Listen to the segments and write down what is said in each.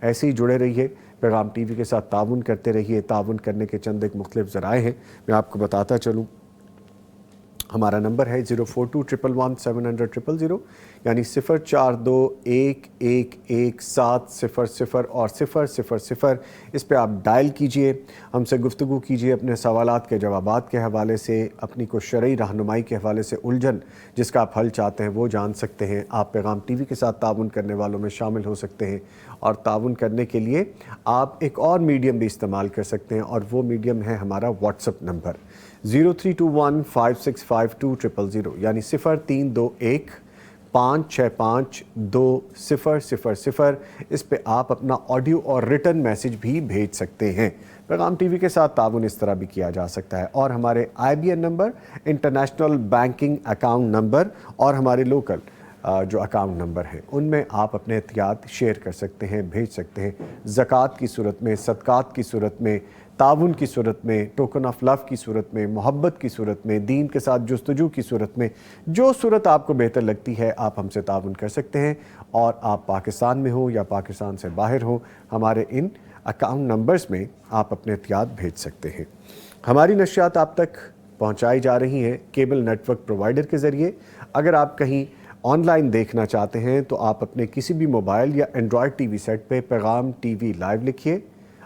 ایسے ہی جڑے رہیے، پیغام ٹی وی کے ساتھ تعاون کرتے رہیے۔ تعاون کرنے کے چند ایک مختلف ذرائع ہیں، میں آپ کو بتاتا چلوں۔ ہمارا نمبر ہے 0421170000، یعنی 0421111700 اور 000۔ اس پہ آپ ڈائل کیجئے، ہم سے گفتگو کیجئے، اپنے سوالات کے جوابات کے حوالے سے، اپنی کوئی شرعی رہنمائی کے حوالے سے الجھن جس کا آپ حل چاہتے ہیں وہ جان سکتے ہیں۔ آپ پیغام ٹی وی کے ساتھ تعاون کرنے والوں میں شامل ہو سکتے ہیں، اور تعاون کرنے کے لیے آپ ایک اور میڈیم بھی استعمال کر سکتے ہیں، اور وہ میڈیم ہے ہمارا واٹس اپ نمبر 0321565200، یعنی 0321565200۔ اس پہ آپ اپنا آڈیو اور ریٹن میسج بھی بھیج سکتے ہیں۔ پیغام ٹی وی کے ساتھ تعاون اس طرح بھی کیا جا سکتا ہے، اور ہمارے IBN number, international banking account number, اور ہمارے لوکل جو اکاؤنٹ نمبر ہیں ان میں آپ اپنے احتیاط شیئر کر سکتے ہیں، بھیج سکتے ہیں۔ زکوٰۃ کی صورت میں، صدقات کی صورت میں، تعاون کی صورت میں، ٹوکن آف لو کی صورت میں، محبت کی صورت میں، دین کے ساتھ جستجو کی صورت میں، جو صورت آپ کو بہتر لگتی ہے آپ ہم سے تعاون کر سکتے ہیں۔ اور آپ پاکستان میں ہوں یا پاکستان سے باہر ہوں، ہمارے ان اکاؤنٹ نمبرز میں آپ اپنے احتیاط بھیج سکتے ہیں۔ ہماری نشریات آپ تک پہنچائی جا رہی ہیں کیبل نیٹ ورک پرووائڈر کے ذریعے۔ اگر آپ کہیں آن لائن دیکھنا چاہتے ہیں تو آپ اپنے کسی بھی موبائل یا اینڈرائڈ ٹی وی سیٹ پہ پیغام ٹی وی لائیو لکھیے،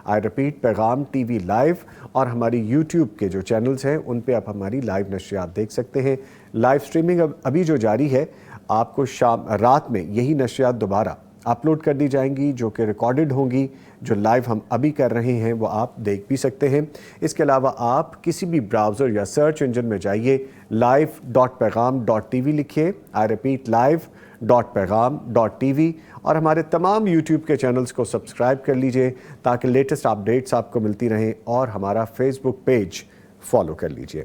آئی رپیٹ پیغام ٹی وی لائیو، اور ہماری یوٹیوب کے جو چینلز ہیں ان پہ آپ ہماری لائیو نشریات دیکھ سکتے ہیں۔ لائیو سٹریمنگ ابھی جو جاری ہے، آپ کو رات میں یہی نشریات دوبارہ اپلوڈ کر دی جائیں گی، جو کہ ریکارڈڈ ہوں گی۔ جو لائیو ہم ابھی کر رہے ہیں وہ آپ دیکھ بھی سکتے ہیں۔ اس کے علاوہ آپ کسی بھی براؤزر یا سرچ انجن میں جائیے، live.pegham.tv لکھیے، آئی رپیٹ live.pegham.tv، اور ہمارے تمام یوٹیوب کے چینلز کو سبسکرائب کر لیجئے تاکہ لیٹسٹ اپڈیٹس آپ کو ملتی رہیں، اور ہمارا فیس بک پیج فالو کر لیجئے۔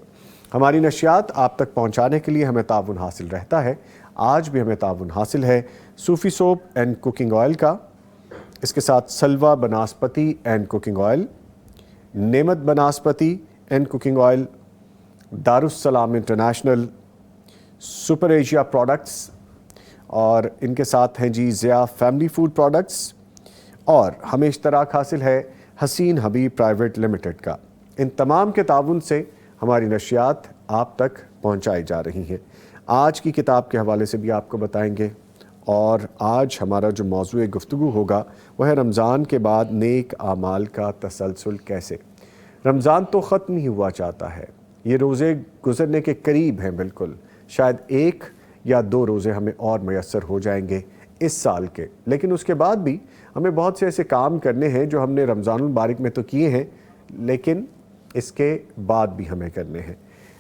ہماری نشریات آپ تک پہنچانے کے لیے ہمیں تعاون حاصل رہتا ہے۔ آج بھی ہمیں تعاون حاصل ہے صوفی سوپ اینڈ کوکنگ آئل کا، اس کے ساتھ سلوا banaspati and cooking oil, Naimat Banaspati and cooking oil, Darussalam international, super Asia products, اور ان کے ساتھ ہیں جی ضیاء فیملی فوڈ پروڈکٹس، اور ہمیں اشتراک حاصل ہے حسین حبیب پرائیویٹ لمیٹڈ کا۔ ان تمام کے تعاون سے ہماری نشریات آپ تک پہنچائی جا رہی ہیں۔ آج کی کتاب کے حوالے سے بھی آپ کو بتائیں گے، اور آج ہمارا جو موضوع گفتگو ہوگا وہ ہے رمضان کے بعد نیک اعمال کا تسلسل کیسے۔ رمضان تو ختم ہی ہوا چاہتا ہے، یہ روزے گزرنے کے قریب ہیں بالکل، شاید 1 یا 2 روزے ہمیں اور میسر ہو جائیں گے اس سال کے، لیکن اس کے بعد بھی ہمیں بہت سے ایسے کام کرنے ہیں جو ہم نے رمضان المبارک میں تو کیے ہیں، لیکن اس کے بعد بھی ہمیں کرنے ہیں۔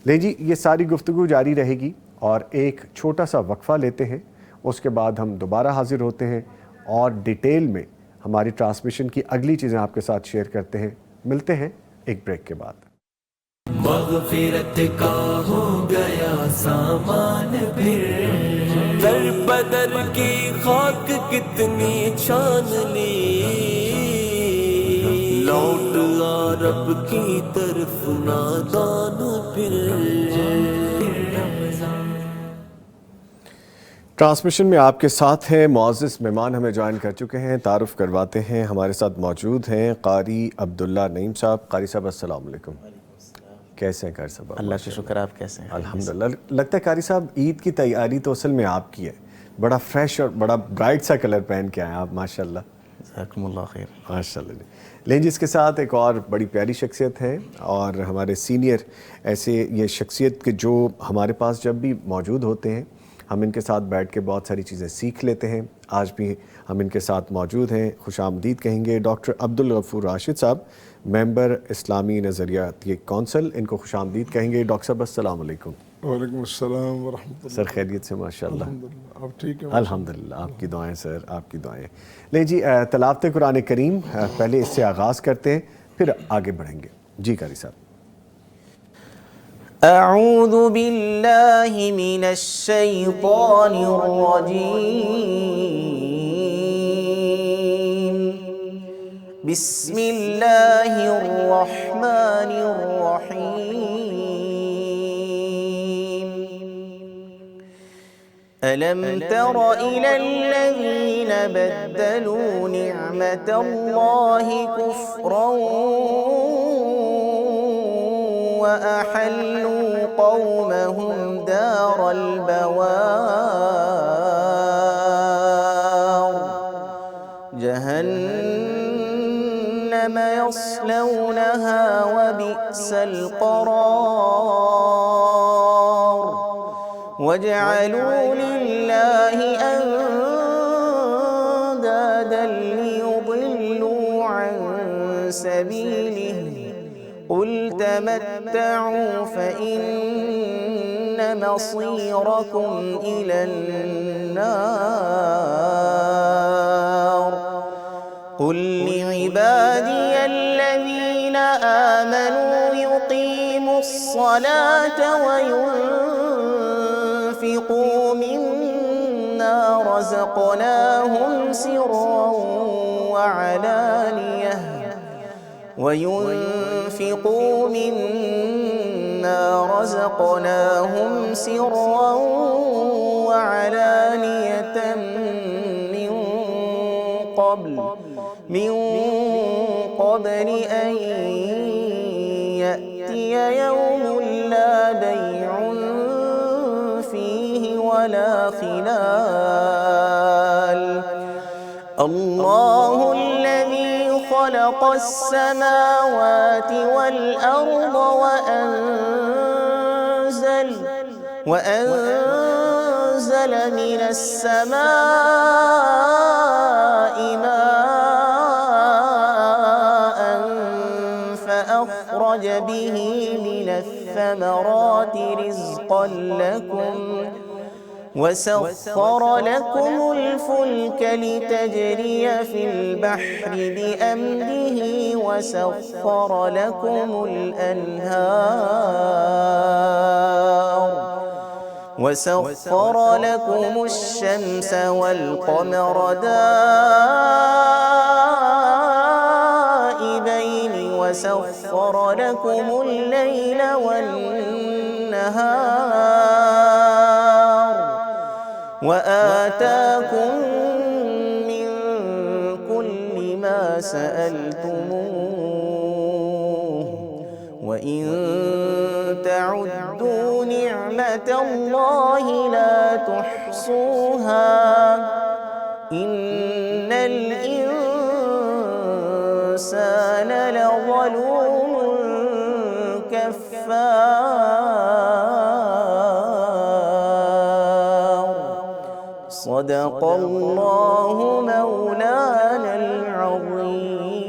لے جی، یہ ساری گفتگو جاری رہے گی، اور ایک چھوٹا سا وقفہ لیتے ہیں، اس کے بعد ہم دوبارہ حاضر ہوتے ہیں اور ڈیٹیل میں ہماری ٹرانسمیشن کی اگلی چیزیں آپ کے ساتھ شیئر کرتے ہیں۔ ملتے ہیں ایک بریک کے بعد۔ مغفرت کا ہو گیا سامان پھر، در بدر کی خاک کتنی چھان لی، لوٹ آ رب کی طرف نادان پھر۔ ٹرانسمیشن میں آپ کے ساتھ ہیں معزز مہمان ہمیں جوائن کر چکے ہیں، تعارف کرواتے ہیں۔ ہمارے ساتھ موجود ہیں قاری عبداللہ نعیم صاحب۔ قاری صاحب السلام علیکم، کیسے ہیں قاری صاحب؟ اللہ کا شکر، آپ کیسے ہیں؟ الحمدللہ۔ لگتا ہے قاری صاحب عید کی تیاری تو اصل میں آپ کی ہے، بڑا فریش اور بڑا برائٹ سا کلر پہن کے آئے ہیں آپ، ماشاءاللہ۔ جزاکم اللہ خیر۔ ماشاءاللہ۔ لیکن جس کے ساتھ ایک اور بڑی پیاری شخصیت ہے، اور ہمارے سینئر ایسے یہ شخصیت کے جو ہمارے پاس جب بھی موجود ہوتے ہیں ہم ان کے ساتھ بیٹھ کے بہت ساری چیزیں سیکھ لیتے ہیں۔ آج بھی ہم ان کے ساتھ موجود ہیں، خوش آمدید کہیں گے ڈاکٹر عبدالغفور راشد صاحب، ممبر اسلامی نظریاتی کونسل، ان کو خوش آمدید کہیں گے۔ ڈاکٹر صاحب السلام علیکم۔ وعلیکم السلام ورحمۃ اللہ۔ سر خیریت سے؟ ماشاءاللہ الحمدللہ، آپ ٹھیک ہیں؟ الحمدللہ، آپ کی دعائیں سر، آپ کی دعائیں۔ لیں جی، تلاوت قرآن کریم پہلے اس سے آغاز کرتے ہیں، پھر آگے بڑھیں گے۔ جی قاری صاحب۔ اعوذ باللہ من الشیطان الرجیم، بسم اللہ الرحمن الرحیم۔ ألم تر إلى الذين بدلوا نعمة الله كفرا وأحلوا قومهم دار البوار جهنم يصلونها وبئس القرار وجعلوا لله أندادا ليضلوا عن سبيله قل تمتعوا فإن مصيركم إلى النار قل لعبادي الذين آمنوا يقيموا الصلاة وينفقوا مما رزقناهم سرا وعلانية من قبل أن يأتي يوم لا بيع فيه ولا خلال الله الذي خلق السماوات والأرض وأنزل من السماء ماء فأخرج به من الثمرات رزقا لكم وسخر لكم الفلك لتجري في البحر بأمره وسخر لكم الأنهار وسخر لكم الشمس والقمر دائبين وسخر لكم الليل والنهار وآتاكم من كل ما سألتموه وإن تعدوا نعمة الله لا تحصوها إن الإنسان لظلوم كفار صدق الله مولانا العظيم.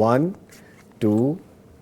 1, 2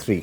3।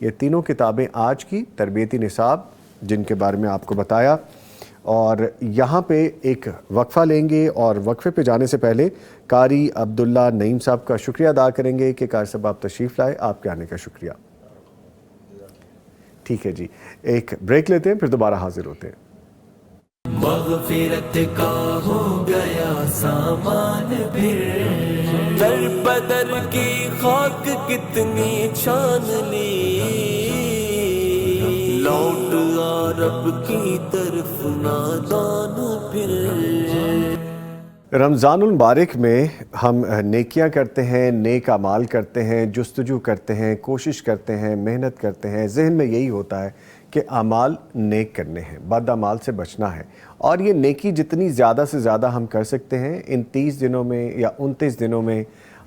یہ تینوں کتابیں آج کی تربیتی نصاب جن کے بارے میں آپ کو بتایا، اور یہاں پہ ایک وقفہ لیں گے، اور وقفے پہ جانے سے پہلے قاری عبداللہ نعیم صاحب کا شکریہ ادا کریں گے کہ قاری صاحب آپ تشریف لائے، آپ کے آنے کا شکریہ۔ ٹھیک ہے جی، ایک بریک لیتے ہیں، پھر دوبارہ حاضر ہوتے ہیں۔ مغفرت کا ہو گیا سامان پھر، در بدر کی خاک کتنی چھان لی، لوٹ آ رب کی طرف نادان پھر۔ رمضان المبارک میں ہم نیکیاں کرتے ہیں، نیک اعمال کرتے ہیں، جستجو کرتے ہیں، کوشش کرتے ہیں، محنت کرتے ہیں، ذہن میں یہی ہوتا ہے کہ اعمال نیک کرنے ہیں، بد اعمال سے بچنا ہے، اور یہ نیکی جتنی زیادہ سے زیادہ ہم کر سکتے ہیں ان 30 دنوں میں یا 29 دنوں میں،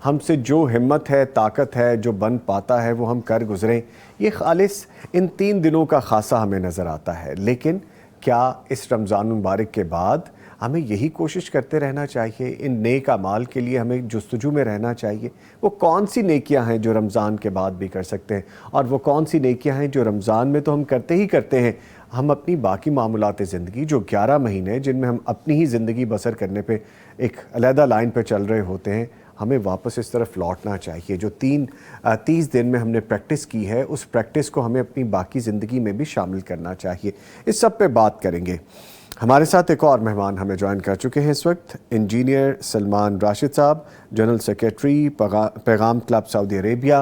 ہم سے جو ہمت ہے، طاقت ہے، جو بن پاتا ہے وہ ہم کر گزریں۔ یہ خالص ان 3 دنوں کا خاصہ ہمیں نظر آتا ہے، لیکن کیا اس رمضان المبارک کے بعد ہمیں یہی کوشش کرتے رہنا چاہیے؟ ان نیک اعمال کے لیے ہمیں جستجو میں رہنا چاہیے؟ وہ کون سی نیکیاں ہیں جو رمضان کے بعد بھی کر سکتے ہیں، اور وہ کون سی نیکیاں ہیں جو رمضان میں تو ہم کرتے ہی کرتے ہیں، ہم اپنی باقی معاملات زندگی جو 11 مہینے جن میں ہم اپنی ہی زندگی بسر کرنے پہ ایک علیحدہ لائن پہ چل رہے ہوتے ہیں، ہمیں واپس اس طرف لوٹنا چاہیے۔ جو 30 دن میں ہم نے پریکٹس کی ہے، اس پریکٹس کو ہمیں اپنی باقی زندگی میں بھی شامل کرنا چاہیے۔ اس سب پہ بات کریں گے۔ ہمارے ساتھ ایک اور مہمان ہمیں جوائن کر چکے ہیں اس وقت، انجینئر سلمان راشد صاحب، جنرل سیکریٹری پیغام کلب سعودی عربیہ،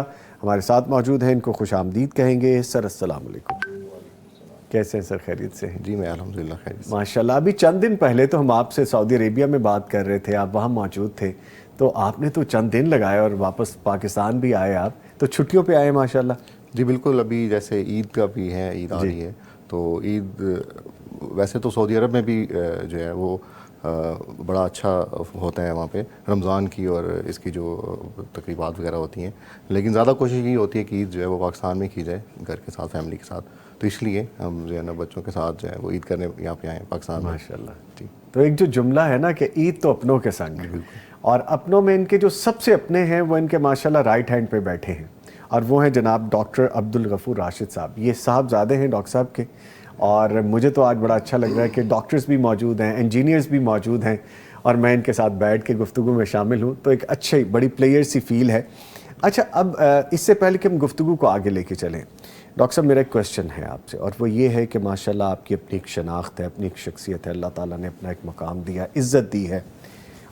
ہمارے ساتھ موجود ہیں۔ ان کو خوش آمدید کہیں گے۔ سر السلام علیکم، کیسے ہیں سر؟ خیریت سے ہیں؟ جی میں الحمدللہ خیریت سے۔ ماشاءاللہ، ابھی چند دن پہلے تو ہم آپ سے سعودی عربیہ میں بات کر رہے تھے، آپ وہاں موجود تھے، تو آپ نے تو چند دن لگائے اور واپس پاکستان بھی آئے، آپ تو چھٹیوں پہ آئے ماشاءاللہ۔ جی بالکل، ابھی جیسے عید کا بھی ہے، عید آ رہی ہے، تو عید ویسے تو سعودی عرب میں بھی جو ہے وہ بڑا اچھا ہوتا ہے وہاں پہ رمضان کی اور اس کی جو تقریبات وغیرہ ہوتی ہیں، لیکن زیادہ کوشش یہی ہوتی ہے کہ عید جو ہے وہ پاکستان میں کی جائے، گھر کے ساتھ، فیملی کے ساتھ، تو اس لیے ہم جو ہے نا بچوں کے ساتھ جو ہے وہ عید کرنے یہاں پہ آئے ہیں پاکستان میں۔ ماشاءاللہ جی، تو ایک جو جملہ ہے نا کہ عید تو اپنوں کے سنگ ہے، اور اپنوں میں ان کے جو سب سے اپنے ہیں وہ ان کے ماشاءاللہ رائٹ ہینڈ پہ بیٹھے ہیں، اور وہ ہیں جناب ڈاکٹر عبدالغفور راشد صاحب۔ یہ صاحبزادے ہیں ڈاکٹر صاحب کے، اور مجھے تو آج بڑا اچھا لگ رہا ہے کہ ڈاکٹرز بھی موجود ہیں، انجینئرز بھی موجود ہیں، اور میں ان کے ساتھ بیٹھ کے گفتگو میں شامل ہوں، تو ایک اچھی بڑی پلیئر سی فیل ہے۔ اچھا، اب اس سے پہلے کہ ہم گفتگو کو آگے لے کے چلیں، ڈاکٹر صاحب میرا ایک کویسچن ہے آپ سے، اور وہ یہ ہے کہ ماشاءاللہ آپ کی اپنی ایک شناخت ہے، اپنی ایک شخصیت ہے، اللہ تعالیٰ نے اپنا ایک مقام دیا، عزت دی ہے،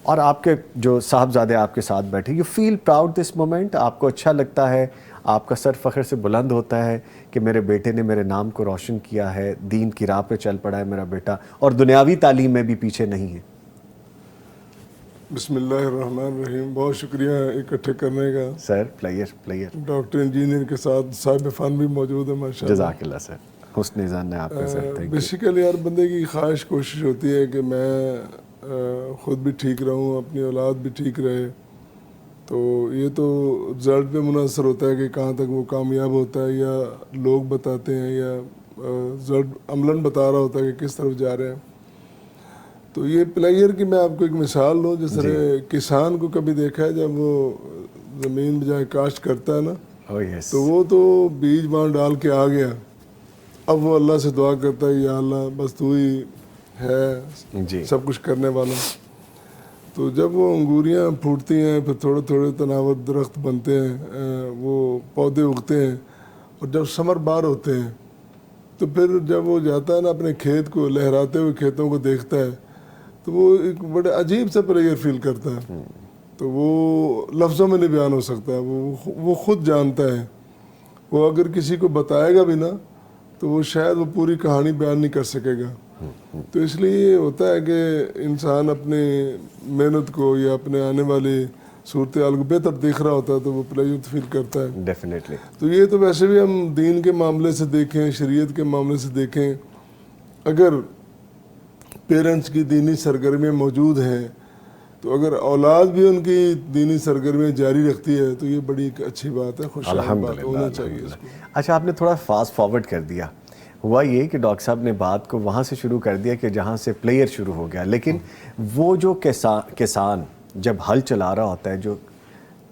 اور آپ کے جو صاحبزادے آپ کے ساتھ بیٹھے، you feel proud this moment? آپ کو اچھا لگتا ہے، آپ کا سر فخر سے بلند ہوتا ہے کہ میرے بیٹے نے میرے نام کو روشن کیا ہے، دین کی راہ پہ چل پڑا ہے میرا بیٹا، اور دنیاوی تعلیم میں بھی پیچھے نہیں ہے؟ بسم اللہ الرحمن الرحیم، بہت شکریہ اکٹھے کرنے کا سر پلیئر ڈاکٹر انجینئر کے ساتھ صاحب فن بھی موجود ہے ماشاءاللہ۔ جزاک اللہ سر، حسن ظن ہے آپ کا سر، تھینک یو۔ بیسیکلی ہر بندے کی خواہش کوشش ہوتی ہے کہ میں خود بھی ٹھیک رہوں، اپنی اولاد بھی ٹھیک رہے، تو یہ تو رزلٹ پہ منحصر ہوتا ہے کہ کہاں تک وہ کامیاب ہوتا ہے، یا لوگ بتاتے ہیں، یا رزلٹ عملاً بتا رہا ہوتا ہے کہ کس طرف جا رہے ہیں۔ تو یہ پلیئر کی میں آپ کو ایک مثال دوں، جس طرح کسان کو کبھی دیکھا ہے جب وہ زمین بجائے کاشت کرتا ہے نا، تو وہ تو بیج وہاں ڈال کے آ گیا، اب وہ اللہ سے دعا کرتا ہے یا اللہ بس تو ہی ہے سب کچھ کرنے والا۔ تو جب وہ انگوریاں پھوٹتی ہیں، پھر تھوڑے تھوڑے تناور درخت بنتے ہیں، وہ پودے اگتے ہیں، اور جب ثمر بار ہوتے ہیں، تو پھر جب وہ جاتا ہے نا اپنے کھیت کو، لہراتے ہوئے کھیتوں کو دیکھتا ہے، تو وہ ایک بڑے عجیب سا پلیئر فیل کرتا ہے، تو وہ لفظوں میں نہیں بیان ہو سکتا، وہ خود جانتا ہے، وہ اگر کسی کو بتائے گا بھی نا تو وہ شاید وہ پوری کہانی بیان نہیں کر سکے گا۔ تو اس لیے یہ ہوتا ہے کہ انسان اپنی محنت کو یا اپنے آنے والی صورتحال کو بہتر دیکھ رہا ہوتا ہے تو وہ پلیئر فیل کرتا ہے ڈیفینیٹلی۔ تو یہ تو ویسے بھی ہم دین کے معاملے سے دیکھیں، شریعت کے معاملے سے دیکھیں، اگر پیرنٹس کی دینی سرگرمیاں موجود ہیں تو اگر اولاد بھی ان کی دینی سرگرمیاں جاری رکھتی ہے تو یہ بڑی ایک اچھی بات ہے، خوشحال بات ہونا چاہیے اس کو۔ اچھا، آپ نے تھوڑا فاسٹ فارورڈ کر دیا، ہوا یہ کہ ڈاکٹر صاحب نے بات کو وہاں سے شروع کر دیا کہ جہاں سے پلیئر شروع ہو گیا، لیکن وہ جو کسان جب ہل چلا رہا ہوتا ہے، جو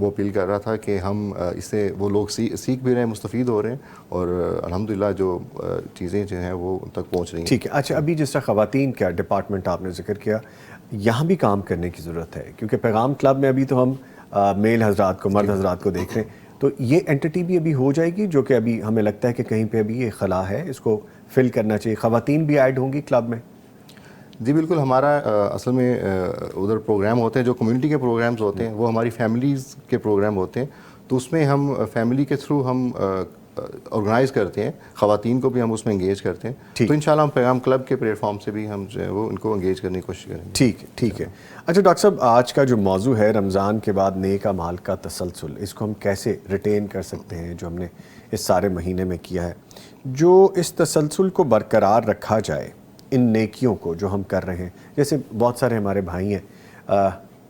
وہ اپیل کر رہا تھا کہ ہم اس سے وہ لوگ سیکھ بھی رہے ہیں, مستفید ہو رہے ہیں, اور الحمدللہ جو چیزیں جو ہیں وہ ان تک پہنچ رہی ہیں. ٹھیک ہے. اچھا, ابھی جس طرح خواتین کا ڈپارٹمنٹ آپ نے ذکر کیا, یہاں بھی کام کرنے کی ضرورت ہے, کیونکہ پیغام کلب میں ابھی تو ہم میل حضرات کو, مرد حضرات کو دیکھ رہے ہیں, تو یہ انٹیٹی بھی ابھی ہو جائے گی جو کہ ابھی ہمیں لگتا ہے کہ کہیں پہ ابھی یہ خلا ہے, اس کو فل کرنا چاہیے, خواتین بھی ایڈ ہوں گی کلب میں؟ جی بالکل. ہمارا اصل میں ادھر پروگرام ہوتے ہیں جو کمیونٹی کے پروگرامز ہوتے ہیں, وہ ہماری فیملیز کے پروگرام ہوتے ہیں, تو اس میں ہم فیملی کے تھرو ہم آرگنائز کرتے ہیں, خواتین کو بھی ہم اس میں انگیج کرتے ہیں. تو انشاءاللہ ہم پیغام کلب کے پلیٹ فارم سے بھی ہم جو ہے وہ ان کو انگیج کرنے کی کوشش کریں گے. ٹھیک ہے, ٹھیک ہے. اچھا ڈاکٹر صاحب, آج کا جو موضوع ہے رمضان کے بعد نیک اعمال کا تسلسل, اس کو ہم کیسے ریٹین کر سکتے ہیں جو ہم نے اس سارے مہینے میں کیا ہے, جو اس تسلسل کو برقرار رکھا جائے ان نیکیوں کو جو ہم کر رہے ہیں. جیسے بہت سارے ہمارے بھائی ہیں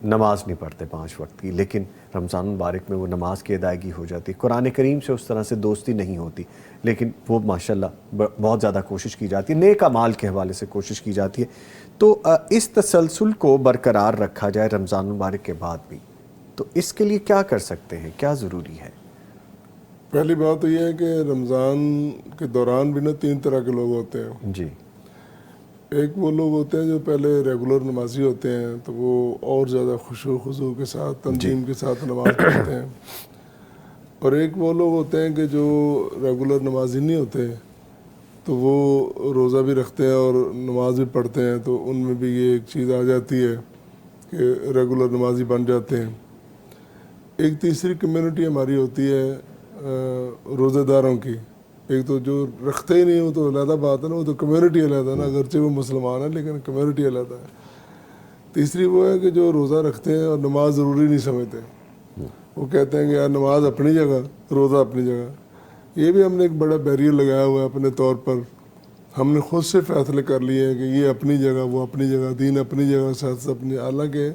نماز نہیں پڑھتے 5 وقت کی, لیکن رمضان مبارک میں وہ نماز کی ادائیگی ہو جاتی. قرآن کریم سے اس طرح سے دوستی نہیں ہوتی, لیکن وہ ماشاءاللہ بہت زیادہ کوشش کی جاتی ہے, نیک اعمال کے حوالے سے کوشش کی جاتی ہے. تو اس تسلسل کو برقرار رکھا جائے رمضان مبارک کے بعد بھی, تو اس کے لیے کیا کر سکتے ہیں, کیا ضروری ہے؟ پہلی بات تو یہ ہے کہ رمضان کے دوران بھی 3 طرح کے لوگ ہوتے ہیں. جی. ایک وہ لوگ ہوتے ہیں جو پہلے ریگولر نمازی ہوتے ہیں, تو وہ اور زیادہ خشوع خضوع کے ساتھ, تنظیم کے ساتھ نماز پڑھتے ہیں. اور ایک وہ لوگ ہوتے ہیں کہ جو ریگولر نمازی نہیں ہوتے, تو وہ روزہ بھی رکھتے ہیں اور نماز بھی پڑھتے ہیں, تو ان میں بھی یہ ایک چیز آ جاتی ہے کہ ریگولر نمازی بن جاتے ہیں. ایک تیسری کمیونٹی ہماری ہوتی ہے روزہ داروں کی. ایک تو جو رکھتے ہی نہیں, وہ تو علیحدہ بات ہے نا, وہ تو کمیونٹی علیحدہ نا, اگرچہ وہ مسلمان ہیں لیکن کمیونٹی علیحدہ ہے. تیسری وہ ہے کہ جو روزہ رکھتے ہیں اور نماز ضروری نہیں سمجھتے, وہ کہتے ہیں کہ یار نماز اپنی جگہ, روزہ اپنی جگہ. یہ بھی ہم نے ایک بڑا بیریئر لگایا ہوا ہے اپنے طور پر. ہم نے خود سے فیصلے کر لیے ہیں کہ یہ اپنی جگہ, وہ اپنی جگہ, دین اپنی جگہ, سیاست اپنی, حالانکہ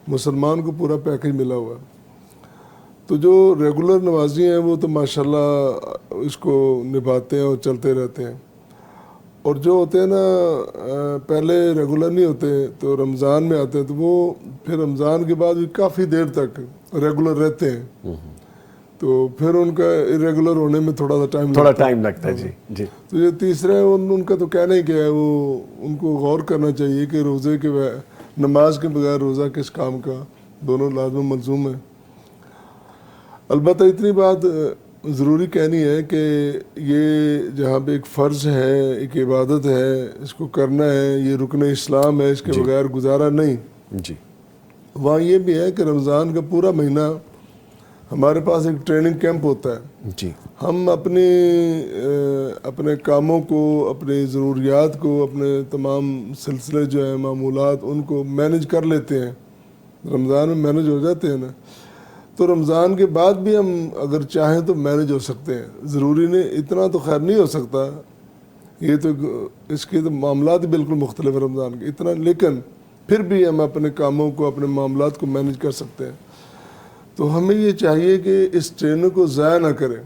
مسلمان کو پورا پیکج ملا ہوا ہے. تو جو ریگولر نمازی ہیں وہ تو ماشاءاللہ اس کو نبھاتے ہیں اور چلتے رہتے ہیں. اور جو ہوتے ہیں نا پہلے ریگولر نہیں ہوتے, تو رمضان میں آتے ہیں, تو وہ پھر رمضان کے بعد بھی کافی دیر تک ریگولر رہتے ہیں. تو پھر ان کا ریگولر ہونے میں تھوڑا سا ٹائم لگتا ہے. جی جی. تو یہ تیسرا ہے, ان کا تو کہنا ہی کیا ہے, وہ ان کو غور کرنا چاہیے کہ روزے کے نماز کے بغیر روزہ کس کام کا, دونوں لازم ملزوم ہیں. البتہ اتنی بات ضروری کہنی ہے کہ یہ جہاں پہ ایک فرض ہے, ایک عبادت ہے, اس کو کرنا ہے, یہ رکن اسلام ہے, اس کے بغیر گزارا نہیں. جی. وہاں یہ بھی ہے کہ رمضان کا پورا مہینہ ہمارے پاس ایک ٹریننگ کیمپ ہوتا ہے. جی. ہم اپنے کاموں کو, اپنی ضروریات کو, اپنے تمام سلسلے جو ہیں معمولات, ان کو مینج کر لیتے ہیں. رمضان میں مینج ہو جاتے ہیں نا, تو رمضان کے بعد بھی ہم اگر چاہیں تو مینج ہو سکتے ہیں. ضروری نہیں, اتنا تو خیر نہیں ہو سکتا, یہ تو اس کے تو معاملات بالکل مختلف ہیں رمضان کے اتنا, لیکن پھر بھی ہم اپنے کاموں کو, اپنے معاملات کو مینج کر سکتے ہیں. تو ہمیں یہ چاہیے کہ اس ٹریننگ کو ضائع نہ کریں,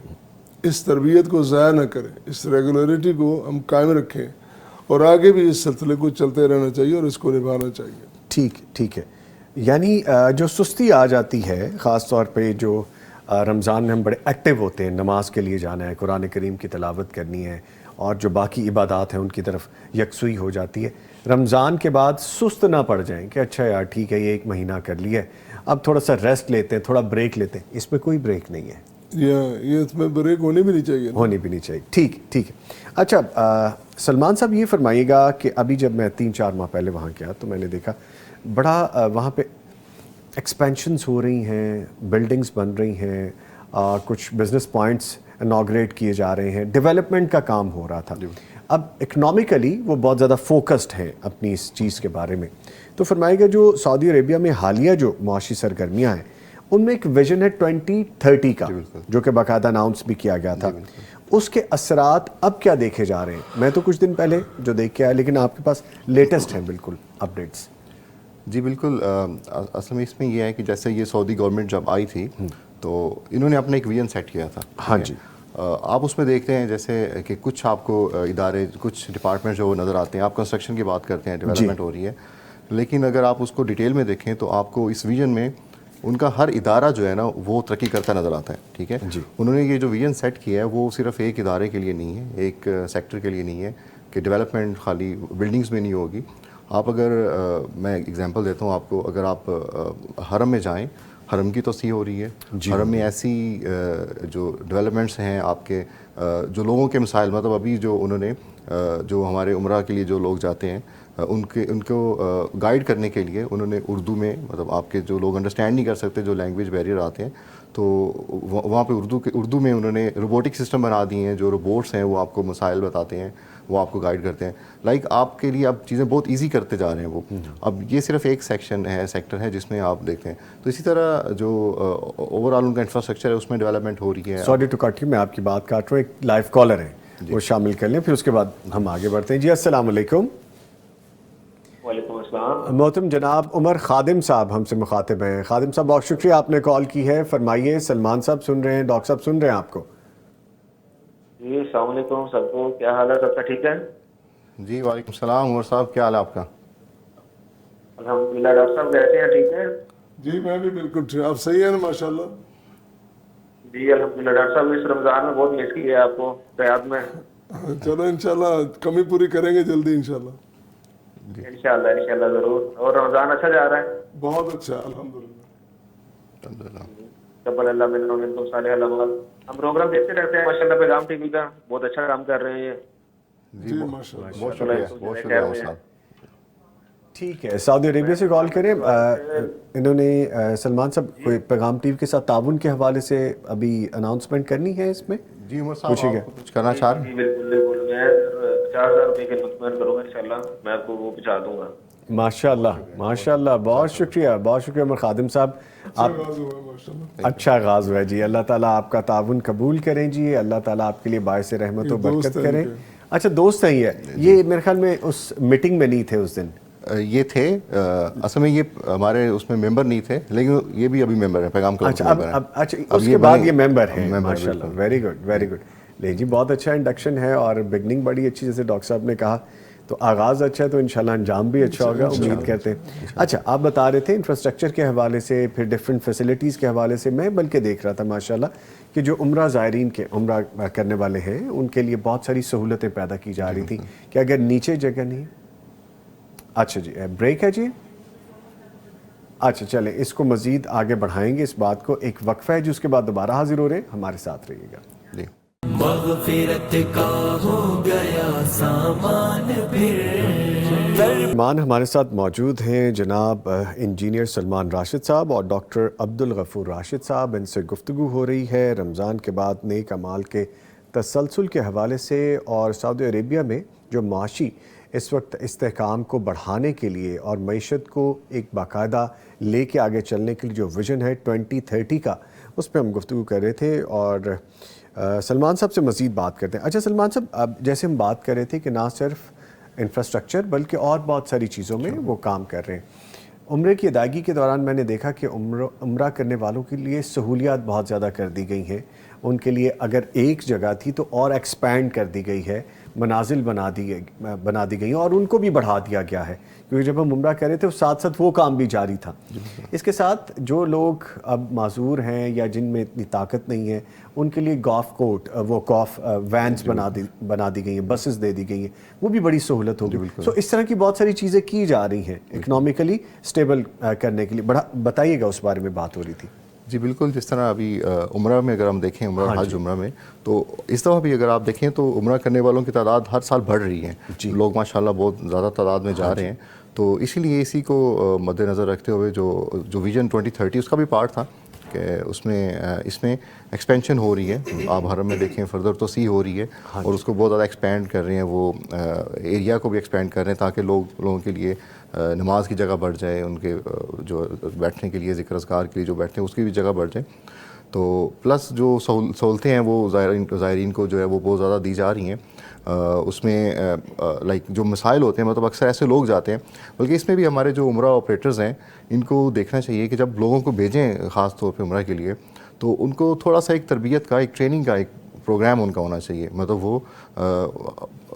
اس تربیت کو ضائع نہ کریں, اس ریگولیرٹی کو ہم قائم رکھیں, اور آگے بھی اس سلسلے کو چلتے رہنا چاہیے اور اس کو نبھانا چاہیے. ٹھیک ہے. یعنی جو سستی آ جاتی ہے, خاص طور پہ جو رمضان میں ہم بڑے ایکٹیو ہوتے ہیں, نماز کے لیے جانا ہے, قرآن کریم کی تلاوت کرنی ہے, اور جو باقی عبادات ہیں ان کی طرف یکسوئی ہو جاتی ہے. رمضان کے بعد سست نہ پڑ جائیں کہ اچھا یار ٹھیک ہے, یہ 1 مہینہ کر لیا ہے, اب تھوڑا سا ریسٹ لیتے ہیں, تھوڑا بریک لیتے ہیں. اس میں کوئی بریک نہیں ہے, یہ اس میں بریک ہونی بھی نہیں چاہیے. ٹھیک ہے. اچھا سلمان صاحب, یہ فرمائیے گا کہ ابھی جب میں 3-4 ماہ پہلے وہاں گیا تو میں نے دیکھا بڑا وہاں پہ ایکسپینشنز ہو رہی ہیں, بلڈنگز بن رہی ہیں, کچھ بزنس پوائنٹس انوگریٹ کیے جا رہے ہیں, ڈیولپمنٹ کا کام ہو رہا تھا. اب اکنامکلی وہ بہت زیادہ فوکسڈ ہیں اپنی اس چیز کے بارے میں. تو فرمائے گا جو سعودی عربیہ میں حالیہ جو معاشی سرگرمیاں ہیں, ان میں ایک ویژن ہے 2030 کا, جو کہ باقاعدہ اناؤنس بھی کیا گیا تھا. اس کے اثرات اب کیا دیکھے جا رہے ہیں؟ میں تو کچھ دن پہلے جو دیکھ کے آیا, لیکن آپ کے پاس لیٹسٹ ہیں بالکل اپڈیٹس. جی بالکل. اصل میں اس میں یہ ہے کہ جیسے یہ سعودی گورنمنٹ جب آئی تھی تو انہوں نے اپنا ایک ویژن سیٹ کیا تھا. ہاں جی. آپ اس میں دیکھتے ہیں جیسے کہ کچھ آپ کو ادارے, کچھ ڈپارٹمنٹ جو نظر آتے ہیں, آپ کنسٹرکشن کی بات کرتے ہیں, ڈیولپمنٹ ہو رہی ہے, لیکن اگر آپ اس کو ڈیٹیل میں دیکھیں تو آپ کو اس ویژن میں ان کا ہر ادارہ جو ہے نا وہ ترقی کرتا نظر آتا ہے. ٹھیک ہے, انہوں نے یہ جو ویژن سیٹ کیا ہے وہ صرف ایک ادارے کے لیے نہیں ہے, ایک سیکٹر کے لیے نہیں ہے کہ ڈیولپمنٹ خالی بلڈنگز میں نہیں ہوگی. آپ اگر میں ایگزامپل دیتا ہوں آپ کو, اگر آپ حرم میں جائیں, حرم کی توسیع ہو رہی ہے. حرم میں ایسی جو ڈیولپمنٹس ہیں آپ کے, جو لوگوں کے مسائل, مطلب ابھی جو انہوں نے جو ہمارے عمرہ کے لیے جو لوگ جاتے ہیں ان کو گائیڈ کرنے کے لیے انہوں نے اردو میں, مطلب آپ کے جو لوگ انڈرسٹینڈ نہیں کر سکتے, جو لینگویج بیریئر آتے ہیں, تو وہاں پہ اردو میں انہوں نے روبوٹک سسٹم بنا دیے ہیں. جو روبوٹس ہیں وہ آپ کو مسائل بتاتے ہیں, وہ آپ کو گائیڈ کرتے ہیں. لائک آپ کے لیے اب چیزیں بہت ایزی کرتے جا رہے ہیں وہ. اب یہ صرف ایک سیکٹر ہے جس میں آپ دیکھتے ہیں. تو اسی طرح جو اوور آل ان کا انفراسٹرکچر ہے اس میں ڈیولپمنٹ ہو رہی ہے. سوری ٹو کٹ یو, میں آپ کی بات کاٹ رہا ہوں, ایک لائیو کالر ہے وہ شامل کر لیں, پھر اس کے بعد ہم آگے بڑھتے ہیں. جی السلام علیکم. وعلیکم السلام. محترم جناب عمر خادم صاحب ہم سے مخاطب ہیں. خادم صاحب بہت شکریہ آپ نے کال کی ہے, فرمائیے. سلمان صاحب سن رہے ہیں, ڈاکٹر صاحب سن رہے ہیں آپ کو. جی السلام علیکم سب کو, کیا حال ہے, سب کا ٹھیک ہے؟ جی وعلیکم السلام عمر صاحب, کیا حال ہے آپ کا؟ الحمدللہ. ڈاکٹر صاحب کیسے ہیں, ٹھیک ہیں؟ جی میں بھی بالکل ٹھیک, آپ صحیح ہیں نا ماشاء اللہ؟ جی الحمدللہ. ڈاکٹر صاحب اس رمضان میں بہت مس کیا آپ کو قیادت میں. چلو انشاءاللہ کمی پوری کریں گے جلدی انشاءاللہ. انشاءاللہ ضرور. اور رمضان اچھا جا رہا ہے؟ بہت اچھا الحمدللہ. تقبل اللہ منا ومنکم صالح الاعمال. ہم پروگرام دیکھتے رہتے ہیں ماشاءاللہ, پیغام ٹی وی کا بہت اچھا کام کر رہے ہیں. جی ماشاء اللہ. بہت شکریہ, بہت شکریہ عمر صاحب. ٹھیک ہے, سعودی عربیہ سے کال کریں. انہوں نے سلمان صاحب کوئی پیغام ٹی وی کے ساتھ تعاون کے حوالے سے ابھی اناؤنسمنٹ کرنی ہے اس میں. جی عمر صاحب آپ کچھ کرنا چاہ رہے ہیں؟ جی بالکل. میں 4,000 روپے کے مطمئن کروں گا انشاءاللہ, میں آپ کو وہ پہنچا دوں گا. ماشاء اللہ بہت شکریہ عمر خادم صاحب. آپ اچھا آغاز ہوا ہے جی. اللہ تعالیٰ آپ کا تعاون قبول کریں جی, اللہ تعالیٰ آپ کے لیے باعث رحمت و برکت کریں. اچھا دوست ہیں یہ میرے خیال میں اس میٹنگ میں نہیں تھے اس دن. یہ تھے اصل میں, یہ ہمارے اس میں ممبر نہیں تھے, لیکن یہ بھی ابھی ممبر ہیں, پیغام کلب کے ممبر ہیں. اچھا اس کے بعد یہ ممبر ہیں, ماشاءاللہ. Very good. لے جی بہت اچھا انڈکشن ہے اور بگننگ بڑی اچھی, جیسے ڈاکٹر صاحب نے کہا, تو آغاز اچھا ہے تو انشاءاللہ انجام بھی اچھا ہوگا, امید کرتے ہیں. اچھا آپ بتا رہے تھے انفراسٹرکچر کے حوالے سے, پھر ڈفرینٹ فیسلٹیز کے حوالے سے. میں بلکہ دیکھ رہا تھا ماشاءاللہ کہ جو عمرہ زائرین کے, عمرہ کرنے والے ہیں, ان کے لیے بہت ساری سہولتیں پیدا کی جا رہی تھیں کہ اگر نیچے جگہ نہیں. اچھا جی بریک ہے جی. اچھا چلیں اس کو مزید آگے بڑھائیں گے اس بات کو. ایک وقفہ ہے جی, اس کے بعد دوبارہ حاضر ہو رہے ہیں, ہمارے ساتھ رہیے گا. جی مغفرت کا ہو گیا سامان پھر. مان ہمارے ساتھ موجود ہیں جناب انجینئر سلمان راشد صاحب اور ڈاکٹر عبدالغفور راشد صاحب. ان سے گفتگو ہو رہی ہے رمضان کے بعد نیک اعمال کے تسلسل کے حوالے سے, اور سعودی عربیہ میں جو معاشی اس وقت استحکام کو بڑھانے کے لیے اور معیشت کو ایک باقاعدہ لے کے آگے چلنے کے لیے جو ویژن ہے 2030 کا, اس پہ ہم گفتگو کر رہے تھے. اور سلمان صاحب سے مزید بات کرتے ہیں. اچھا سلمان صاحب, اب جیسے ہم بات کر رہے تھے کہ نہ صرف انفراسٹرکچر بلکہ اور بہت ساری چیزوں میں وہ کام کر رہے ہیں. عمرے کی ادائیگی کے دوران میں نے دیکھا کہ عمرہ کرنے والوں کے لیے سہولیات بہت زیادہ کر دی گئی ہیں. ان کے لیے اگر ایک جگہ تھی تو اور ایکسپینڈ کر دی گئی ہے, منازل بنا دی گئی ہیں, اور ان کو بھی بڑھا دیا گیا ہے, کیونکہ جب ہم عمرہ کر رہے تھے ساتھ ساتھ وہ کام بھی جاری تھا. اس کے ساتھ جو لوگ اب معذور ہیں یا جن میں اتنی طاقت نہیں ہے, ان کے لیے گولف کورٹ, وہ گولف وینس بنا دی گئی ہیں, بسز دے دی گئی ہیں, وہ بھی بڑی سہولت ہوگی. سو اس طرح کی بہت ساری چیزیں کی جا رہی ہیں اکنامکلی اسٹیبل کرنے کے لیے. بتائیے گا, اس بارے میں بات ہو رہی تھی. جی بالکل. جس طرح ابھی عمرہ میں اگر ہم دیکھیں, عمرہ حج عمرہ میں, تو اس دفعہ بھی اگر آپ دیکھیں تو عمرہ کرنے والوں کی تعداد ہر سال بڑھ رہی ہے. لوگ ماشاءاللہ بہت زیادہ تعداد میں جا رہے ہیں. تو اسی لیے اسی کو مد نظر رکھتے ہوئے جو ویژن 2030 اس کا بھی پارٹ تھا کہ اس میں ایکسپینشن ہو رہی ہے. آپ حرم میں دیکھیں فردر توسیع ہو رہی ہے, اور اس کو بہت زیادہ ایکسپینڈ کر رہے ہیں, وہ ایریا کو بھی ایکسپینڈ کر رہے ہیں تاکہ لوگوں کے لیے نماز کی جگہ بڑھ جائے, ان کے جو بیٹھنے کے لیے, ذکر اذکار کے لیے جو بیٹھتے ہیں اس کی بھی جگہ بڑھ جائے. تو پلس جو سہولتیں ہیں وہ زائرین کو جو ہے وہ بہت زیادہ دی جا رہی ہیں. اس میں لائک جو مسائل ہوتے ہیں, مطلب اکثر ایسے لوگ جاتے ہیں, بلکہ اس میں بھی ہمارے جو عمرہ آپریٹرز ہیں ان کو دیکھنا چاہیے کہ جب لوگوں کو بھیجیں خاص طور پہ عمرہ کے لیے, تو ان کو تھوڑا سا ایک تربیت کا, ایک ٹریننگ کا ایک پروگرام ان کا ہونا چاہیے. مطلب وہ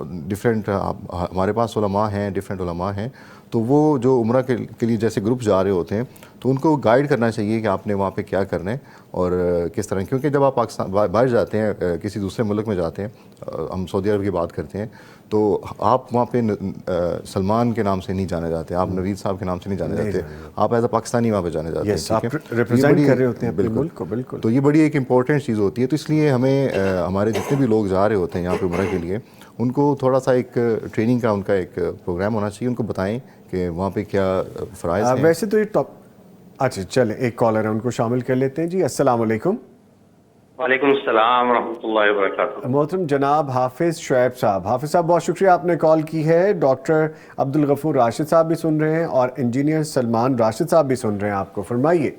ڈفرینٹ, ہمارے پاس علماء ہیں, ڈفرینٹ علماء ہیں, تو وہ جو عمرہ کے لیے جیسے گروپ جا رہے ہوتے ہیں تو ان کو گائیڈ کرنا چاہیے کہ آپ نے وہاں پہ کیا کرنا ہے اور کس طرح، کیونکہ جب آپ پاکستان باہر جاتے ہیں کسی دوسرے ملک میں جاتے ہیں، ہم سعودی عرب کی بات کرتے ہیں، تو آپ وہاں پہ سلمان کے نام سے نہیں جانے جاتے، آپ نوید صاحب کے نام سے نہیں جانے جاتے، آپ ایز اے پاکستانی وہاں پہ جانے جاتے ہیں، آپ ریپرزینٹ کر رہے ہوتے ہیں اپنے ملک کو. بالکل. تو یہ بڑی ایک امپورٹنٹ چیز ہوتی ہے. تو اس لیے ہمیں ہمارے جتنے بھی لوگ جا رہے ہوتے ہیں یہاں پہ عمرہ کے لیے، ان کو تھوڑا سا ایک ٹریننگ کا ان کا ایک پروگرام ہونا چاہیے، ان کو بتائیں کہ وہاں پہ کیا فرائض ہیں. ویسے تو یہ اچھا چلیں ایک کالر ہے ان کو شامل کر لیتے ہیں. جی السلام علیکم. وعلیکم السلام ورحمۃ اللہ وبرکاتہ. محترم جناب حافظ شعیب صاحب. حافظ صاحب بہت شکریہ آپ نے کال کی ہے. ڈاکٹر عبدالغفور راشد صاحب بھی سن رہے ہیں اور انجینئر سلمان راشد صاحب بھی سن رہے ہیں آپ کو. فرمائیے.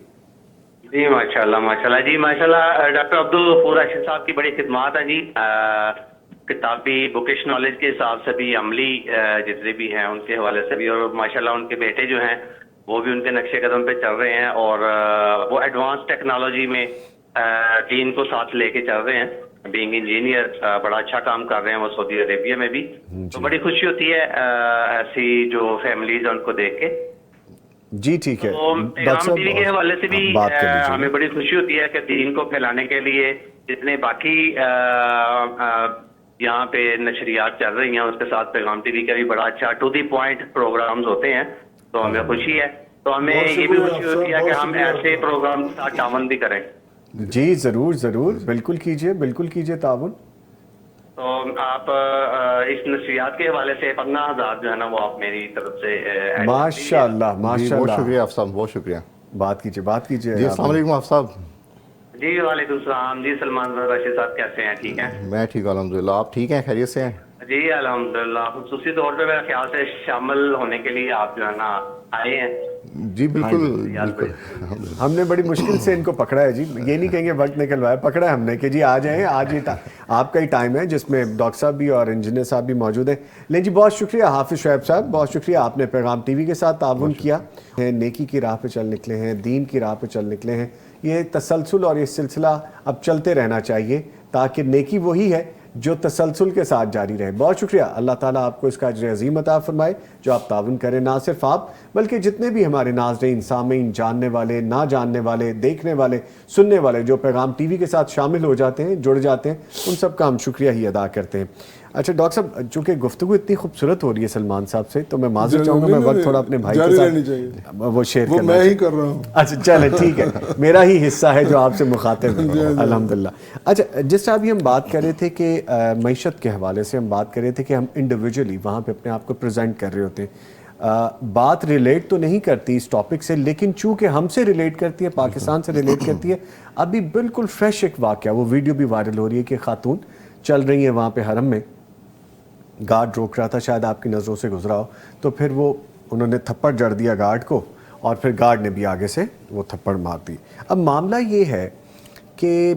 جی ماشاء اللہ جی ماشاء اللہ. ڈاکٹر عبدالغفور راشد صاحب کی بڑی خدمات ہیں جی. کتابی بکش نالج کے حساب سے بھی، عملی جتنے بھی ہیں ان کے حوالے سے بھی، اور ماشاء اللہ ان کے بیٹے جو ہیں وہ بھی ان کے نقش قدم پہ چل رہے ہیں اور وہ ایڈوانس ٹیکنالوجی میں دین کو ساتھ لے کے چل رہے ہیں. بینگ انجینئر بڑا اچھا کام کر رہے ہیں وہ سعودی عربیہ میں بھی. تو بڑی خوشی ہوتی ہے ایسی جو فیملیز ہیں ان کو دیکھ کے. جی ٹھیک ہے. پیغام ٹی وی کے حوالے سے بھی ہمیں بڑی خوشی ہوتی ہے کہ دین کو پھیلانے کے لیے جتنے باقی یہاں پہ نشریات چل رہی ہیں اس کے ساتھ پیغام ٹی وی کا بھی بڑا اچھا ٹو دی پوائنٹ پروگرامز ہوتے ہیں. تو ہمیں خوشی ہے. تو ہمیں یہ بھی خوشی ہوتی ہے کہ ہم ایسے پروگرام کے ساتھ تعاون بھی کریں. جی ضرور ضرور، بالکل کیجیے تعاون. تو آپ اس نشریات کے حوالے سے 15,000 جو ہے نا وہ آپ میری طرف سے ماشاء اللہ ماشاء بہت اللہ. شکریہ آپ صاحب، بہت شکریہ. بات کیجیے. جی السلام علیکم آپ صاحب. جی وعلیکم السلام. جی سلمان راشد صاحب کیسے ہیں؟ ٹھیک ہیں؟ میں ٹھیک ہوں الحمدللہ. آپ ٹھیک ہیں؟ خیریت سے ہیں؟ جی الحمدللہ. خصوصی طور پہ میرے خیال سے شامل ہونے کے لیے آپ جو ہے نا آئے ہیں. جی بالکل. ہم نے بڑی مشکل سے ان کو پکڑا ہے جی. یہ نہیں کہیں گے وقت نکلوایا، پکڑا ہے ہم نے کہ جی آ جائیں. آج یہ آپ کا ہی ٹائم ہے جس میں ڈاکٹر صاحب بھی اور انجینئر صاحب بھی موجود ہیں. لیکن جی بہت شکریہ حافظ شعیب صاحب، بہت شکریہ. آپ نے پیغام ٹی وی کے ساتھ تعاون کیا ہے، نیکی کی راہ پہ چل نکلے ہیں، دین کی راہ پہ چل نکلے ہیں. یہ تسلسل اور یہ سلسلہ اب چلتے رہنا چاہیے تاکہ نیکی وہی ہے جو تسلسل کے ساتھ جاری رہے. بہت شکریہ. اللہ تعالیٰ آپ کو اس کا اجر عظیم عطا فرمائے جو آپ تعاون کریں. نہ صرف آپ بلکہ جتنے بھی ہمارے ناظرین، سامعین، جاننے والے، نہ جاننے والے، دیکھنے والے، سننے والے جو پیغام ٹی وی کے ساتھ شامل ہو جاتے ہیں، جڑ جاتے ہیں، ان سب کا ہم شکریہ ہی ادا کرتے ہیں. اچھا ڈاکٹر صاحب، چونکہ گفتگو اتنی خوبصورت ہو رہی ہے سلمان صاحب سے، تو میں معذرت چاہوں گا، میں وقت تھوڑا اپنے بھائی کے ساتھ وہ شیئر کرنا میں ہی کر رہا ہوں. اچھا چلے ٹھیک ہے، میرا ہی حصہ ہے جو آپ سے مخاطب ہے. الحمدللہ. اچھا جس طرح بھی ہم بات کر رہے تھے کہ معیشت کے حوالے سے ہم بات کر رہے تھے کہ ہم انڈیویجولی وہاں پہ اپنے آپ کو پریزنٹ کر رہے ہوتے ہیں. بات ریلیٹ تو نہیں کرتی اس ٹاپک سے، لیکن چونکہ ہم سے ریلیٹ کرتی ہے، پاکستان سے ریلیٹ کرتی ہے. ابھی بالکل فریش ایک واقعہ، وہ ویڈیو بھی وائرل ہو رہی ہے کہ خاتون چل رہی ہیں وہاں پہ حرم میں، گارڈ روک رہا تھا، شاید آپ کی نظروں سے گزرا ہو، تو پھر انہوں نے تھپڑ جڑ دیا گارڈ کو اور پھر گارڈ نے بھی آگے سے وہ تھپڑ مار دی. اب معاملہ یہ ہے کہ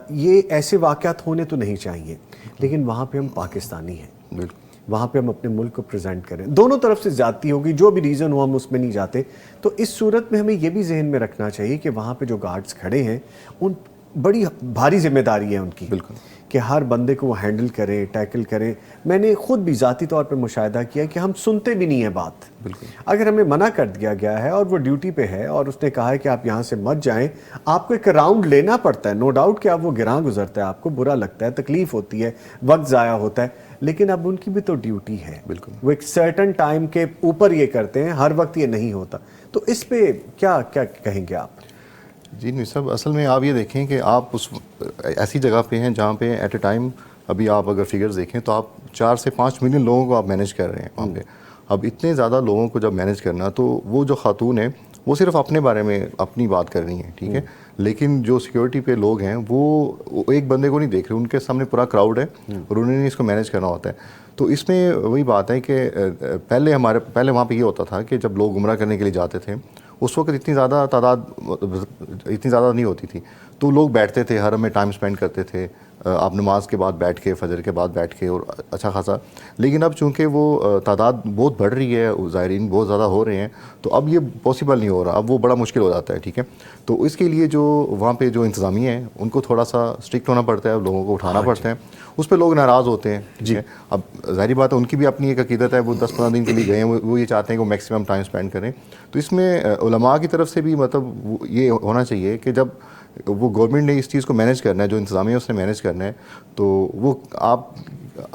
یہ ایسے واقعات ہونے تو نہیں چاہیے، لیکن وہاں پہ ہم پاکستانی ہیں، وہاں پہ ہم اپنے ملک کو پریزنٹ کریں. دونوں طرف سے زیادتی ہوگی، جو بھی ریزن ہو ہم اس میں نہیں جاتے. تو اس صورت میں ہمیں یہ بھی ذہن میں رکھنا چاہیے کہ وہاں پہ جو گارڈز کھڑے ہیں ان بڑی بھاری ذمہ داری ہے ان کی، بالکل، کہ ہر بندے کو وہ ہینڈل کریں، ٹیکل کریں. میں نے خود بھی ذاتی طور پہ مشاہدہ کیا کہ ہم سنتے بھی نہیں ہیں بات. بالکل، اگر ہمیں منع کر دیا گیا ہے اور وہ ڈیوٹی پہ ہے اور اس نے کہا ہے کہ آپ یہاں سے مت جائیں، آپ کو ایک راؤنڈ لینا پڑتا ہے. نو ڈاؤٹ کہ آپ وہ گراں گزرتا ہے، آپ کو برا لگتا ہے، تکلیف ہوتی ہے، وقت ضائع ہوتا ہے، لیکن اب ان کی بھی تو ڈیوٹی ہے. بالکل، وہ ایک سرٹن ٹائم کے اوپر یہ کرتے ہیں، ہر وقت یہ نہیں ہوتا. تو اس پہ کیا کہیں گے آپ؟ جی نہیں صاحب، اصل میں آپ یہ دیکھیں کہ آپ اس ایسی جگہ پہ ہیں جہاں پہ ایٹ اے ٹائم، ابھی آپ اگر فگرز دیکھیں تو آپ 4 سے 5 ملین لوگوں کو آپ مینیج کر رہے ہیں وہاں پہ. اب اتنے زیادہ لوگوں کو جب مینیج کرنا، تو وہ جو خاتون ہیں وہ صرف اپنے بارے میں اپنی بات کر رہی ہیں، ٹھیک ہے، لیکن جو سیکیورٹی پہ لوگ ہیں وہ ایک بندے کو نہیں دیکھ رہے، ان کے سامنے پورا کراؤڈ ہے اور انہوں نے اس کو مینیج کرنا ہوتا ہے. تو اس میں وہی بات ہے کہ پہلے وہاں پہ یہ ہوتا تھا کہ جب لوگ عمرہ کرنے کے لیے جاتے تھے اس وقت اتنی زیادہ نہیں ہوتی تھی، تو لوگ بیٹھتے تھے، حرم میں ٹائم سپینڈ کرتے تھے، آپ نماز کے بعد بیٹھ کے، فجر کے بعد بیٹھ کے، اور اچھا خاصا. لیکن اب چونکہ وہ تعداد بہت بڑھ رہی ہے، زائرین بہت زیادہ ہو رہے ہیں، تو اب یہ پاسبل نہیں ہو رہا، اب وہ بڑا مشکل ہو جاتا ہے. ٹھیک ہے، تو اس کے لیے جو وہاں پہ جو انتظامیہ ہیں ان کو تھوڑا سا اسٹرکٹ ہونا پڑتا ہے، لوگوں کو اٹھانا پڑتا ہے. اس پہ لوگ ناراض ہوتے ہیں. ٹھیک ہے، اب ظاہری بات ہے ان کی بھی اپنی ایک عقیدت ہے، وہ 10-15 دن کے لیے گئے ہیں، وہ یہ چاہتے ہیں کہ وہ میکسیمم ٹائم اسپینڈ کریں. تو اس میں علماء کی طرف سے بھی مطلب یہ ہونا چاہیے کہ جب وہ گورنمنٹ نے اس چیز کو مینیج کرنا ہے، جو انتظامیہ اس نے مینیج کرنا ہے، تو وہ آپ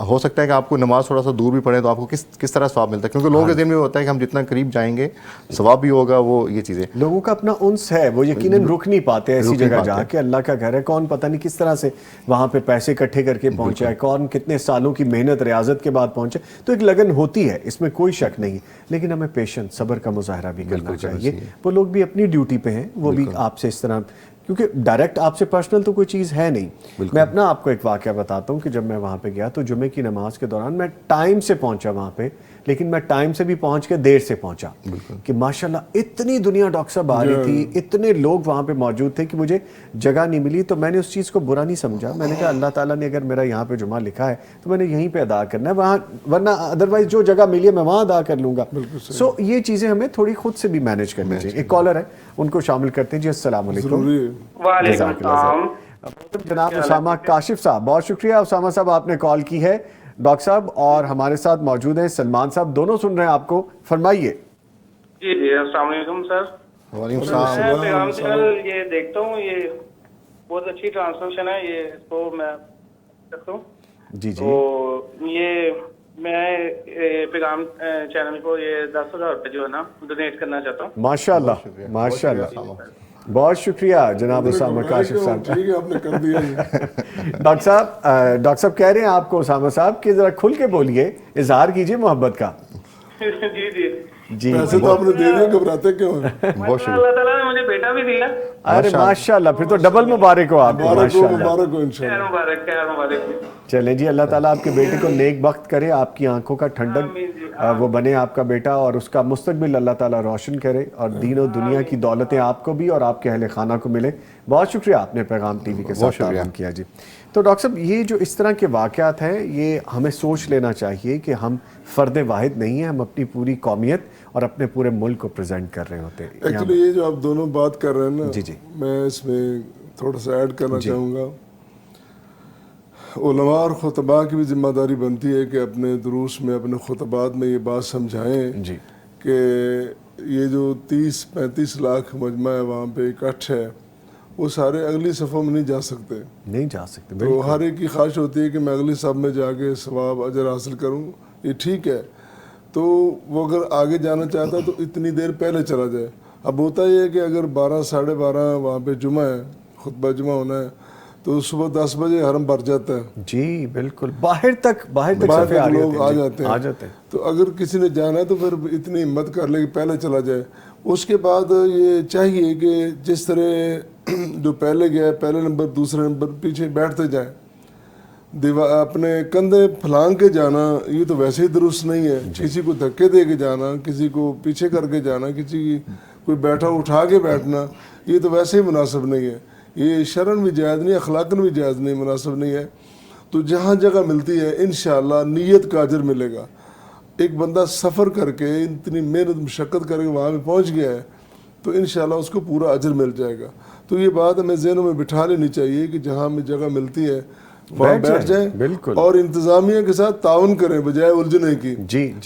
ہو سکتا ہے کہ آپ کو نماز تھوڑا سا دور بھی پڑھے تو آپ کو کس طرح ثواب ملتا ہے، کیونکہ لوگوں کے ذہن میں ہوتا ہے کہ ہم جتنا قریب جائیں گے ثواب بھی ہوگا. وہ یہ چیزیں لوگوں کا اپنا انس ہے، وہ یقیناً رک نہیں پاتے ایسی جگہ جا کے. اللہ کا گھر ہے، کون پتہ نہیں کس طرح سے وہاں پہ پیسے اکٹھے کر کے پہنچا ہے، کون کتنے سالوں کی محنت ریاضت کے بعد پہنچے. تو ایک لگن ہوتی ہے، اس میں کوئی شک نہیں، لیکن ہمیں پیشنس، صبر کا مظاہرہ بھی کرنا چاہیے. وہ لوگ بھی اپنی ڈیوٹی پہ ہیں، وہ بھی آپ سے اس طرح، کیونکہ ڈائریکٹ آپ سے پرسنل تو کوئی چیز ہے نہیں. میں اپنا آپ کو ایک واقعہ بتاتا ہوں کہ جب میں وہاں پہ گیا تو جمعے کی نماز کے دوران میں ٹائم سے پہنچا وہاں پہ، لیکن میں ٹائم سے بھی پہنچ کے دیر سے پہنچا کہ ماشاءاللہ اتنی دنیا ڈاکٹر صاحب آ رہی تھی، اتنے لوگ وہاں پہ موجود تھے کہ مجھے جگہ نہیں ملی. تو میں نے اس چیز کو برا نہیں سمجھا، میں نے کہا اللہ تعالیٰ نے اگر میرا یہاں پہ جمعہ لکھا ہے تو میں نے یہیں پہ ادا کرنا ہے، وہاں ورنہ ادروائز جو جگہ ملی ہے میں وہاں ادا کر لوں گا. سو یہ چیزیں ہمیں تھوڑی خود سے بھی مینیج کرنی چاہیے. ایک کالر ہے، ان کو شامل کرتے ہیں. جی السلام علیکم. وعلیکم السلام. جناب اسامہ کاشف صاحب، بہت شکریہ اسامہ صاحب آپ نے کال کی ہے. ڈاکٹر صاحب اور ہمارے ساتھ موجود ہیں سلمان صاحب، دونوں سن رہے ہیں آپ کو، فرمائیے. جی جی السلام علیکم سر. وعلیکم السلام. میں پیغام چینل یہ دیکھتا ہوں، یہ بہت اچھی ٹرانسمیشن ہے، یہ اس کو میں دیکھتا ہوں. جی جی. تو یہ میں پیغام چینل کو یہ 10,000 روپے جو ہے نا ڈونیٹ کرنا چاہتا ہوں. ماشاء اللہ ماشاء اللہ، بہت شکریہ جناب اسامہ کاشف صاحب. ٹھیک ہے، آپ نے کر دیا. ڈاکٹر صاحب کہہ رہے ہیں آپ کو اسامہ صاحب کہ ذرا کھل کے بولیے، اظہار کیجیے محبت کا. جی جی جی پیسے تو آپ نے دے دیے، گھبراتے کیوں ہیں؟ اللہ تعالیٰ نے مجھے بیٹا بھی دیا. ارے ماشاء اللہ، پھر تو ڈبل مبارک ہو آپ کو. ماشاء اللہ، مبارک ہو انشاءاللہ. مبارک خیر مبارک. چلیں جی، اللہ تعالیٰ آپ کے بیٹے کو نیک بخت کرے، آپ کی آنکھوں کا ٹھنڈک وہ بنے آپ کا بیٹا، اور اس کا مستقبل اللہ تعالیٰ روشن کرے، اور دین و دنیا کی دولتیں آپ کو بھی اور آپ کے اہل خانہ کو ملے. بہت شکریہ آپ نے پیغام ٹی وی کے ساتھ تعاون کیا. جی تو ڈاکٹر صاحب یہ جو اس طرح کے واقعات ہیں، یہ ہمیں سوچ لینا چاہیے کہ ہم فرد واحد نہیں ہیں، ہم اپنی پوری قومیت اور اپنے پورے ملک کو پریزنٹ کر رہے ہوتے ہیں. ایکچولی یہ جو آپ دونوں بات کر رہے ہیں نا، جی جی، میں اس میں تھوڑا سا ایڈ کرنا چاہوں گا. علماء اور خطباء کی بھی ذمہ داری بنتی ہے کہ اپنے دروس میں، اپنے خطبات میں یہ بات سمجھائیں جی کہ یہ جو 30-35 لاکھ مجمع ہے وہاں پہ اکٹھ ہے، وہ سارے اگلی صفوں میں نہیں جا سکتے. نہیں جا سکتے. تو ہر ایک کی خواہش ہوتی ہے کہ میں اگلی صف میں جا کے ثواب اجر حاصل کروں. یہ ٹھیک ہے، تو وہ اگر آگے جانا چاہتا ہے تو اتنی دیر پہلے چلا جائے. اب ہوتا یہ ہے کہ اگر 12-12:30 وہاں پہ جمعہ ہے، خطبہ جمعہ ہونا ہے، تو صبح 10 بجے حرم بھر جاتا ہے. جی بالکل، باہر تک لوگ آ جاتے ہیں. تو اگر کسی نے جانا ہے تو پھر اتنی ہمت کر لے کہ پہلے چلا جائے. اس کے بعد یہ چاہیے کہ جس طرح جو پہلے گیا پہلے نمبر، دوسرے نمبر، پیچھے بیٹھتے جائیں. اپنے کندھے پھلانگ کے جانا یہ تو ویسے ہی درست نہیں ہے. کسی کو دھکے دے کے جانا، کسی کو پیچھے کر کے جانا، کسی کوئی بیٹھا اٹھا کے بیٹھنا، یہ تو ویسے ہی مناسب نہیں ہے. یہ شرعاً بھی جائز نہیں، اخلاقاً بھی جائز نہیں، مناسب نہیں ہے. تو جہاں جگہ ملتی ہے انشاءاللہ نیت کا اجر ملے گا. ایک بندہ سفر کر کے اتنی محنت مشقت کر کے وہاں پہ پہنچ گیا ہے تو انشاءاللہ اس کو پورا اجر مل جائے گا. تو یہ بات ہمیں ذہنوں میں بٹھا لینی چاہیے کہ جہاں ہمیں جگہ ملتی ہے وہاں بیٹھ جائیں، اور انتظامیہ کے ساتھ تعاون کریں بجائے الجھنے کی.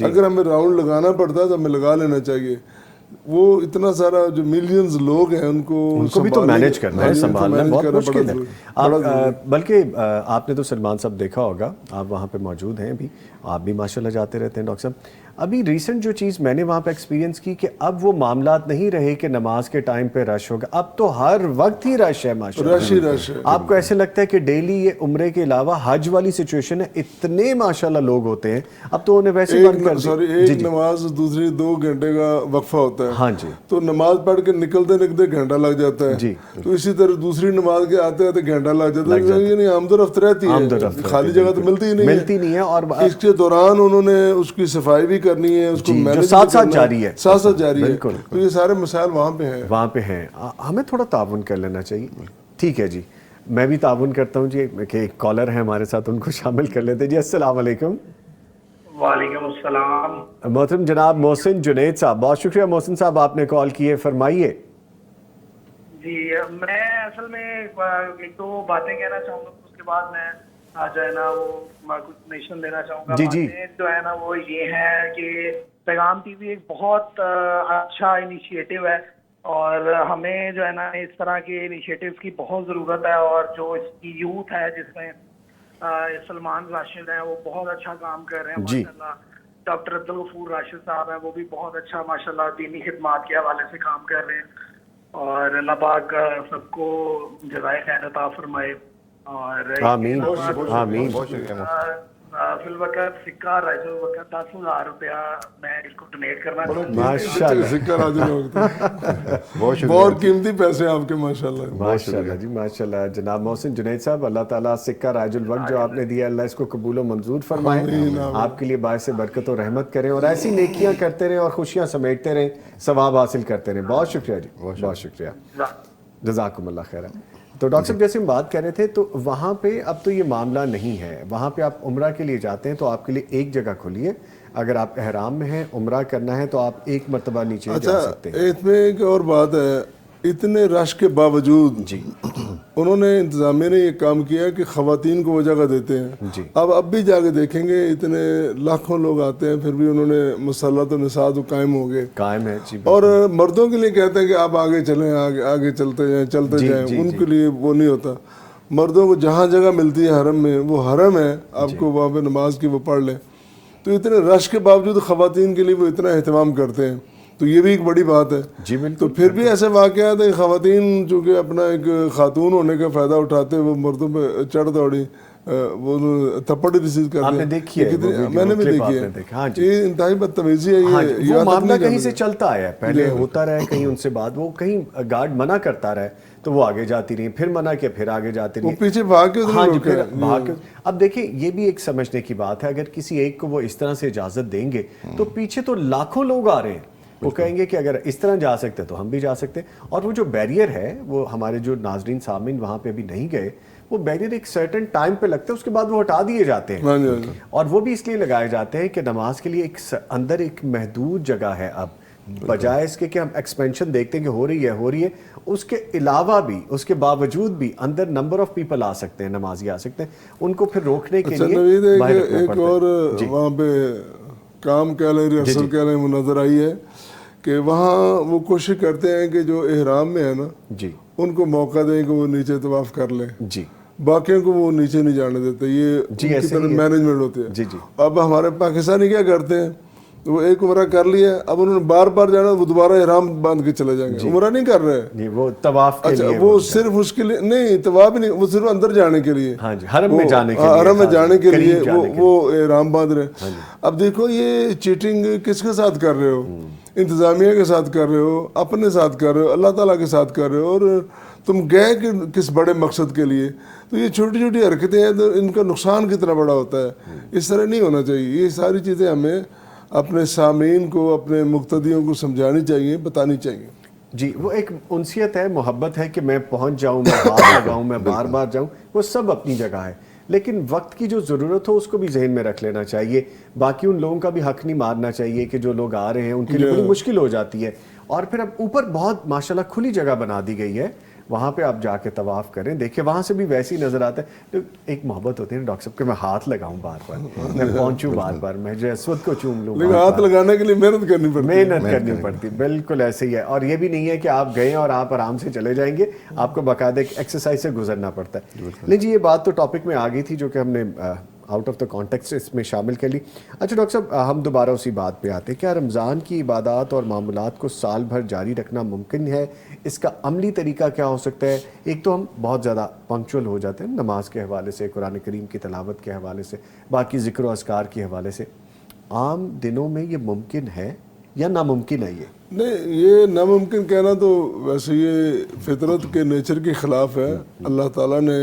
اگر ہمیں راؤنڈ لگانا پڑتا ہے تو ہمیں لگا لینا چاہیے. وہ اتنا سارا جو ملینز لوگ ہیں ان کو بھی تو مینیج کرنا ہے، سنبھالنا بہت مشکل ہے. بلکہ آپ نے تو سلمان صاحب دیکھا ہوگا، آپ وہاں پہ موجود ہیں ابھی، آپ بھی ماشاءاللہ جاتے رہتے ہیں ڈاکٹر صاحب. ابھی ریسنٹ جو چیز میں نے وہاں پہ ایکسپیرینس کی کہ اب وہ معاملات نہیں رہے کہ نماز کے ٹائم پہ رش ہوگا، اب تو ہر وقت ہی رش ہے ماشاءاللہ. رش ہے. آپ کو ایسے لگتا ہے کہ ڈیلی یہ عمرے کے علاوہ حج والی سچویشن ہے، اتنے ماشاءاللہ لوگ ہوتے ہیں. اب تو انہیں ویسے بند کر دی. ایک نماز دوسری 2 گھنٹے کا وقفہ ہوتا ہے. ہاں جی. تو نماز پڑھ کے نکلتے گھنٹہ لگ جاتا ہے. جی. تو اسی طرح دوسری نماز کے آتے گھنٹہ لگ جاتا ہے. یعنی آمد و رفت رہتی ہے، خالی جگہ تو ملتی ہی نہیں ہے. اور اس کے دوران انہوں نے اس کی صفائی بھی کرنی ہے، اس کو جو ساتھ جاری ہے، تو یہ سارے مسائل وہاں پہ ہیں. ہمیں تھوڑا تعاون کر لینا چاہیے. ٹھیک ہے جی میں بھی تعاون کرتا ہوں جی کہ ایک کالر ہے ہمارے ساتھ, ان کو شامل کر لیتے جی. السلام علیکم. وعلیکم السلام. محترم جناب محسن جنید صاحب, بہت شکریہ محسن صاحب آپ نے کال کی ہے, فرمائیے. جی میں اصل میں ایک دو باتیں کہنا چاہوں گا, اس کے بعد میں جو ہے نا وہ کچھ نیشن دینا چاہوں گا. جی جی جو ہے نا وہ یہ ہے کہ پیغام ٹی وی ایک بہت اچھا انیشیٹو ہے, اور ہمیں جو ہے نا اس طرح کے انیشیٹوز کی بہت ضرورت ہے. اور جو اس کی یوتھ ہے جس میں سلمان راشد ہیں, وہ بہت اچھا کام کر رہے ہیں ماشاءاللہ. ڈاکٹر عبدالغفور راشد صاحب ہیں, وہ بھی بہت اچھا ماشاءاللہ دینی خدمات کے حوالے سے کام کر رہے ہیں, اور اللہ پاک سب کو جزائے خیر عطا فرمائے. اور آمین آمین. فی الوقت سکہ رائج الوقت 10,000 روپیہ میں اس کو ڈونیٹ کرنا چاہتا ہوں. ماشاءاللہ سکہ راج الوقت بہت قیمتی پیسے آپ کے ماشاءاللہ. ماشاءاللہ جی ماشاءاللہ. جناب محسن جنید صاحب, اللہ تعالیٰ سکہ راج الوقت جو آپ نے دیا, اللہ اس کو قبول و منظور فرمائے, آپ کے لیے باعث برکت و رحمت کریں, اور ایسی نیکیاں کرتے رہیں اور خوشیاں سمیٹتے رہیں, ثواب حاصل کرتے رہیں. بہت شکریہ جی, بہت شکریہ, جزاکم اللہ خیر. تو ڈاکٹر صاحب جیسے ہم بات کر رہے تھے, تو وہاں پہ اب تو یہ معاملہ نہیں ہے, وہاں پہ آپ عمرہ کے لیے جاتے ہیں تو آپ کے لیے ایک جگہ کھلی ہے, اگر آپ احرام میں ہیں عمرہ کرنا ہے تو آپ ایک مرتبہ نیچے جا سکتے ہیں. اس میں ایک اور بات ہے, اتنے رش کے باوجود جی انہوں نے انتظامیہ نے یہ کام کیا کہ خواتین کو وہ جگہ دیتے ہیں. جی اب بھی جا کے دیکھیں گے اتنے لاکھوں لوگ آتے ہیں, پھر بھی انہوں نے مسلط و نصاد قائم ہو گئے, قائم ہے. جی اور مردوں کے لیے کہتے ہیں کہ آپ آگے چلیں, آگے چلتے جائیں. ان کے لیے وہ نہیں ہوتا. مردوں کو جہاں جگہ ملتی ہے حرم میں, وہ حرم ہے, آپ کو وہاں پہ نماز کی وہ پڑھ لیں. تو اتنے رش کے باوجود خواتین کے لیے وہ اتنا اہتمام کرتے ہیں, تو یہ بھی ایک بڑی بات ہے. جی بالکل. تو پھر بھی ایسے واقعات ہیں خواتین چونکہ اپنا ایک خاتون ہونے کا فائدہ اٹھاتے, وہ مردوں پہ چڑھ دوڑی وہ تھپڑ ریسیو کرتے ہیں. آپ نے دیکھی ہے, میں نے بھی دیکھی ہے. یہ انتہائی بدتمیزی ہے. یہ وہ معاملہ کہیں سے چلتا آیا, پہلے ہوتا رہے, کہیں ان سے بعد وہ کہیں گارڈ منع کرتا رہے تو وہ آگے جاتی رہی, پھر منع کیا, پھر آگے جاتی رہی, پیچھے بھاگ کے. ہاں جی پھر بھاگ کے. اب دیکھیں یہ بھی ایک سمجھنے کی بات ہے, اگر کسی ایک کو وہ اس طرح سے اجازت دیں گے تو پیچھے تو لاکھوں لوگ آ رہے ہیں, وہ کہیں گے کہ اگر اس طرح جا سکتے تو ہم بھی جا سکتے. اور وہ جو بیریئر ہے, وہ ہمارے جو ناظرین سامعین وہاں پہ بھی نہیں گئے, وہ بیریئر ایک سرٹن ٹائم پہ لگتا ہے, اس کے بعد وہ ہٹا دیے جاتے ہیں. اور وہ بھی اس لیے لگائے جاتے ہیں کہ نماز کے لیے ایک اندر ایک محدود جگہ ہے. اب بجائے اس کے کہ ہم ایکسپینشن دیکھتے ہیں کہ ہو رہی ہے, اس کے علاوہ بھی, اس کے باوجود بھی اندر نمبر آف پیپل آ سکتے ہیں, نمازی آ سکتے ہیں, ان کو پھر روکنے کے لیے ایک اور وہاں پہ کام کہہ لیں, ریہرسل کہہ لیں, وہ نظر آئی ہے کہ وہاں وہ کوشش کرتے ہیں کہ جو احرام میں ہے نا, جی ان کو موقع دیں کہ وہ نیچے طواف کر لیں. جی باقیوں کو وہ نیچے نہیں جانے دیتے. یہ جی کی طرح مینجمنٹ ہوتی ہے. جی جی. اب ہمارے پاکستانی کیا کرتے ہیں, وہ ایک عمرہ کر لیا, اب انہوں نے بار بار جانا, وہ دوبارہ احرام باندھ کے چلے جائیں گے. عمرہ نہیں کر رہے, وہ طواف کے لیے, وہ صرف اس کے لیے نہیں, طواف نہیں, وہ صرف اندر جانے کے لیے, ہاں جی, حرم میں جانے کے لیے, حرم میں جانے کے لیے وہ احرام باندھ رہے ہیں. اب دیکھو یہ چیٹنگ کس کے ساتھ کر رہے ہو, انتظامیہ کے ساتھ کر رہے ہو, اپنے ساتھ کر رہے ہو, اللہ تعالیٰ کے ساتھ کر رہے ہو, اور تم گئے کہ کس بڑے مقصد کے لیے. تو یہ چھوٹی چھوٹی حرکتیں ہیں, تو ان کا نقصان کتنا بڑا ہوتا ہے. اس طرح نہیں ہونا چاہیے. یہ ساری چیزیں ہمیں اپنے سامعین کو, اپنے مقتدیوں کو سمجھانی چاہیے, بتانی چاہیے. جی وہ ایک انسیت ہے, محبت ہے کہ میں پہنچ جاؤں, میں ہاتھ لگاؤں, میں بار بار جاؤں, وہ سب اپنی جگہ ہے, لیکن وقت کی جو ضرورت ہو اس کو بھی ذہن میں رکھ لینا چاہیے. باقی ان لوگوں کا بھی حق نہیں مارنا چاہیے کہ جو لوگ آ رہے ہیں ان کے لیے بڑی مشکل ہو جاتی ہے. اور پھر اب اوپر بہت ماشاءاللہ کھلی جگہ بنا دی گئی ہے, وہاں پہ آپ جا کے طواف کریں, دیکھیں وہاں سے بھی ویسے ہی نظر آتا ہے. ایک محبت ہوتی ہے نا ڈاکٹر صاحب کہ میں ہاتھ لگاؤں بار بار, میں پہنچوں بار بار, میں جو اسود کو چوم لوں, لیکن ہاتھ لگانے کے لیے محنت کرنی پڑتی. بالکل ایسے ہی ہے. اور یہ بھی نہیں ہے کہ آپ گئے اور آپ آرام سے چلے جائیں گے, آپ کو باقاعدہ ایک ایکسرسائز سے گزرنا پڑتا ہے. نہیں جی یہ بات تو ٹاپک میں آ گئی تھی جو کہ ہم نے آؤٹ آف دا کانٹیکسٹ اس میں شامل کر لی. اچھا ڈاکٹر صاحب ہم دوبارہ اسی بات پہ آتے ہیں, کیا رمضان کی عبادات اور معمولات کو سال بھر جاری رکھنا ممکن ہے؟ اس کا عملی طریقہ کیا ہو سکتا ہے؟ ایک تو ہم بہت زیادہ پنکچول ہو جاتے ہیں نماز کے حوالے سے, قرآن کریم کی تلاوت کے حوالے سے, باقی ذکر و اذکار کے حوالے سے. عام دنوں میں یہ ممکن ہے یا ناممکن ہے؟ یہ نہیں, یہ ناممکن کہنا تو ویسے یہ فطرت کے نیچر کے خلاف ہے. اللہ تعالیٰ نے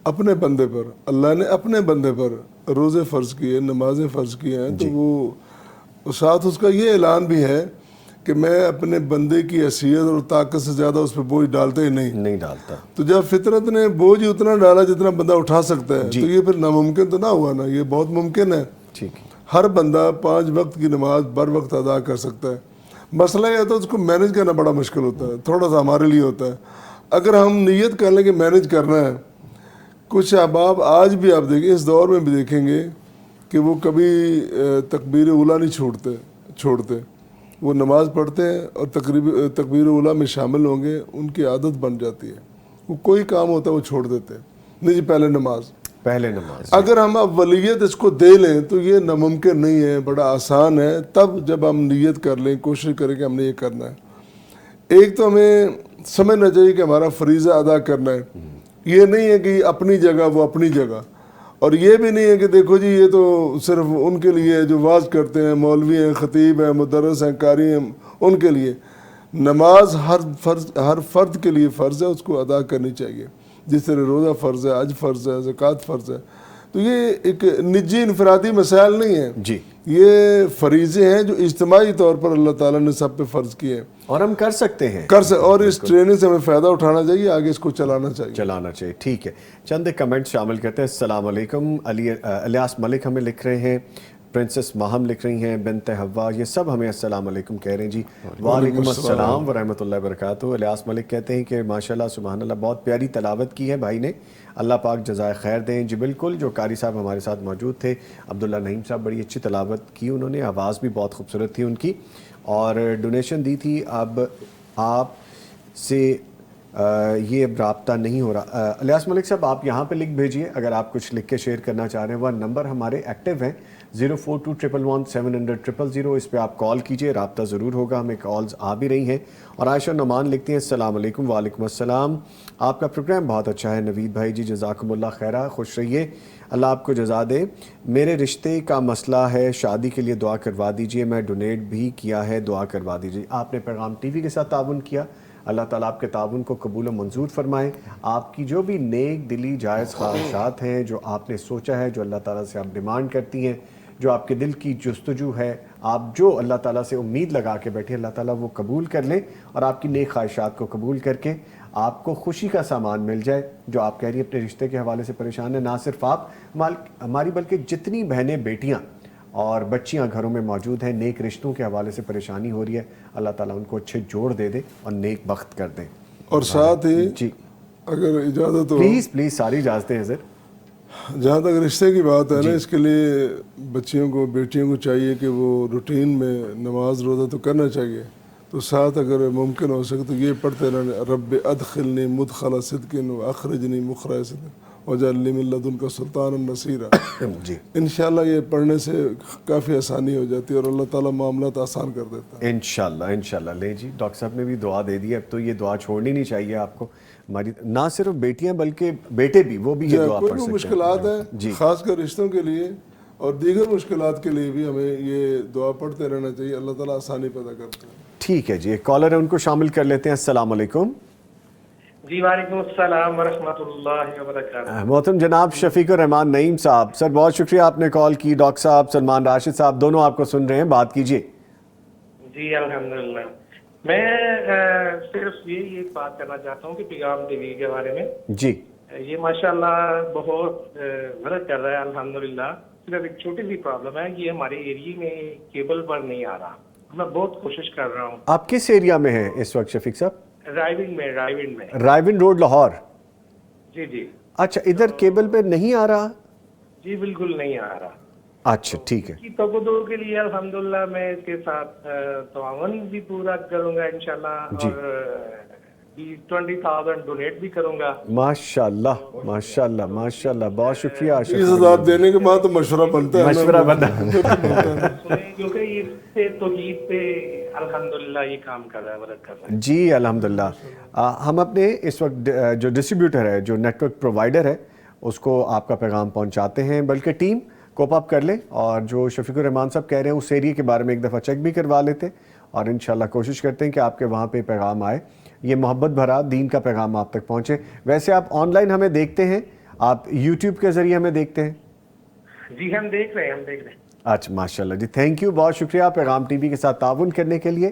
اپنے بندے پر روزے فرض کیے, نمازیں فرض کی ہیں, تو وہ ساتھ اس کا یہ اعلان بھی ہے کہ میں اپنے بندے کی حیثیت اور طاقت سے زیادہ اس پہ بوجھ ڈالتا ہی نہیں ڈالتا. تو جب فطرت نے بوجھ اتنا ڈالا جتنا بندہ اٹھا سکتا ہے تو یہ پھر ناممکن تو نہ ہوا نا, یہ بہت ممکن ہے. ٹھیک ہے. ہر بندہ 5 وقت کی نماز بر وقت ادا کر سکتا ہے. مسئلہ یہ تو اس کو مینج کرنا بڑا مشکل ہوتا ہے, تھوڑا سا ہمارے لیے ہوتا ہے. اگر ہم نیت کر لیں کہ مینج کرنا ہے, کچھ احباب آج بھی آپ دیکھیں, اس دور میں بھی دیکھیں گے کہ وہ کبھی تکبیر اولیٰ نہیں چھوڑتے. وہ نماز پڑھتے ہیں اور تکبیر اولیٰ میں شامل ہوں گے, ان کی عادت بن جاتی ہے. وہ کوئی کام ہوتا ہے وہ چھوڑ دیتے ہیں, نہیں جی پہلے نماز. اگر ہم اولیت اس کو دے لیں تو یہ ناممکن نہیں ہے, بڑا آسان ہے. تب جب ہم نیت کر لیں, کوشش کریں کہ ہم نے یہ کرنا ہے. ایک تو ہمیں سمجھنا چاہیے کہ ہمارا فریضہ ادا کرنا ہے. یہ نہیں ہے کہ اپنی جگہ وہ اپنی جگہ, اور یہ بھی نہیں ہے کہ دیکھو جی یہ تو صرف ان کے لیے جو واعظ کرتے ہیں, مولوی ہیں, خطیب ہیں, مدرس ہیں, قاری ہیں, ان کے لیے. نماز ہر فرد کے لیے فرض ہے, اس کو ادا کرنی چاہیے. جس طرح روزہ فرض ہے, حج فرض ہے, زکوٰۃ فرض ہے. تو یہ ایک نجی انفرادی مسائل نہیں ہیں جی, یہ فریضے ہیں جو اجتماعی طور پر اللہ تعالیٰ نے سب پہ فرض کیے ہیں, اور ہم کر سکتے ہیں اور اس ٹریننگ سے ہمیں فائدہ اٹھانا چاہیے, آگے اس کو چلانا چاہیے. ٹھیک ہے. چند کمنٹ شامل کرتے ہیں. السلام علیکم. الیاس ملک ہمیں لکھ رہے ہیں, پرنسس ماہم لکھ رہی ہیں, بنت حوا, یہ سب ہمیں السلام علیکم کہہ رہے ہیں جی. وعلیکم السلام ورحمۃ اللہ وبرکاتہ. الیاس ملک کہتے ہیں کہ ماشاءاللہ سبحان اللہ بہت پیاری تلاوت کی ہے بھائی نے, اللہ پاک جزائے خیر دیں. جی بالکل, جو قاری صاحب ہمارے ساتھ موجود تھے عبداللہ نعیم صاحب, بڑی اچھی تلاوت کی انہوں نے, آواز بھی بہت خوبصورت تھی ان کی, اور ڈونیشن دی تھی. اب آپ سے یہ اب رابطہ نہیں ہو رہا. الیاس ملک صاحب آپ یہاں پہ لکھ بھیجیے اگر آپ کچھ لکھ کے شیئر کرنا چاہ رہے ہیں. وہ نمبر ہمارے ایکٹیو ہیں 0421117000, اس پہ آپ کال کیجئے, رابطہ ضرور ہوگا. ہمیں کالز آ بھی رہی ہیں. اور عائشہ نعمان لکھتی ہیں السلام علیکم. وعلیکم السلام. آپ کا پروگرام بہت اچھا ہے نوید بھائی جی, جزاکم اللہ خیرہ, خوش رہیے, اللہ آپ کو جزا دے. میرے رشتے کا مسئلہ ہے, شادی کے لیے دعا کروا دیجئے, میں ڈونیٹ بھی کیا ہے, دعا کروا دیجئے. آپ نے پیغام ٹی وی کے ساتھ تعاون کیا, اللہ تعالیٰ آپ کے تعاون کو قبول و منظور فرمائے. آپ کی جو بھی نیک دلی جائز خواہشات ہیں, جو آپ نے سوچا ہے, جو اللہ تعالیٰ سے آپ ڈیمانڈ کرتی ہیں, جو آپ کے دل کی جستجو ہے, آپ جو اللہ تعالیٰ سے امید لگا کے بیٹھے, اللہ تعالیٰ وہ قبول کر لیں, اور آپ کی نیک خواہشات کو قبول کر کے آپ کو خوشی کا سامان مل جائے. جو آپ کہہ رہی ہیں اپنے رشتے کے حوالے سے پریشان ہیں, نہ صرف آپ ہماری بلکہ جتنی بہنیں, بیٹیاں اور بچیاں گھروں میں موجود ہیں, نیک رشتوں کے حوالے سے پریشانی ہو رہی ہے, اللہ تعالیٰ ان کو اچھے جوڑ دے دے اور نیک بخت کر دیں. اور ساتھ ہی جی اگر اجازت ہو, پلیز ساری اجازتیں ہیں سر. جہاں تک رشتے کی بات ہے نا, اس کے لیے بچیوں کو, بیٹیوں کو چاہیے کہ وہ روٹین میں نماز روزہ تو کرنا چاہیے, تو ساتھ اگر ممکن ہو سکے تو یہ پڑھتے رہنا, رب ادخلنی مدخل صدق واخرجنی مخرج صدق واجعلنی من لدنک سلطانا نصیرا. جی انشاءاللہ یہ پڑھنے سے کافی آسانی ہو جاتی ہے اور اللہ تعالیٰ معاملات آسان کر دیتا ہے. انشاءاللہ. لے جی, ڈاکٹر صاحب نے بھی دعا دے دی, اب تو یہ دعا چھوڑنی نہیں چاہیے آپ کو. ہماری نہ صرف بیٹیاں بلکہ بیٹے بھی, وہ بھی یہ دعا پڑھ سکتے ہیں. مشکلات ہیں خاص کر رشتوں کے لیے اور دیگر مشکلات کے لیے بھی ہمیں یہ دعا پڑھتے رہنا چاہیے, اللہ تعالیٰ آسانی پیدا کرتا ہے. ٹھیک ہے جی, ایک کالر ہے, ان کو شامل کر لیتے ہیں. السلام علیکم. جی وعلیکم السلام ورحمۃ اللہ وبرکاتہ. محترم جناب شفیق الرحمان نعیم صاحب, سر بہت شکریہ آپ نے کال کی. ڈاکٹر صاحب, سلمان راشد صاحب, دونوں آپ کو سن رہے ہیں, بات کیجیے. جی الحمدللہ. میں صرف یہ بات کرنا چاہتا ہوں کہ پیغام ٹی وی کے بارے میں. جی یہ ماشاءاللہ بہت مدد کر رہا ہے الحمدللہ. صرف ایک چھوٹی سی پرابلم ہے کہ ہمارے ایریے میں کیبل پر نہیں آ رہا. میں بہت کوشش کر رہا ہوں. آپ کس ایریا میں ہیں اس وقت شفیق صاحب؟ رائیونڈ میں. رائیونڈ روڈ, لاہور. جی. اچھا, ادھر کیبل پہ نہیں آ رہا؟ جی بالکل نہیں آ رہا. اچھا ٹھیک ہے. توقع کے لیے الحمدللہ میں اس کے ساتھ تعاون بھی پورا کروں گا انشاءاللہ, اور 20,000 ڈونیٹ بھی کروں گا. ماشاءاللہ, بہت شکریہ. 20,000 دینے کے بعد تو مشورہ بنتا ہے, کیونکہ اس سے توحید پہ الحمدللہ یہ کام کر رہا ہے, مدد کر رہا ہے. جی الحمدللہ. ہم اپنے اس وقت جو ڈسٹریبیوٹر ہے, جو نیٹ ورک پرووائڈر ہے, اس کو آپ کا پیغام پہنچاتے ہیں. بلکہ ٹیم کوپ اپ کر لیں, اور جو شفیق الرحمان صاحب کہہ رہے ہیں اس ایریے کے بارے میں ایک دفعہ چیک بھی کروا لیتے ہیں, اور انشاءاللہ کوشش کرتے ہیں کہ آپ کے وہاں پہ پیغام آئے, یہ محبت بھرا دین کا پیغام آپ تک پہنچے. ویسے آپ آن لائن ہمیں دیکھتے ہیں, آپ یوٹیوب کے ذریعے ہمیں دیکھتے ہیں؟ جی ہم دیکھ رہے ہیں. اچھا ماشاءاللہ جی, تھینک یو, بہت شکریہ پیغام ٹی وی کے ساتھ تعاون کرنے کے لیے.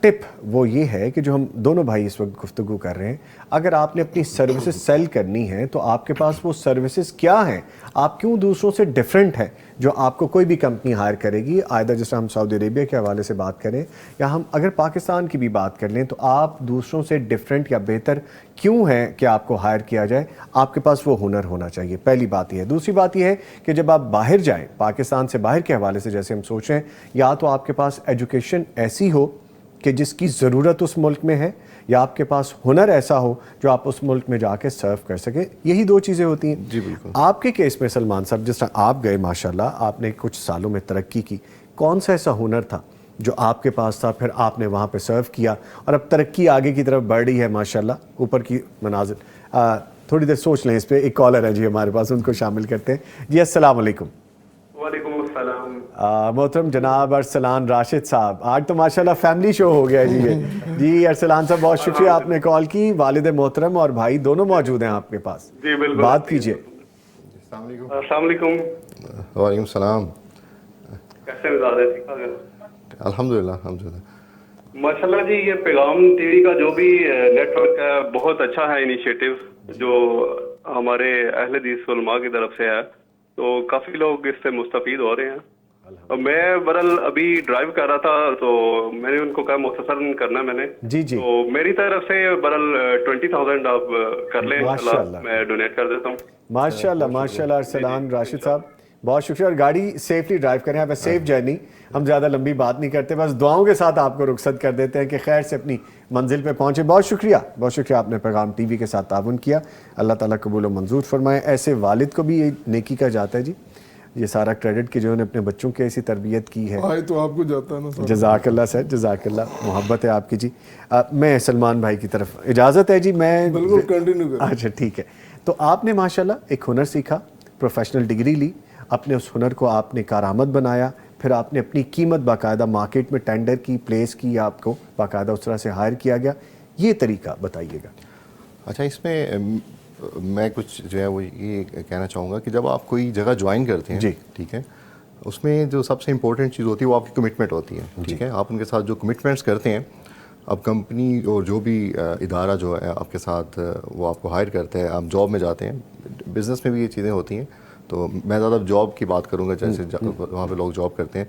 ٹپ وہ یہ ہے کہ جو ہم دونوں بھائی اس وقت گفتگو کر رہے ہیں, اگر آپ نے اپنی سروسز سیل کرنی ہے تو آپ کے پاس وہ سروسز کیا ہیں, آپ کیوں دوسروں سے ڈیفرنٹ ہیں جو آپ کو کوئی بھی کمپنی ہائر کرے گی. آئدہ جس طرح ہم سعودی عربیہ کے حوالے سے بات کریں یا ہم اگر پاکستان کی بھی بات کر لیں, تو آپ دوسروں سے ڈیفرنٹ یا بہتر کیوں ہیں کہ آپ کو ہائر کیا جائے؟ آپ کے پاس وہ ہنر ہونا چاہیے. پہلی بات یہ ہے. دوسری بات یہ ہے کہ جب آپ باہر جائیں, پاکستان سے باہر کے حوالے سے جیسے ہم سوچیں, یا تو آپ کے پاس ایجوکیشن ایسی ہو کہ جس کی ضرورت اس ملک میں ہے, یا آپ کے پاس ہنر ایسا ہو جو آپ اس ملک میں جا کے سرو کر سکیں. یہی دو چیزیں ہوتی ہیں. جی بالکل. آپ کے کیس میں سلمان صاحب, جس طرح آپ گئے ماشاءاللہ, آپ نے کچھ سالوں میں ترقی کی, کون سا ایسا ہنر تھا جو آپ کے پاس تھا, پھر آپ نے وہاں پہ سرو کیا اور اب ترقی آگے کی طرف بڑھ رہی ہے ماشاءاللہ, اوپر کی مناظر. تھوڑی دیر سوچ لیں اس پہ. ایک کالر ہے جی ہمارے پاس, ان کو شامل کرتے ہیں. جی السلام علیکم. وعلیکم السلام. محترم جناب ارسلان راشد صاحب, آج تو ماشاءاللہ فیملی شو ہو گیا جی یہ. جی ارسلان صاحب بہت شکریہ آپ نے کال کی. والد محترم اور بھائی دونوں موجود ہیں آپ کے پاس. جی بالکل, بات کیجیے. السلام علیکم. وعلیکم السلام. کیسے مزاج ہے؟ الحمدللہ الحمدللہ. ماشاءاللہ جی, یہ پیغام ٹی وی کا جو بھی نیٹ ورک ہے بہت اچھا ہے انیشیٹو جو ہمارے اہل حدیث علماء کی طرف سے ہے, تو کافی لوگ اس سے مستفید ہو رہے ہیں. اور میں برحال ابھی ڈرائیو کر رہا تھا تو میں نے ان کو کہا مختصراً کرنا میں نے. جی جی. تو میری طرف سے برحال 20,000 آپ کر لیں, انشاءاللہ میں ڈونیٹ کر دیتا ہوں. ماشاءاللہ ماشاءاللہ ارسلان راشد صاحب بہت شکریہ, اور گاڑی سیفلی ڈرائیو کریں آپ, سیف جرنی. ہم زیادہ لمبی بات نہیں کرتے, بس دعاؤں کے ساتھ آپ کو رخصت کر دیتے ہیں کہ خیر سے اپنی منزل پہ پہنچے. بہت شکریہ آپ نے پیغام ٹی وی کے ساتھ تعاون کیا. اللہ تعالیٰ قبول و منظور فرمائے. ایسے والد کو بھی یہ نیکی کا جاتا ہے جی, یہ سارا کریڈٹ کہ جنہوں نے اپنے بچوں کی ایسی تربیت کی ہے. تو آپ کو جاتا ہے نا. جزاک اللہ سر, جزاک اللہ, محبت ہے آپ کی. جی میں سلمان بھائی کی طرف اجازت ہے جی, میں بالکل کنٹینیو کریں. اچھا ٹھیک ہے. تو آپ نے ماشاءاللہ ایک ہنر سیکھا, پروفیشنل ڈگری لی, اپنے اس ہنر کو آپ نے کارآمد بنایا, پھر آپ نے اپنی قیمت باقاعدہ مارکیٹ میں ٹینڈر کی, پلیس کی, یا آپ کو باقاعدہ اس طرح سے ہائر کیا گیا. یہ طریقہ بتائیے گا. اچھا, اس میں میں کچھ جو ہے وہ یہ کہنا چاہوں گا کہ جب آپ کوئی جگہ جوائن کرتے ہیں, جی ٹھیک ہے, اس میں جو سب سے امپورٹنٹ چیز ہوتی ہے وہ آپ کی کمٹمنٹ ہوتی ہے. ٹھیک ہے, آپ ان کے ساتھ جو کمٹمنٹس کرتے ہیں, اب کمپنی اور جو بھی ادارہ جو ہے آپ کے ساتھ وہ آپ کو ہائر کرتا ہے, آپ جاب میں جاتے ہیں, بزنس میں بھی یہ چیزیں ہوتی ہیں, تو میں زیادہ جاب کی بات کروں گا, جیسے وہاں پہ لوگ جاب کرتے ہیں,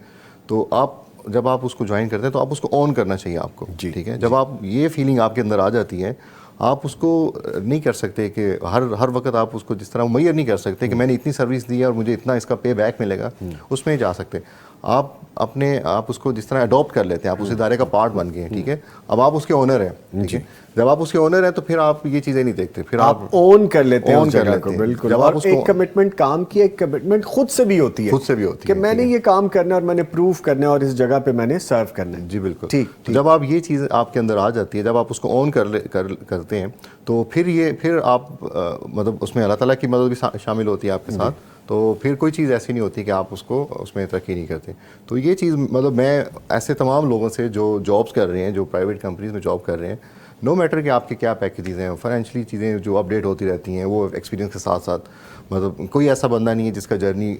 تو آپ جب آپ اس کو جوائن کرتے ہیں تو آپ اس کو اون کرنا چاہیے آپ کو. ٹھیک ہے, جب آپ یہ فیلنگ آپ کے اندر آ جاتی ہے, آپ اس کو نہیں کر سکتے کہ ہر وقت آپ اس کو جس طرح میئر نہیں کر سکتے کہ میں نے اتنی سروس دی ہے اور مجھے اتنا اس کا پے بیک ملے گا, اس میں جا سکتے. آپ اس کو جس طرح اڈاپٹ کر لیتے ہیں, آپ اس ادارے کا پارٹ بن گئے ہیں. ٹھیک ہے, اب آپ اس کے اونر ہیں. ٹھیک ہے, جب آپ اس کے اونر ہیں تو پھر آپ یہ چیزیں نہیں دیکھتے, پھر آپ اون کر لیتے ہیں اس کر جگہ لیتے کو. ہیں. بالکل. جب اور آپ اس ایک کو کمٹمنٹ کام کی, ایک کمٹمنٹ خود سے بھی ہوتی ہے کہ میں نے یہ کام کرنا ہے اور میں نے پروف کرنا ہے اور اس جگہ پہ میں نے سرو کرنا ہے. جی بالکل. ٹھیک. جب آپ یہ چیز آپ کے اندر آ جاتی ہے, جب آپ اس کو اون کرتے ہیں, تو پھر آپ مطلب اس میں اللہ تعالیٰ کی مدد بھی شامل ہوتی ہے آپ کے ساتھ, تو پھر کوئی چیز ایسی نہیں ہوتی کہ آپ اس میں ترقی نہیں کرتے. تو یہ چیز مطلب میں ایسے تمام لوگوں سے جو جابس کر رہے ہیں, جو پرائیویٹ کمپنیز میں جاب کر رہے ہیں, نو میٹر کہ آپ کے کیا پیکیجز ہیں, فائنینشلی چیزیں جو اپڈیٹ ہوتی رہتی ہیں, وہ ایکسپیرینس کے ساتھ ساتھ, مطلب کوئی ایسا بندہ نہیں ہے جس کا جرنی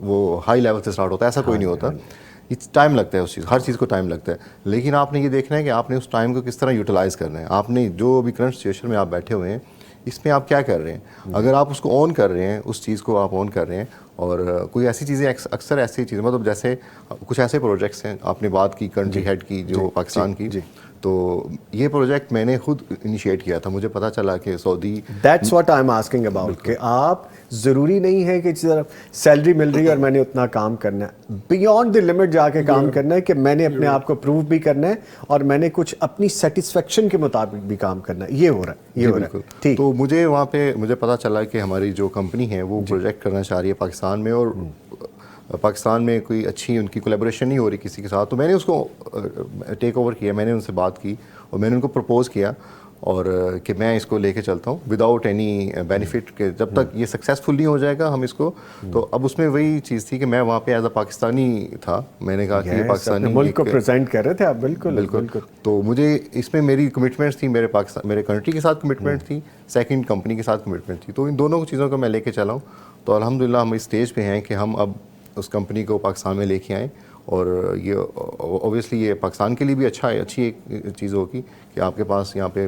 وہ ہائی لیول سے اسٹارٹ ہوتا ہے, ایسا کوئی نہیں ہوتا. ٹائم لگتا ہے ہر چیز کو ٹائم لگتا ہے, لیکن آپ نے یہ دیکھنا ہے کہ آپ نے اس ٹائم کو کس طرح یوٹیلائز کرنا ہے. آپ نے جو ابھی کرنٹ سچویشن میں آپ بیٹھے ہوئے ہیں, اس میں آپ کیا کر رہے ہیں. اگر آپ اس کو اون کر رہے ہیں, اس چیز کو آپ اون کر رہے ہیں, اور کوئی ایسی چیزیں, اکثر ایسی چیزیں, مطلب جیسے کچھ ایسے پروجیکٹس ہیں, آپ نے بات کی کنٹری ہیڈ کی جو پاکستان کی, تو یہ پروجیکٹ میں نے خود انیشیٹ کیا تھا. مجھے پتا چلا کہ Saudi, that's what I am asking about, کہ آپ ضروری نہیں ہے کہ طرف سیلری مل رہی ہے اور میں نے اتنا کام کرنا ہے, بیونڈ دی لمٹ جا کے کام کرنا ہے, کہ میں نے اپنے آپ کو پروف بھی کرنا ہے اور میں نے کچھ اپنی سیٹسفیکشن کے مطابق بھی کام کرنا ہے. یہ ہو رہا ہے, یہ ہو رہا ہے. ٹھیک. تو مجھے وہاں پہ مجھے پتا چلا کہ ہماری جو کمپنی ہے وہ پروجیکٹ کرنا چاہ رہی ہے پاکستان میں, اور پاکستان میں کوئی اچھی ان کی کولیبوریشن نہیں ہو رہی کسی کے ساتھ. تو میں نے اس کو ٹیک اوور کیا, میں نے ان سے بات کی اور میں نے ان کو پرپوز کیا, اور کہ میں اس کو لے کے چلتا ہوں وداؤٹ اینی بینیفٹ, کہ جب تک یہ سکسیزفل نہیں ہو جائے گا ہم اس کو. تو اب اس میں وہی چیز تھی کہ میں وہاں پہ ایز اے پاکستانی تھا, میں نے کہا کہ یہ پاکستانی ملک کو پریزنٹ کر رہے تھے آپ. بالکل. تو مجھے اس میں میری کمٹمنٹس تھی, میرے کنٹری کے ساتھ کمٹمنٹ تھی, سیکنڈ کمپنی کے ساتھ کمٹمنٹ تھی. تو ان دونوں چیزوں کو میں لے کے چلا ہوں. تو الحمدللہ ہم اس اسٹیج پہ ہیں کہ ہم اب اس کمپنی کو پاکستان میں لے کے آئیں, اور یہ اوبیسلی یہ پاکستان کے لیے بھی اچھی ایک چیز ہوگی کہ آپ کے پاس یہاں پہ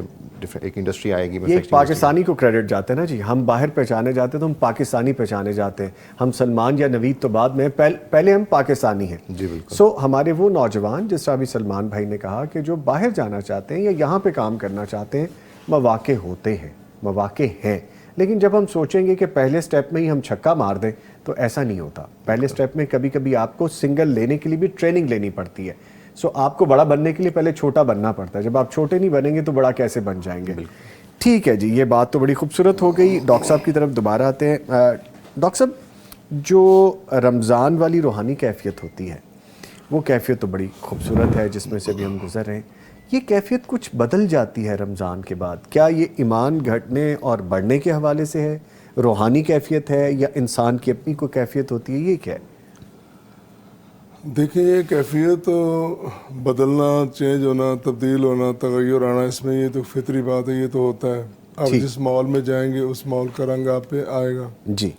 ایک انڈسٹری آئے گی. یہ ایک پاکستانی کو کریڈٹ جاتے ہیں نا جی. ہم باہر پہچانے جاتے ہیں تو ہم پاکستانی پہچانے جاتے ہیں. ہم سلمان یا نوید تو بعد میں, پہلے ہم پاکستانی ہیں. جی بالکل. سو ہمارے وہ نوجوان, جس طرح بھی سلمان بھائی نے کہا, کہ جو باہر جانا چاہتے ہیں یا یہاں پہ کام کرنا چاہتے ہیں, مواقع ہوتے ہیں, مواقع ہیں. لیکن جب ہم سوچیں گے کہ پہلے سٹیپ میں ہی ہم چھکا مار دیں تو ایسا نہیں ہوتا. پہلے سٹیپ میں کبھی کبھی آپ کو سنگل لینے کے لیے بھی ٹریننگ لینی پڑتی ہے. سو آپ کو بڑا بننے کے لیے پہلے چھوٹا بننا پڑتا ہے. جب آپ چھوٹے نہیں بنیں گے تو بڑا کیسے بن جائیں گے. ٹھیک ہے جی, یہ بات تو بڑی خوبصورت ہو گئی. ڈاکٹر صاحب کی طرف دوبارہ آتے ہیں. ڈاکٹر صاحب, جو رمضان والی روحانی کیفیت ہوتی ہے, وہ کیفیت تو بڑی خوبصورت ہے جس میں سے بھی ہم گزر رہے ہیں. یہ کیفیت کچھ بدل جاتی ہے رمضان کے بعد. کیا یہ ایمان گھٹنے اور بڑھنے کے حوالے سے ہے, روحانی کیفیت ہے, یا انسان کی اپنی کوئی کیفیت ہوتی ہے, یہ کیا ہے؟ دیکھیں, یہ کیفیت بدلنا, چینج ہونا, تبدیل ہونا, تغیر آنا, اس میں یہ تو فطری بات ہے, یہ تو ہوتا ہے. آپ جس ماحول میں جائیں گے اس ماحول کا رنگ آپ پہ آئے گا. جی.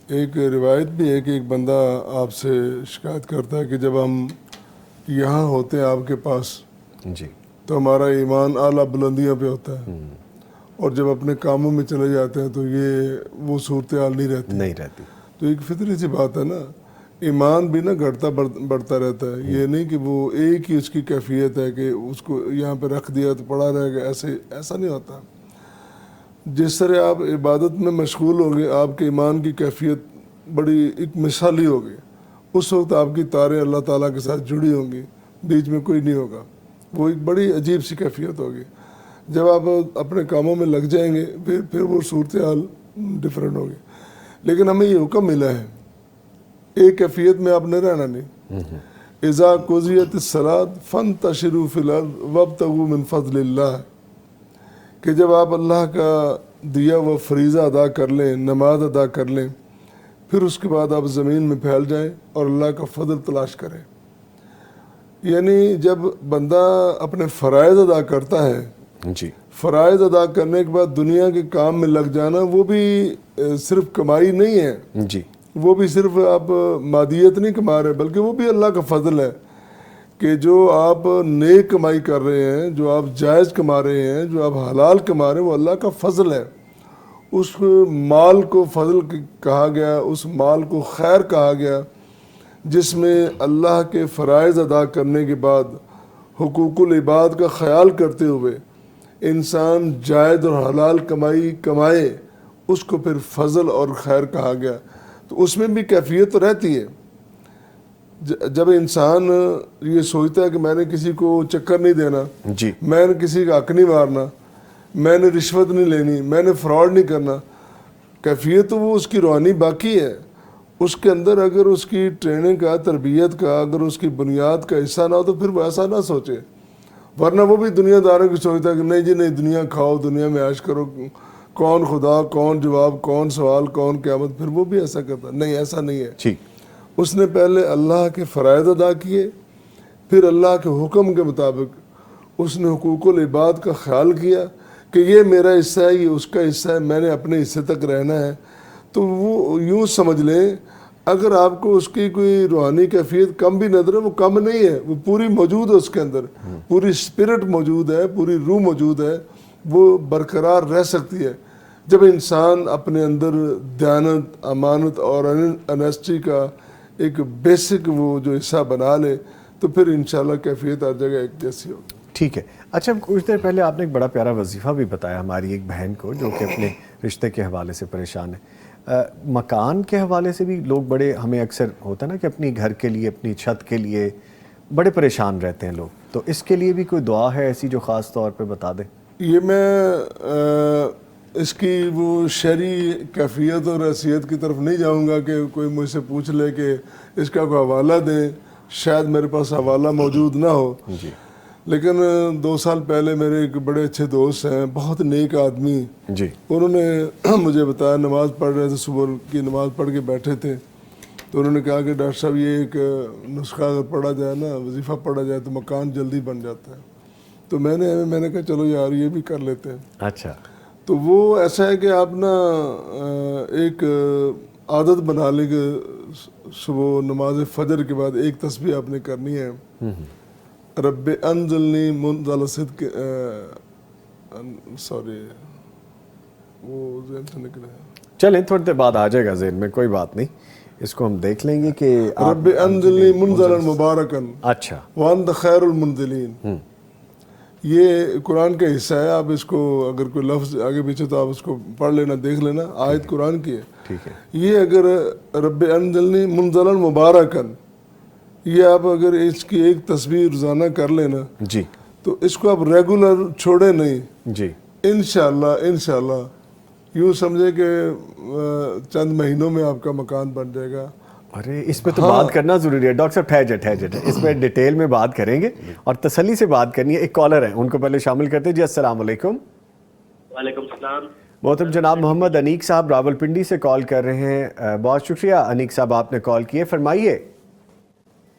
ایک روایت بھی ہے کہ ایک بندہ آپ سے شکایت کرتا ہے کہ جب ہم یہاں ہوتے ہیں آپ کے پاس, جی, تو ہمارا ایمان اعلیٰ بلندیوں پہ ہوتا ہے, اور جب اپنے کاموں میں چلے جاتے ہیں تو یہ وہ صورتحال نہیں رہتی. تو ایک فطری سی بات ہے نا, ایمان بھی نا گھٹتا بڑھتا رہتا ہے. یہ نہیں کہ وہ ایک ہی اس کی کیفیت ہے کہ اس کو یہاں پہ رکھ دیا تو پڑا رہے گا, ایسا نہیں ہوتا. جس طرح آپ عبادت میں مشغول ہوں گے, آپ کے ایمان کی کیفیت بڑی ایک مثالی ہوگی. اس وقت آپ کی تاریں اللہ تعالیٰ کے ساتھ جڑی ہوں گی, بیچ میں کوئی نہیں ہوگا. وہ ایک بڑی عجیب سی کیفیت ہوگی. جب آپ اپنے کاموں میں لگ جائیں گے پھر وہ صورتحال ڈفرینٹ ہوگی. لیکن ہمیں یہ حکم ملا ہے, ایک کیفیت میں آپ نے رہنا نہیں. اذا قضیت الصلاۃ فانتشروا فی الارض وابتغوا من فضل اللہ, کہ جب آپ اللہ کا دیا وہ فریضہ ادا کر لیں, نماز ادا کر لیں, پھر اس کے بعد آپ زمین میں پھیل جائیں اور اللہ کا فضل تلاش کریں. یعنی جب بندہ اپنے فرائض ادا کرتا ہے, جی, فرائض ادا کرنے کے بعد دنیا کے کام میں لگ جانا, وہ بھی صرف کمائی نہیں ہے. جی, وہ بھی صرف آپ مادیت نہیں کما رہے, بلکہ وہ بھی اللہ کا فضل ہے کہ جو آپ نیک کمائی کر رہے ہیں, جو آپ جائز کما رہے ہیں, جو آپ حلال کما رہے ہیں, وہ اللہ کا فضل ہے. اس مال کو فضل کہا گیا, اس مال کو خیر کہا گیا, جس میں اللہ کے فرائض ادا کرنے کے بعد حقوق العباد کا خیال کرتے ہوئے انسان جائز اور حلال کمائے, اس کو پھر فضل اور خیر کہا گیا. تو اس میں بھی کیفیت تو رہتی ہے. جب انسان یہ سوچتا ہے کہ میں نے کسی کو چکر نہیں دینا, جی, میں نے کسی کا حق نہیں مارنا, میں نے رشوت نہیں لینی, میں نے فراڈ نہیں کرنا, کیفیت تو وہ اس کی روحانی باقی ہے. اس کے اندر اگر اس کی ٹریننگ کا, تربیت کا, اگر اس کی بنیاد کا حصہ نہ ہو تو پھر وہ ایسا نہ سوچے. ورنہ وہ بھی دنیا داروں کی سوچتا ہے کہ نہیں جی نہیں, دنیا کھاؤ, دنیا میں عیش کرو, کون خدا, کون جواب, کون سوال, کون قیامت. پھر وہ بھی ایسا کرتا ہے. نہیں, ایسا نہیں ہے. ٹھیک. اس نے پہلے اللہ کے فرائض ادا کیے, پھر اللہ کے حکم کے مطابق اس نے حقوق العباد کا خیال کیا کہ یہ میرا حصہ ہے, یہ اس کا حصہ ہے, میں نے اپنے حصے تک رہنا ہے. تو وہ یوں سمجھ لیں, اگر آپ کو اس کی کوئی روحانی کیفیت کم بھی نظر ہے, وہ کم نہیں ہے, وہ پوری موجود ہے. اس کے اندر پوری اسپرٹ موجود ہے, پوری روح موجود ہے, وہ برقرار رہ سکتی ہے. جب انسان اپنے اندر دیانت, امانت اور انیسٹی کا ایک بیسک وہ جو حصہ بنا لے, تو پھر انشاءاللہ کیفیت ہر جگہ ایک جیسی ہوگی. ٹھیک ہے. اچھا, کچھ دیر پہلے آپ نے ایک بڑا پیارا وظیفہ بھی بتایا ہماری ایک بہن کو جو کہ اپنے رشتے کے حوالے سے پریشان ہے. مکان کے حوالے سے بھی لوگ بڑے, ہمیں اکثر ہوتا ہے نا کہ اپنی گھر کے لیے, اپنی چھت کے لیے بڑے پریشان رہتے ہیں لوگ. تو اس کے لیے بھی کوئی دعا ہے ایسی جو خاص طور پہ بتا دیں؟ یہ میں اس کی وہ شرعی کیفیت اور حیثیت کی طرف نہیں جاؤں گا کہ کوئی مجھ سے پوچھ لے کہ اس کا کوئی حوالہ دیں. شاید میرے پاس حوالہ موجود نہ ہو. جی. لیکن 2 سال پہلے میرے ایک بڑے اچھے دوست ہیں, بہت نیک آدمی, جی, انہوں نے مجھے بتایا, نماز پڑھ رہے تھے, صبح کی نماز پڑھ کے بیٹھے تھے, تو انہوں نے کہا کہ ڈاکٹر صاحب یہ ایک نسخہ اگر پڑھا جائے نا, وظیفہ پڑھا جائے تو مکان جلدی بن جاتا ہے. تو میں نے کہا چلو یار یہ بھی کر لیتے ہیں. اچھا. تو وہ ایسا ہے کہ آپ نا ایک عادت بنا لیں کہ صبح نماز فجر کے بعد ایک تسبیح آپ نے کرنی ہے، رب انزلنی منزل صدق، سوری وہ ذہن سے نکلا ہے، چلیں تھوڑی دیر بعد آ جائے گا ذہن میں، کوئی بات نہیں، اس کو ہم دیکھ لیں گے کہ رب انزلنی منزلا مبارکن اچھا وانت خیر المنزلین، یہ قرآن کا حصہ ہے، آپ اس کو اگر کوئی لفظ آگے پیچھے تو آپ اس کو پڑھ لینا، دیکھ لینا، آیت قرآن کی ہے، ٹھیک ہے، یہ اگر رب انزلنی منزلا مبارکن، یہ آپ اگر اس کی ایک تسبیح روزانہ کر لینا جی تو اس کو آپ ریگولر چھوڑے نہیں، جی انشاءاللہ یوں سمجھے کہ چند مہینوں میں آپ کا مکان بن جائے گا۔ ارے اس پہ تو بات کرنا ضروری ہے ڈاکٹر صاحب، ٹھہر جائے اس پہ ڈیٹیل میں بات کریں گے اور تسلی سے بات کرنی ہے۔ ایک کالر ہے، ان کو پہلے شامل کرتے ہیں۔ جی السلام علیکم۔ وعلیکم السلام۔ محترم جناب محمد انیق صاحب راولپنڈی سے کال کر رہے ہیں، بہت شکریہ انیق صاحب آپ نے کال کیے، فرمائیے۔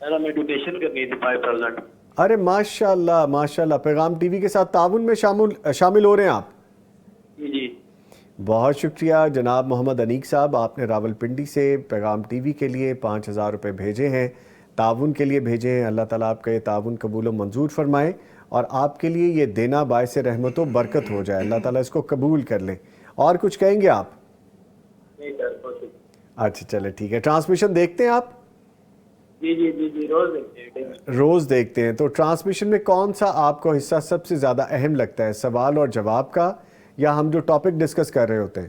میں ڈونیشن کرنی تھی 5,000۔ ارے ماشاءاللہ، پیغام ٹی وی کے ساتھ تعاون میں شامل ہو رہے ہیں آپ؟ جی بہت شکریہ جناب محمد انیق صاحب، آپ نے راولپنڈی سے پیغام ٹی وی کے لیے 5,000 روپے بھیجے ہیں، تعاون کے لیے بھیجے ہیں۔ اللہ تعالیٰ آپ کا یہ تعاون قبول و منظور فرمائے اور آپ کے لیے یہ دینا باعث رحمت و برکت ہو جائے، اللہ تعالیٰ اس کو قبول کر لیں۔ اور کچھ کہیں گے آپ؟ نہیں سر، اچھا چلے ٹھیک ہے۔ ٹرانسمیشن دیکھتے ہیں آپ؟ جی روز دیکھتے ہیں۔ روز دیکھتے ہیں، تو ٹرانسمیشن میں کون سا آپ کو حصہ سب سے زیادہ اہم لگتا ہے، سوال اور جواب کا یا ہم جو ٹاپک ڈسکس کر رہے ہوتے ہیں؟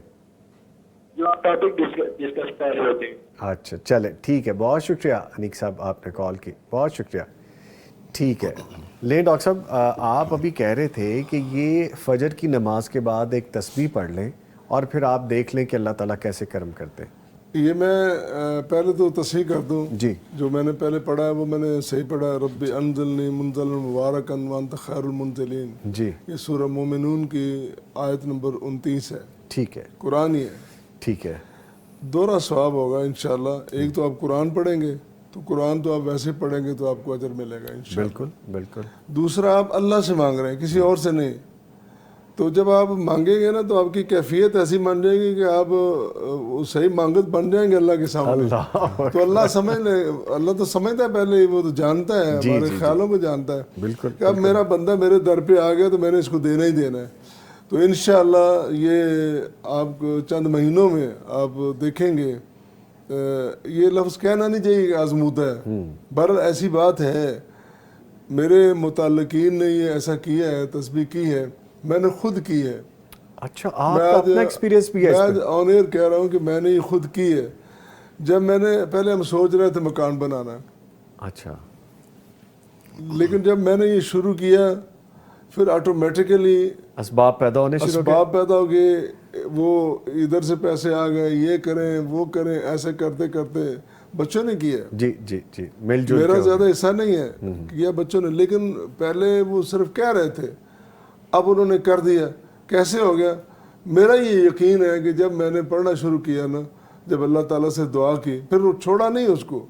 جو آپ ٹاپک ڈسکس کر رہے ہوتے ہیں۔ اچھا چلے ٹھیک ہے، بہت شکریہ انیق صاحب آپ نے کال کی، بہت شکریہ۔ ٹھیک ہے، لیں ڈاکٹر صاحب آپ ابھی کہہ رہے تھے کہ یہ فجر کی نماز کے بعد ایک تسبیح پڑھ لیں اور پھر آپ دیکھ لیں کہ اللہ تعالیٰ کیسے کرم کرتے ہیں۔ یہ میں پہلے تو تصحیح کر دوں، جی جو میں نے پہلے پڑھا ہے وہ میں نے صحیح پڑھا ہے، رب انزلنی منزلا مبارکن وانت خیر المنزلین، جی یہ سورہ مومنون کی آیت نمبر 29 ہے، ٹھیک ہے قرآن ہی ہے، ٹھیک ہے، دوہرا ثواب ہوگا انشاءاللہ۔ ایک تو آپ قرآن پڑھیں گے تو قرآن تو آپ ویسے پڑھیں گے تو آپ کو اجر ملے گا انشاءاللہ۔ بالکل بالکل۔ دوسرا آپ اللہ سے مانگ رہے ہیں، کسی اور سے نہیں، تو جب آپ مانگیں گے نا تو آپ کی کیفیت ایسی بن جائے گی کہ آپ صحیح مانگت بن جائیں گے اللہ کے سامنے۔ تو اللہ سمجھ لے، اللہ تو سمجھتا ہے پہلے، وہ تو جانتا ہے ہمارے خیالوں کو جانتا ہے بالکل کہ اب میرا بندہ میرے در پہ آ گیا تو میں نے اس کو دینا ہی دینا ہے۔ تو انشاءاللہ یہ آپ چند مہینوں میں آپ دیکھیں گے، یہ لفظ کہنا نہیں چاہیے کہ آزمودہ ہے، بہرحال ایسی بات ہے، میرے متعلقین نے یہ ایسا کیا ہے، تسبیح کی ہے، میں نے خود کی ہے۔ اچھا آپ کا اپنا ایکسپیرینس بھی ہے؟ میں آج آن ایئر کہہ رہا ہوں کہ میں نے یہ خود کی ہے۔ جب میں نے پہلے ہم سوچ رہے تھے مکان بنانا، اچھا، لیکن جب میں نے یہ شروع کیا پھر آٹومیٹیکلی اسباب پیدا ہونے شروع ہو گئے، اسباب پیدا ہو گئے، وہ ادھر سے پیسے آ گئے، یہ کریں وہ کریں، ایسے کرتے کرتے بچوں نے کیا، جی جی جی، مل جل میرا کے زیادہ حصہ نہیں ہے، کیا بچوں نے، لیکن پہلے وہ صرف کہہ رہے تھے، اب انہوں نے کر دیا۔ کیسے ہو گیا؟ میرا یہ یقین ہے کہ جب میں نے پڑھنا شروع کیا نا، جب اللہ تعالیٰ سے دعا کی، پھر وہ چھوڑا نہیں اس کو،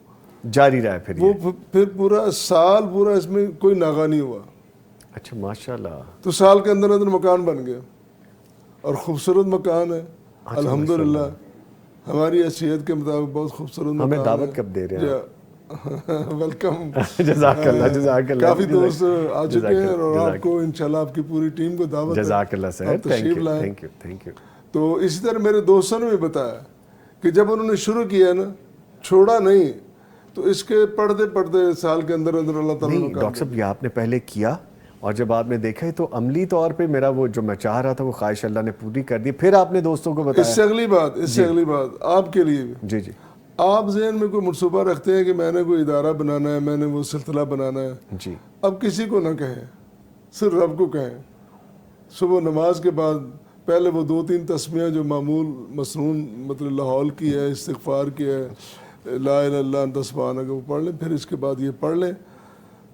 جاری رہا پھر وہ یہ۔ پھر پورا سال پورا اس میں کوئی ناغہ نہیں ہوا، اچھا ماشاءاللہ، تو سال کے اندر اندر مکان بن گیا اور خوبصورت مکان ہے الحمدللہ، ہماری حیثیت کے مطابق بہت خوبصورت مکان ہے۔ ہمیں دعوت کب دے رہے ہیں؟ ویلکم، جزاک اللہ، جزاک اللہ، کافی دوست آ چکے ہیں اور آپ کو انشاءاللہ آپ کی پوری ٹیم کو دعوت ہے، جزاک اللہ سر، آپ تشریف لائیں۔ Thank you thank you. تو اسی طرح میرے دوستوں نے بھی بتایا کہ جب انہوں نے شروع کیا نا، چھوڑا نہیں، تو اس کے پڑھتے پڑھتے سال کے اندر اندر اللہ تعالیٰ نہیں ڈاکٹر صاحب، یہ آپ نے پہلے کیا اور جب آپ نے دیکھا تو عملی طور پہ میرا وہ جو میں چاہ رہا تھا وہ خواہش اللہ نے پوری کر دی، پھر آپ نے دوستوں کو بتایا۔ اس سے اگلی بات آپ کے لیے بھی، جی جی، آپ ذہن میں کوئی منصوبہ رکھتے ہیں کہ میں نے کوئی ادارہ بنانا ہے، میں نے وہ سلسلہ بنانا ہے، جی، اب کسی کو نہ کہیں، صرف رب کو کہیں۔ صبح نماز کے بعد پہلے وہ 2-3 تسبیحیں جو معمول مسنون مطلب لاہور کی ہے، استغفار کی ہے، لا الہ الا اللہ انت سبحانک، وہ پڑھ لیں، پھر اس کے بعد یہ پڑھ لیں،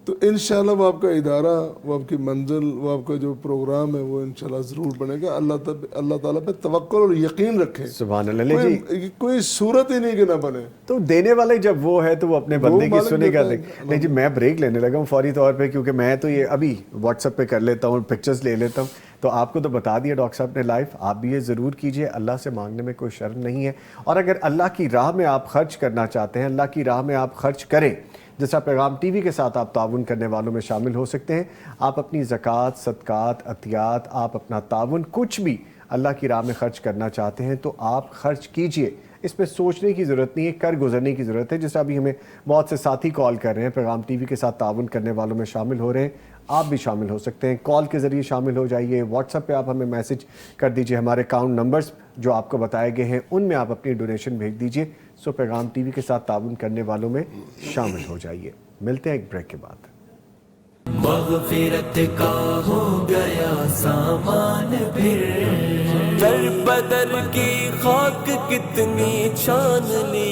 تو انشاءاللہ وہ آپ کا ادارہ، وہ آپ کی منزل، وہ آپ کا جو پروگرام ہے وہ انشاءاللہ ضرور بنے گا۔ اللہ تعالیٰ پہ توکل اور یقین رکھیں، سبحان اللہ جی، کوئی صورت ہی نہیں کہ نہ بنے۔ تو دینے والے جب وہ ہے تو وہ اپنے بندے کی سنے گا۔ نہیں جی، میں بریک لینے لگا ہوں فوری طور پہ، کیونکہ میں تو یہ ابھی واٹس ایپ پہ کر لیتا ہوں، پکچرز لے لیتا ہوں تو آپ کو تو بتا دیا ڈاکٹر صاحب نے لائف، آپ بھی یہ ضرور کیجئے، اللہ سے مانگنے میں کوئی شرم نہیں ہے. اور اگر اللہ کی راہ میں آپ خرچ کرنا چاہتے ہیں، اللہ کی راہ میں آپ خرچ کریں، جیسا پیغام ٹی وی کے ساتھ آپ تعاون کرنے والوں میں شامل ہو سکتے ہیں. آپ اپنی زکوٰۃ، صدقات، عطیات، آپ اپنا تعاون کچھ بھی اللہ کی راہ میں خرچ کرنا چاہتے ہیں تو آپ خرچ کیجئے. اس پہ سوچنے کی ضرورت نہیں ہے، کر گزرنے کی ضرورت ہے. جیسا ابھی ہمیں بہت سے ساتھی کال کر رہے ہیں، پیغام ٹی وی کے ساتھ تعاون کرنے والوں میں شامل ہو رہے ہیں. آپ بھی شامل ہو سکتے ہیں، کال کے ذریعے شامل ہو جائیے، واٹس ایپ پہ آپ ہمیں میسج کر دیجئے. ہمارے اکاؤنٹ نمبرز جو آپ کو بتائے گئے ہیں ان میں آپ اپنی ڈونیشن بھیج دیجئے. سو پیغام ٹی وی کے ساتھ تعاون کرنے والوں میں شامل ہو جائیے. ملتے ہیں ایک بریک کے بعد. مغفرت کا ہو گیا سامان پھر، در بدر کی خاک کتنی چھاننی،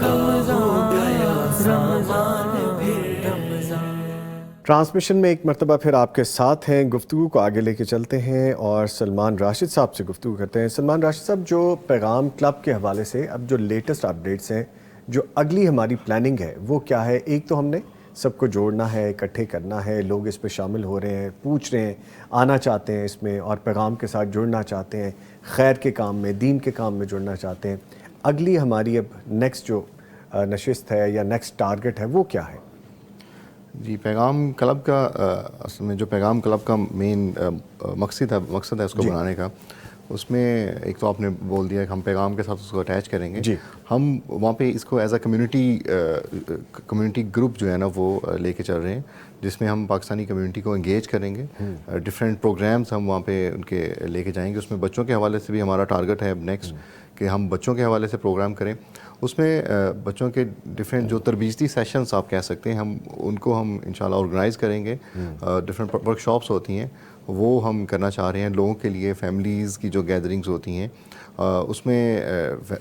کا ہو گیا سامان پھر. ٹرانسمیشن میں ایک مرتبہ پھر آپ کے ساتھ ہیں، گفتگو کو آگے لے کے چلتے ہیں اور سلمان راشد صاحب سے گفتگو کرتے ہیں. سلمان راشد صاحب، جو پیغام کلب کے حوالے سے اب جو لیٹسٹ اپڈیٹس ہیں، جو اگلی ہماری پلاننگ ہے وہ کیا ہے؟ ایک تو ہم نے سب کو جوڑنا ہے، اکٹھے کرنا ہے، لوگ اس پہ شامل ہو رہے ہیں، پوچھ رہے ہیں، آنا چاہتے ہیں اس میں اور پیغام کے ساتھ جڑنا چاہتے ہیں، خیر کے کام میں، دین کے کام میں جڑنا چاہتے ہیں. اگلی ہماری اب نیکسٹ جو نشست ہے یا نیکسٹ ٹارگٹ ہے وہ کیا ہے؟ جی، پیغام کلب کا اصل میں جو پیغام کلب کا مین مقصد ہے اس کو بنانے کا، اس میں ایک تو آپ نے بول دیا کہ ہم پیغام کے ساتھ اس کو اٹیچ کریں گے. ہم وہاں پہ اس کو ایز اے کمیونٹی گروپ جو ہے نا وہ لے کے چل رہے ہیں، جس میں ہم پاکستانی کمیونٹی کو انگیج کریں گے. ڈفرینٹ پروگرامز ہم وہاں پہ ان کے لے کے جائیں گے. اس میں بچوں کے حوالے سے بھی ہمارا ٹارگٹ ہے اب نیکسٹ کہ ہم بچوں کے حوالے سے پروگرام کریں. اس میں بچوں کے ڈفرینٹ جو تربیتی سیشنز آپ کہہ سکتے ہیں، ہم ان کو ہم انشاءاللہ آرگنائز کریں گے. ڈفرینٹ ورک شاپس ہوتی ہیں وہ ہم کرنا چاہ رہے ہیں لوگوں کے لیے. فیملیز کی جو گیدرنگز ہوتی ہیں اس میں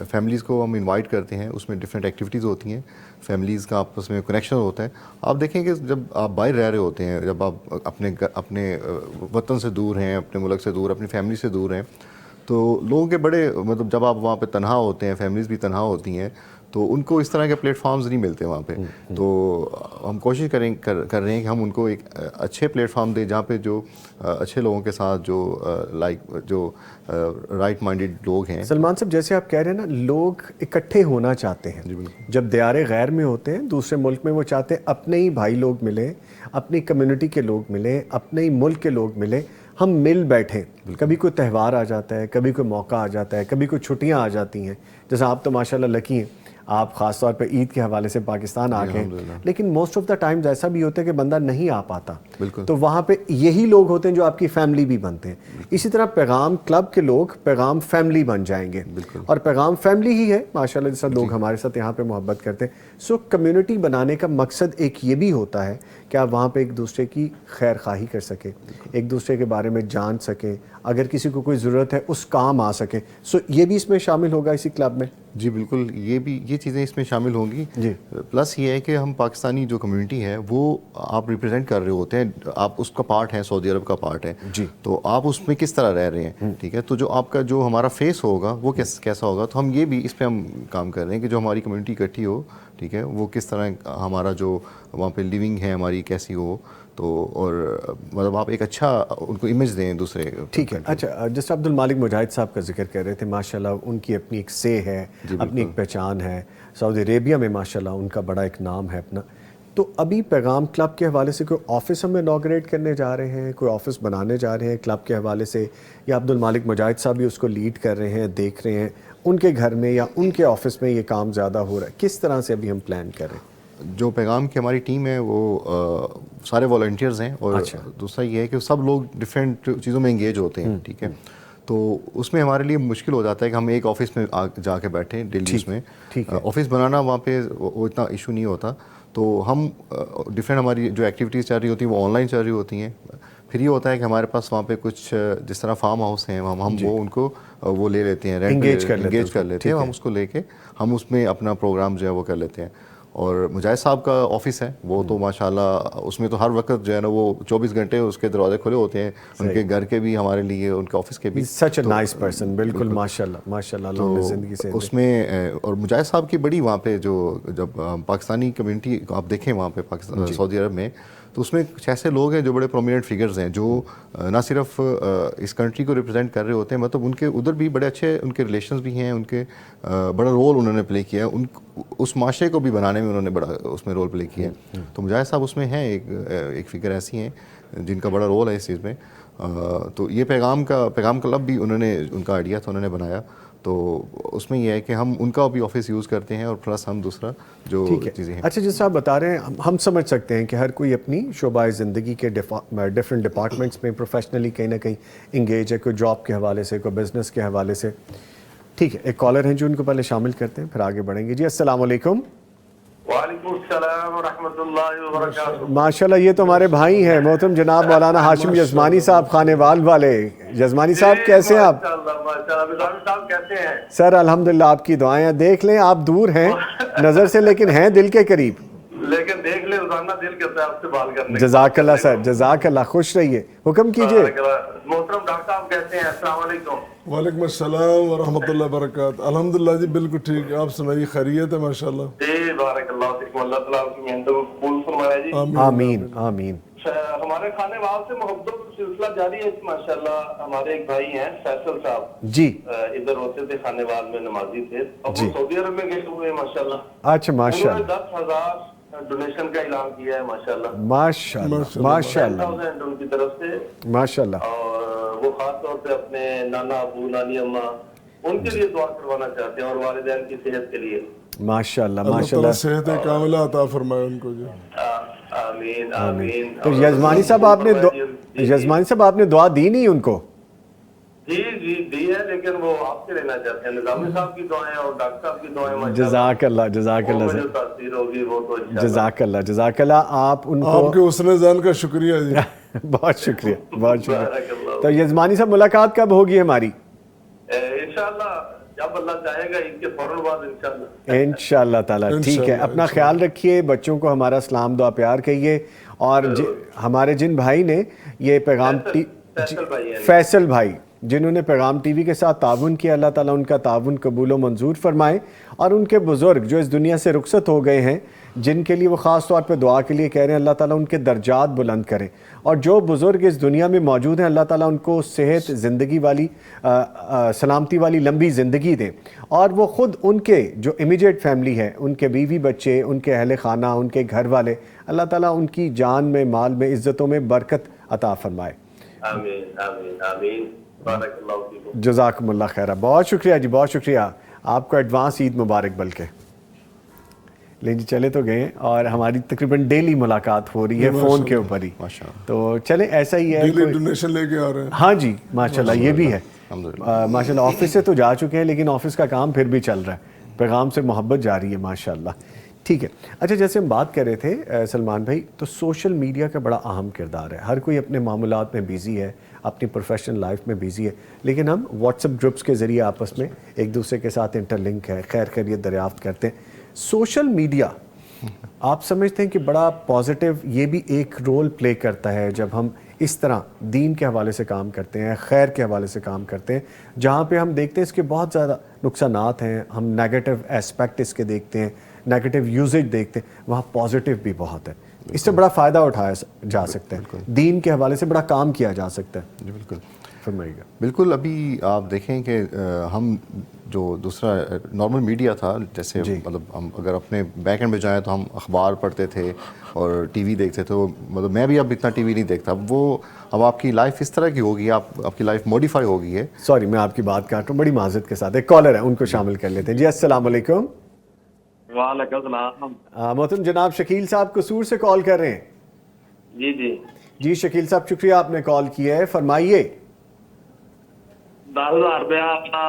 فیملیز کو ہم انوائٹ کرتے ہیں. اس میں ڈفرینٹ ایکٹیویٹیز ہوتی ہیں، فیملیز کا آپس میں کنیکشن ہوتا ہے. آپ دیکھیں کہ جب آپ باہر رہ رہے ہوتے ہیں، جب آپ اپنے وطن سے دور ہیں، اپنے ملک سے دور، اپنی فیملی سے دور ہیں، تو لوگوں کے بڑے مطلب جب آپ وہاں پہ تنہا ہوتے ہیں، فیملیز بھی تنہا ہوتی ہیں، تو ان کو اس طرح کے پلیٹ فارمز نہیں ملتے وہاں پہ. تو ہم کوشش کر رہے ہیں کہ ہم ان کو ایک اچھے پلیٹ فارم دیں جہاں پہ جو اچھے لوگوں کے ساتھ جو رائٹ مائنڈیڈ لوگ ہیں. سلمان صاحب، جیسے آپ کہہ رہے ہیں نا، لوگ اکٹھے ہونا چاہتے ہیں. جب دیار غیر میں ہوتے ہیں، دوسرے ملک میں، وہ چاہتے ہیں اپنے ہی بھائی لوگ ملیں، اپنی کمیونٹی کے لوگ ملیں، اپنے ہی ملک کے لوگ ملیں، ہم مل بیٹھیں. کبھی کوئی تہوار آ جاتا ہے، کبھی کوئی موقع آ جاتا ہے، کبھی کوئی چھٹیاں آ جاتی ہیں. جیسا آپ تو ماشاءاللہ لکی ہیں، آپ خاص طور پہ عید کے حوالے سے پاکستان آ گئے، لیکن موسٹ آف دا ٹائمز ایسا بھی ہوتا ہے کہ بندہ نہیں آ پاتا، تو وہاں پہ یہی لوگ ہوتے ہیں جو آپ کی فیملی بھی بنتے ہیں. اسی طرح پیغام کلب کے لوگ پیغام فیملی بن جائیں گے، اور پیغام فیملی ہی ہے ماشاءاللہ جیسا لوگ ہمارے ساتھ یہاں پہ محبت کرتے ہیں. سو کمیونٹی بنانے کا مقصد ایک یہ بھی ہوتا ہے کہ آپ وہاں پہ ایک دوسرے کی خیر خواہی کر سکیں، ایک دوسرے کے بارے میں جان سکیں، اگر کسی کو کوئی ضرورت ہے اس کام آ سکے. سو یہ بھی اس میں شامل ہوگا اسی کلب میں؟ جی بالکل، یہ چیزیں اس میں شامل ہوں گی. پلس یہ ہے کہ ہم پاکستانی جو کمیونٹی ہے وہ آپ ریپرزینٹ کر رہے ہوتے ہیں، آپ اس کا پارٹ ہیں، سعودی عرب کا پارٹ ہے، تو آپ اس میں کس طرح رہ رہے ہیں. ٹھیک ہے، تو جو آپ کا جو ہمارا فیس ہوگا وہ کیسا ہوگا، تو ہم یہ بھی اس پہ ہم کام کر رہے ہیں کہ جو ہماری کمیونٹی اکٹھی ہو، ٹھیک ہے، وہ کس طرح ہمارا جو وہاں پہ لیونگ ہے ہماری کیسی ہو، تو اور مطلب آپ ایک اچھا ان کو امیج دیں دوسرے. ٹھیک ہے. اچھا، جیسے عبد المالک مجاہد صاحب کا ذکر کر رہے تھے، ماشاءاللہ ان کی اپنی ایک سے ہے، اپنی ایک پہچان ہے، سعودی عربیہ میں ماشاءاللہ ان کا بڑا ایک نام ہے اپنا. تو ابھی پیغام کلب کے حوالے سے کوئی آفس ہم انوگریٹ کرنے جا رہے ہیں، کوئی آفس بنانے جا رہے ہیں کلب کے حوالے سے، یا عبد المالک مجاہد صاحب بھی اس کو لیڈ کر رہے ہیں، دیکھ رہے ہیں ان کے گھر میں یا ان کے آفس میں یہ کام زیادہ ہو رہا ہے؟ کس طرح سے ابھی ہم پلان کر رہے ہیں؟ جو پیغام کی ہماری ٹیم ہے وہ سارے والنٹیئرز ہیں، اور دوسرا یہ ہے کہ سب لوگ ڈفرینٹ چیزوں میں انگیج ہوتے ہیں. ٹھیک ہے، تو اس میں ہمارے لیے مشکل ہو جاتا ہے کہ ہم ایک آفس میں جا کے بیٹھیں دلی میں. آفس بنانا وہاں پہ وہ اتنا ایشو نہیں ہوتا. تو ہم ڈفرینٹ ہماری جو ایکٹیویٹیز چل رہی ہوتی ہیں وہ آن لائن چل رہی ہوتی ہیں. پھر یہ ہوتا ہے کہ ہمارے پاس وہاں پہ کچھ جس طرح فارم ہاؤس ہیں، ہم وہ ان کو وہ لے لیتے ہیں، انگیج کر لیتے ہیں. ہم اس کو لے کے ہم اس میں اپنا پروگرام جو ہے وہ کر لیتے ہیں. اور مجاہد صاحب کا آفس ہے، وہ تو ماشاءاللہ اس میں تو ہر وقت جو ہے نا وہ 24 گھنٹے اس کے دروازے کھلے ہوتے ہیں، ان کے گھر کے بھی ہمارے لیے، ان کے آفس کے بھی. سچ اے نائس پرسن، بالکل ماشاءاللہ ماشاءاللہ، اللہ نے زندگی سے اس میں. اور مجاہد صاحب کی بڑی وہاں پہ جو جب پاکستانی کمیونٹی آپ دیکھیں وہاں پہ پاکستان سعودی عرب میں، تو اس میں کچھ ایسے لوگ ہیں جو بڑے پرومیننٹ فگرز ہیں جو نہ صرف اس کنٹری کو ریپرزینٹ کر رہے ہوتے ہیں, مطلب ان کے ادھر بھی بڑے اچھے ان کے ریلیشنز بھی ہیں, ان کے بڑا رول انہوں نے پلے کیا ہے, اس معاشرے کو بھی بنانے میں انہوں نے بڑا اس میں رول پلے کیا ہے. تو مجاہد صاحب اس میں ہیں ایک فگر ایسی ہیں جن کا بڑا رول ہے اس چیز میں. تو یہ پیغام کلب بھی انہوں نے, ان کا آئیڈیا تھا, انہوں نے بنایا. تو اس میں یہ ہے کہ ہم ان کا بھی آفس یوز کرتے ہیں اور پلس ہم دوسرا جو چیزیں ہیں. اچھا جیسے آپ بتا رہے ہیں ہم سمجھ سکتے ہیں کہ ہر کوئی اپنی شعبہ زندگی کے ڈفرینٹ ڈپارٹمنٹس میں پروفیشنلی کہیں نہ کہیں انگیج ہے, کوئی جاب کے حوالے سے, کوئی بزنس کے حوالے سے. ٹھیک ہے, ایک کالر ہیں جو ان کو پہلے شامل کرتے ہیں پھر آگے بڑھیں گے. جی السلام علیکم. وعلیکم السلام ورحمۃ اللہ وبرکاتہ. ماشاءاللہ یہ تو ہمارے بھائی ہیں محترم جناب مولانا ہاشم یزمانی صاحب خانیوال والے. یزمانی صاحب کیسے ہیں آپ؟ صاحب کیسے ہیں؟ سر الحمدللہ آپ کی دعائیں. دیکھ لیں آپ دور ہیں نظر سے لیکن ہیں دل کے قریب. لیکن دیکھ لیں روزانہ دل کرتا ہے آپ سے بات کرنے. جزاک اللہ سر, جزاک اللہ, خوش رہیے, حکم کیجئے. محترم ڈاکٹر صاحب کیسے ہیں؟ السلام علیکم. وعلیکم السلام ورحمۃ اللہ وبرکاتہ. الحمدللہ جی بالکل ٹھیک, آپ سنائیے خیریت ہے؟ ماشاء اللہ. جی بارک اللہ فیکم, اللہ تعالیٰ آپ کی محنتوں کو قبول فرمائے جی. آمین آمین. ہمارے خانے وال سے محبت کا سلسلہ جاری ہے ماشاءاللہ. ہمارے ایک بھائی ہیں فیصل صاحب, جی ادھر ہوتے تھے خانے وال میں, نمازی تھے, اب وہ سعودی عرب میں گئے ہوئے ہیں ماشاءاللہ. اچھا ماشاءاللہ. 10,000 ڈونیشن کا اعلان کیا ہے ماشاءاللہ. ماشاءاللہ ماشاءاللہ 10,000 ان کی طرف سے ماشاءاللہ. اور وہ خاص طور پہ اپنے نانا ابو, نانی اما, ان کے لیے دعا کروانا چاہتے ہیں اور والدین کی صحت کے لیے. ماشاءاللہ اللہ ماشاءاللہ. تعالیٰ صحت کاملہ عطا فرمائے ان کو جی. آمین آمین. تو یزمانی صاحب آپ نے دعا دی نہیں ان کو؟ جی جی دی ہے, لیکن وہ آپ سے لینا چاہتے ہیں. نظامی صاحب کی دعائیں اور ڈاکٹر صاحب کی دعائیں. جزاک اللہ, جزاک اللہ سر, جو تاثیر ہوگی وہ تو جزاک اللہ, جزاک اللہ. آپ ان کو آپ کے حسن ذہن کا شکریہ جی. بہت شکریہ, بہت شکریہ. تو یزمانی صاحب ملاقات کب ہوگی ہماری؟ انشاءاللہ جب اللہ چاہے گا, ان کے فوراً بعد انشاءاللہ. انشاءاللہ تعالیٰ. ٹھیک ہے, اپنا خیال رکھیے, بچوں کو ہمارا سلام دعا پیار کہیے. اور ہمارے جن بھائی نے یہ پیغام فیصل بھائی جنہوں نے پیغام ٹی وی کے ساتھ تعاون کیا, اللہ تعالیٰ ان کا تعاون قبول و منظور فرمائے. اور ان کے بزرگ جو اس دنیا سے رخصت ہو گئے ہیں, جن کے لیے وہ خاص طور پہ دعا کے لیے کہہ رہے ہیں, اللہ تعالیٰ ان کے درجات بلند کرے. اور جو بزرگ اس دنیا میں موجود ہیں, اللہ تعالیٰ ان کو صحت, زندگی والی, سلامتی والی لمبی زندگی دے. اور وہ خود ان کے جو امیجیٹ فیملی ہے, ان کے بیوی بچے, ان کے اہل خانہ, ان کے گھر والے, اللہ تعالیٰ ان کی جان میں, مال میں, عزتوں میں برکت عطا فرمائے. آمین آمین آمین. بارک اللہ فیکم. جزاکم اللہ خیرہ. بہت شکریہ جی, بہت شکریہ. آپ کو ایڈوانس عید مبارک. بلکہ لیں جی چلے تو گئے, اور ہماری تقریباً ڈیلی ملاقات ہو رہی ہے فون کے اوپر ہی. تو چلیں ایسا ہی ہے, ڈیلی ڈونیشن لے کے آ رہے ہیں. ہاں جی ماشاءاللہ, یہ بھی ہے ماشاءاللہ. آفس سے تو جا چکے ہیں لیکن آفس کا کام پھر بھی چل رہا ہے, پیغام سے محبت جاری ہے ماشاءاللہ. ٹھیک ہے. اچھا جیسے ہم بات کر رہے تھے سلمان بھائی, تو سوشل میڈیا کا بڑا اہم کردار ہے. ہر کوئی اپنے معاملات میں بیزی ہے, اپنی پروفیشنل لائف میں بیزی ہے, لیکن ہم واٹس ایپ گروپس کے ذریعے آپس میں ایک دوسرے کے ساتھ انٹر لنک ہے, خیر خیریت دریافت کرتے ہیں. سوشل میڈیا آپ سمجھتے ہیں کہ بڑا پازیٹیو یہ بھی ایک رول پلے کرتا ہے جب ہم اس طرح دین کے حوالے سے کام کرتے ہیں, خیر کے حوالے سے کام کرتے ہیں, جہاں پہ ہم دیکھتے ہیں اس کے بہت زیادہ نقصانات ہیں, ہم نیگیٹو اسپیکٹ اس کے دیکھتے ہیں, نیگیٹو یوزیج دیکھتے ہیں, وہاں پازیٹیو بھی بہت ہے. اس سے بڑا فائدہ اٹھایا جا سکتا ہے, دین کے حوالے سے بڑا کام کیا جا سکتا ہے. جی بالکل فرمائیے گا. بالکل. ابھی آپ دیکھیں کہ ہم جو دوسرا نارمل میڈیا تھا, جیسے مطلب ہم اگر اپنے بیک اینڈ میں جائیں تو ہم اخبار پڑھتے تھے اور ٹی وی دیکھتے تھے. مطلب میں بھی اب اتنا ٹی وی نہیں دیکھتا. اب آپ کی لائف اس طرح کی ہوگی, آپ کی لائف موڈیفائی ہو گئی ہے. سوری میں آپ کی بات کاٹ رہا ہوں, بڑی معذرت کے ساتھ. ایک کالر ہے, ان کو شامل کر لیتے ہیں. جی السلام علیکم. وعلیکم السلام. محترم جناب شکیل صاحب قصور سے کال کر رہے ہیں. جی جی جی شکیل صاحب شکریہ آپ نے کال کیا ہے, فرمائیے. 10,000 روپیہ اپنا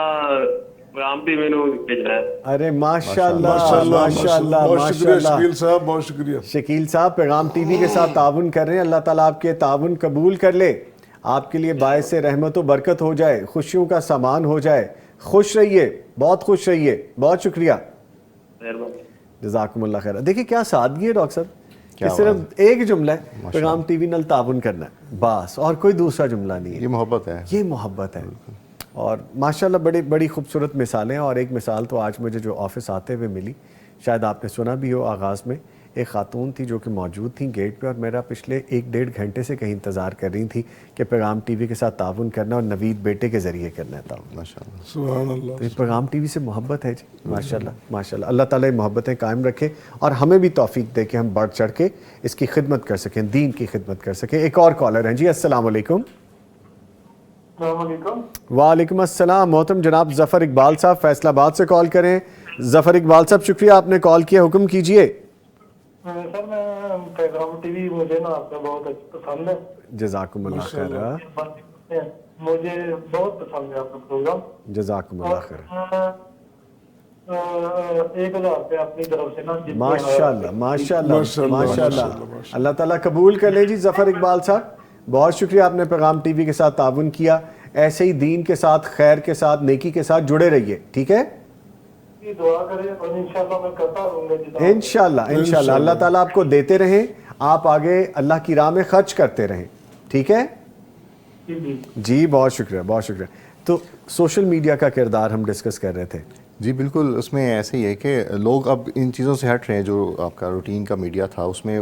پیغام ٹی وی میں بھیجنا ہے. ارے ماشاءاللہ ماشاءاللہ بہت شکریہ ماشاءاللہ. شکیل صاحب, بہت شکریہ. شکیل صاحب پیغام ٹی وی کے ساتھ تعاون کر رہے ہیں, اللہ تعالیٰ آپ کے تعاون قبول کر لے, آپ کے لیے باعث رحمت و برکت ہو جائے, خوشیوں کا سامان ہو جائے. خوش رہیے, بہت خوش رہیے. بہت شکریہ, جزاکم اللہ خیر. دیکھیں کیا سادگی ہے ڈاکٹر صاحب, کہ صرف ایک جملہ ہے, پیغام ٹی وی نال تعاون کرنا ہے بس, اور کوئی دوسرا جملہ نہیں ہے. یہ محبت ہے, یہ محبت ہے. اور ماشاءاللہ بڑی خوبصورت مثالیں. اور ایک مثال تو آج مجھے جو آفس آتے ہوئے ملی, شاید آپ نے سنا بھی ہو, آغاز میں ایک خاتون تھی جو کہ موجود تھیں گیٹ پہ اور میرا پچھلے 1-1.5 گھنٹے سے کہیں انتظار کر رہی تھی کہ پیغام ٹی وی کے ساتھ تعاون کرنا اور نوید بیٹے کے ذریعے کرنا ہے تعاون. ماشاءاللہ. سبحان اللہ. تو یہ پیغام ٹی وی سے محبت ہے جی. ماشاءاللہ ماشاءاللہ. اللہ تعالیٰ یہ محبتیں قائم رکھے اور ہمیں بھی توفیق دے کہ ہم بڑھ چڑھ کے اس کی خدمت کر سکیں, دین کی خدمت کر سکیں. ایک اور کالر ہیں جی. السلام علیکم. السلام علیکم. وعلیکم السلام. محترم جناب ظفر اقبال صاحب فیصل آباد سے کال کریں. ظفر اقبال صاحب شکریہ آپ نے کال کیا, حکم کیجئے. سر میں پیغام ٹی وی مجھے نا آپ کا بہت پسند ہے. جزاکم اللہ خیر. مجھے بہت پسند ہے آپ کا پروگرام. جزاکم اللہ خیر. 1000 روپے اپنی طرف سے نا. ماشاءاللہ ماشاءاللہ ماشاءاللہ. اللہ تعالیٰ قبول کر لے جی ظفر اقبال صاحب. بہت شکریہ آپ نے پیغام ٹی وی کے ساتھ تعاون کیا. ایسے ہی دین کے ساتھ, خیر کے ساتھ, نیکی کے ساتھ جڑے رہیے. ٹھیک ہے, دعا کریں اور انشاءاللہ میں کرتا رہوں گا. انشاءاللہ انشاءاللہ. اللہ تعالیٰ آپ کو دیتے رہیں, آپ آگے اللہ کی راہ میں خرچ کرتے رہیں. ٹھیک ہے جی. بہت شکریہ بہت شکریہ. تو سوشل میڈیا کا کردار ہم ڈسکس کر رہے تھے. جی بالکل. اس میں ایسے ہی ہے کہ لوگ اب ان چیزوں سے ہٹ رہے ہیں. جو آپ کا روٹین کا میڈیا تھا اس میں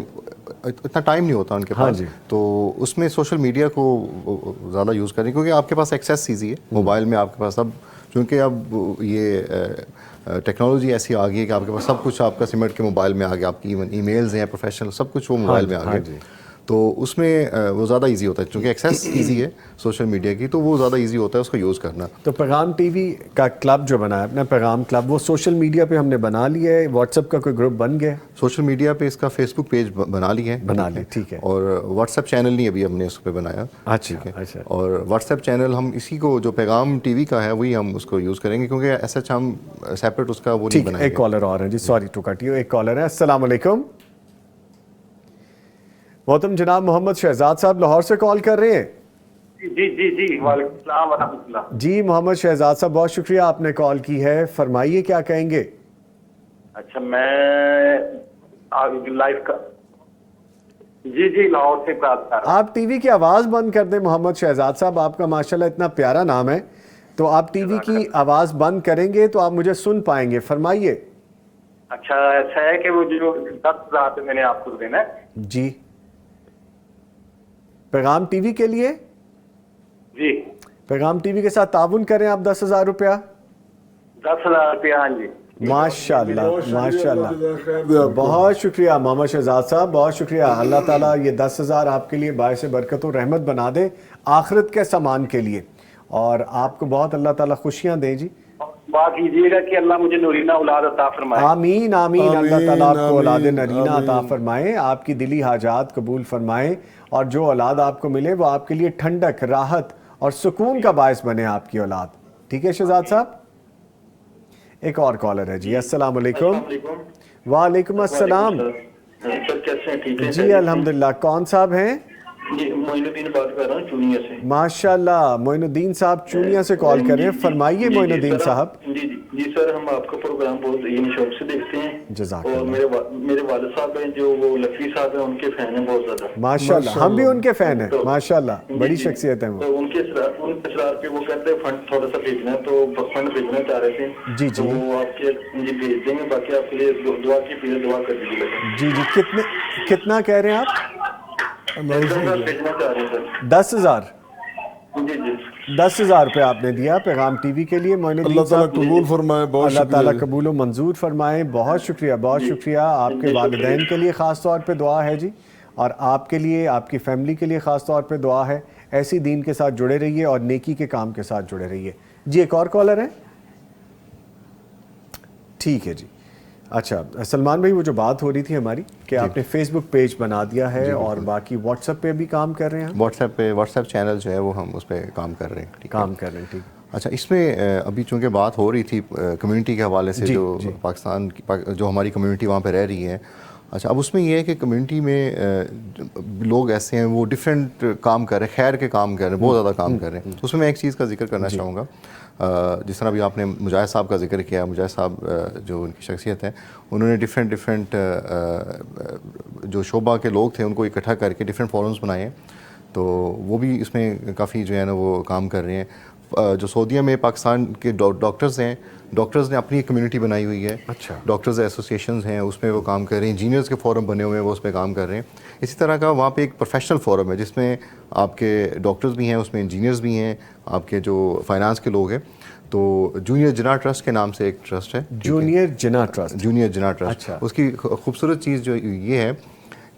اتنا ٹائم نہیں ہوتا ان کے پاس, تو اس میں سوشل میڈیا کو زیادہ یوز کریں کیونکہ آپ کے پاس ایکسیس ایزی ہے موبائل میں. آپ کے پاس اب چونکہ اب یہ ٹیکنالوجی ایسی آ گئی ہے کہ آپ کے پاس سب کچھ آپ کا سمٹ کے موبائل میں آ گیا. آپ کی ایون ای میلز ہیں پروفیشنل سب کچھ وہ موبائل میں آ گیا, تو اس میں وہ زیادہ ایزی ہوتا ہے. چونکہ ایکسیس ایزی ہے سوشل میڈیا کی, تو وہ زیادہ ایزی ہوتا ہے اس کو یوز کرنا. تو پیغام ٹی وی کا کلب جو بنا ہے اپنا پیغام کلب, وہ سوشل میڈیا پہ ہم نے بنا لیا ہے. واٹس ایپ کا کوئی گروپ بن گیا؟ سوشل میڈیا پہ اس کا فیس بک پیج بنا لیا ہے. ٹھیک ہے. اور واٹس ایپ چینل نہیں ابھی ہم نے اس پہ بنایا. اچھا. اور واٹس ایپ چینل ہم اسی کو جو پیغام ٹی وی کا ہے وہی ہم اس کو یوز کریں گے, کیونکہ ایسا ہم سیپریٹ اس کا وہ نہیں بنائیں گے. ایک کالر اور ہیں جی, سوری ٹو کٹ یو. ایک کالر ہے. السلام علیکم. محترم جناب محمد شہزاد صاحب لاہور سے کال کر رہے ہیں. جی وعلیکم السلام ورحمۃ اللہ. جی محمد شہزاد صاحب بہت شکریہ آپ نے کال کی ہے. فرمائیے کیا کہیں گے. اچھا میں لائف کا جی لاہور سے بات کر رہا ہوں. آپ ٹی وی کی آواز بند کر دیں محمد شہزاد صاحب. آپ کا ماشاءاللہ اتنا پیارا نام ہے, تو آپ ٹی وی کی آواز بند کریں گے تو آپ مجھے سن پائیں گے. فرمائیے. اچھا ایسا ہے کہ وہ جو 10,000 میں نے آپ کو دینا ہے. جی پیغام ٹی وی کے لیے. جی پیغام ٹی وی کے ساتھ تعاون کریں آپ 10,000 روپیہ. 10,000 روپیہ. ہاں جی ماشاءاللہ ماشاءاللہ. بہت شکریہ محمد شہزاد صاحب, بہت شکریہ. اللہ تعالیٰ یہ 10,000 آپ کے لیے باعث برکت و رحمت بنا دے آخرت کے سامان کے لیے, اور آپ کو بہت اللہ تعالیٰ خوشیاں دیں جی. دعا کیجیے گا کہ اللہ مجھے نورینہ اولاد عطا فرمائے. آمین آمین. اللہ تعالیٰ آپ کو اولاد نرینہ عطا فرمائے, آپ کی دلی حاجات قبول فرمائے, اور جو اولاد آپ کو ملے وہ آپ کے لیے ٹھنڈک, راحت اور سکون کا باعث بنے آپ کی اولاد. ٹھیک ہے شہزاد صاحب. ایک اور کالر ہے جی. السلام علیکم. وعلیکم السلام. سر کیسے ہیں؟ ٹھیک ہے جی الحمدللہ. کون صاحب ہیں؟ جی معین الدین بات کر رہا ہوں چونیا سے. ماشاءاللہ معین الدین صاحب چونیا سے کال کر رہے ہیں. فرمائیے معین الدین صاحب. جی سر ہم آپ کا پروگرام بہت شوق سے دیکھتے ہیں. جزاک اور میرے والد صاحب ہیں جو وہ لکی صاحب ہیں, ان کے فین ہیں بہت زیادہ. ماشاءاللہ ہم بھی ان کے فین ہیں. ماشاءاللہ بڑی شخصیت ہیں وہ. تو ان کے اصرار پہ وہ کہتے ہیں فنڈ تھوڑا سا بھیجنا ہے, تو فنڈ بھیجنا چاہ رہے تھے. جی تو وہ آپ کے بھیج دیں گے. باقی آپ کے لیے دعا کی دعا کر دیجیے گا. جی کتنا کہہ رہے ہیں آپ؟ 10,000. 10,000 روپے آپ نے دیا پیغام ٹی وی کے لیے. معین الدین اللہ تعالیٰ قبول فرمائے. بہت اللہ تعالیٰ قبول و منظور فرمائے. بہت شکریہ بہت شکریہ. آپ کے والدین کے لیے خاص طور پہ دعا ہے جی, اور آپ کے لیے آپ کی فیملی کے لیے خاص طور پہ دعا ہے. ایسی دین کے ساتھ جڑے رہیے اور نیکی کے کام کے ساتھ جڑے رہیے. جی ایک اور کالر ہے. ٹھیک ہے جی. اچھا سلمان بھائی, وہ جو بات ہو رہی تھی ہماری کہ آپ نے فیس بک پیج بنا دیا ہے اور باقی واٹس ایپ پہ بھی کام کر رہے ہیں. واٹس ایپ چینل جو ہے وہ ہم اس پہ کام کر رہے ہیں. ٹھیک. اچھا اس میں ابھی چونکہ بات ہو رہی تھی کمیونٹی کے حوالے سے, جو پاکستان کی جو ہماری کمیونٹی وہاں پہ رہ رہی ہے. اچھا اب اس میں یہ ہے کہ کمیونٹی میں لوگ ایسے ہیں وہ ڈفرینٹ کام کر رہے ہیں, خیر کے کام کر رہے ہیں, بہت زیادہ کام کر رہے ہیں. اس میں ایک چیز کا ذکر کرنا چاہوں گا. جس طرح بھی آپ نے مجاہد صاحب کا ذکر کیا. مجاہد صاحب جو ان کی شخصیت ہے, انہوں نے ڈفرینٹ جو شعبہ کے لوگ تھے ان کو اکٹھا کر کے ڈفرینٹ فورمز بنائے ہیں, تو وہ بھی اس میں کافی جو ہے نا وہ کام کر رہے ہیں. جو سعودیہ میں پاکستان کے ڈاکٹرز ہیں، ڈاکٹرز نے اپنی ایک کمیونٹی بنائی ہوئی ہے. اچھا. ڈاکٹرز ایسوسیشنز ہیں، اس میں وہ کام کر رہے ہیں. انجینئرز کے فورم بنے ہوئے ہیں، وہ اس پہ کام کر رہے ہیں. اسی طرح کا وہاں پہ ایک پروفیشنل فورم ہے جس میں آپ کے ڈاکٹرز بھی ہیں، اس میں انجینئرز بھی ہیں، آپ کے جو فائنانس کے لوگ ہیں. تو جونیئر جناح ٹرسٹ کے نام سے ایک ٹرسٹ ہے، جونیئر جناح ٹرسٹ. جونیئر جناح ٹرسٹ. اچھا. اس کی خوبصورت چیز جو یہ ہے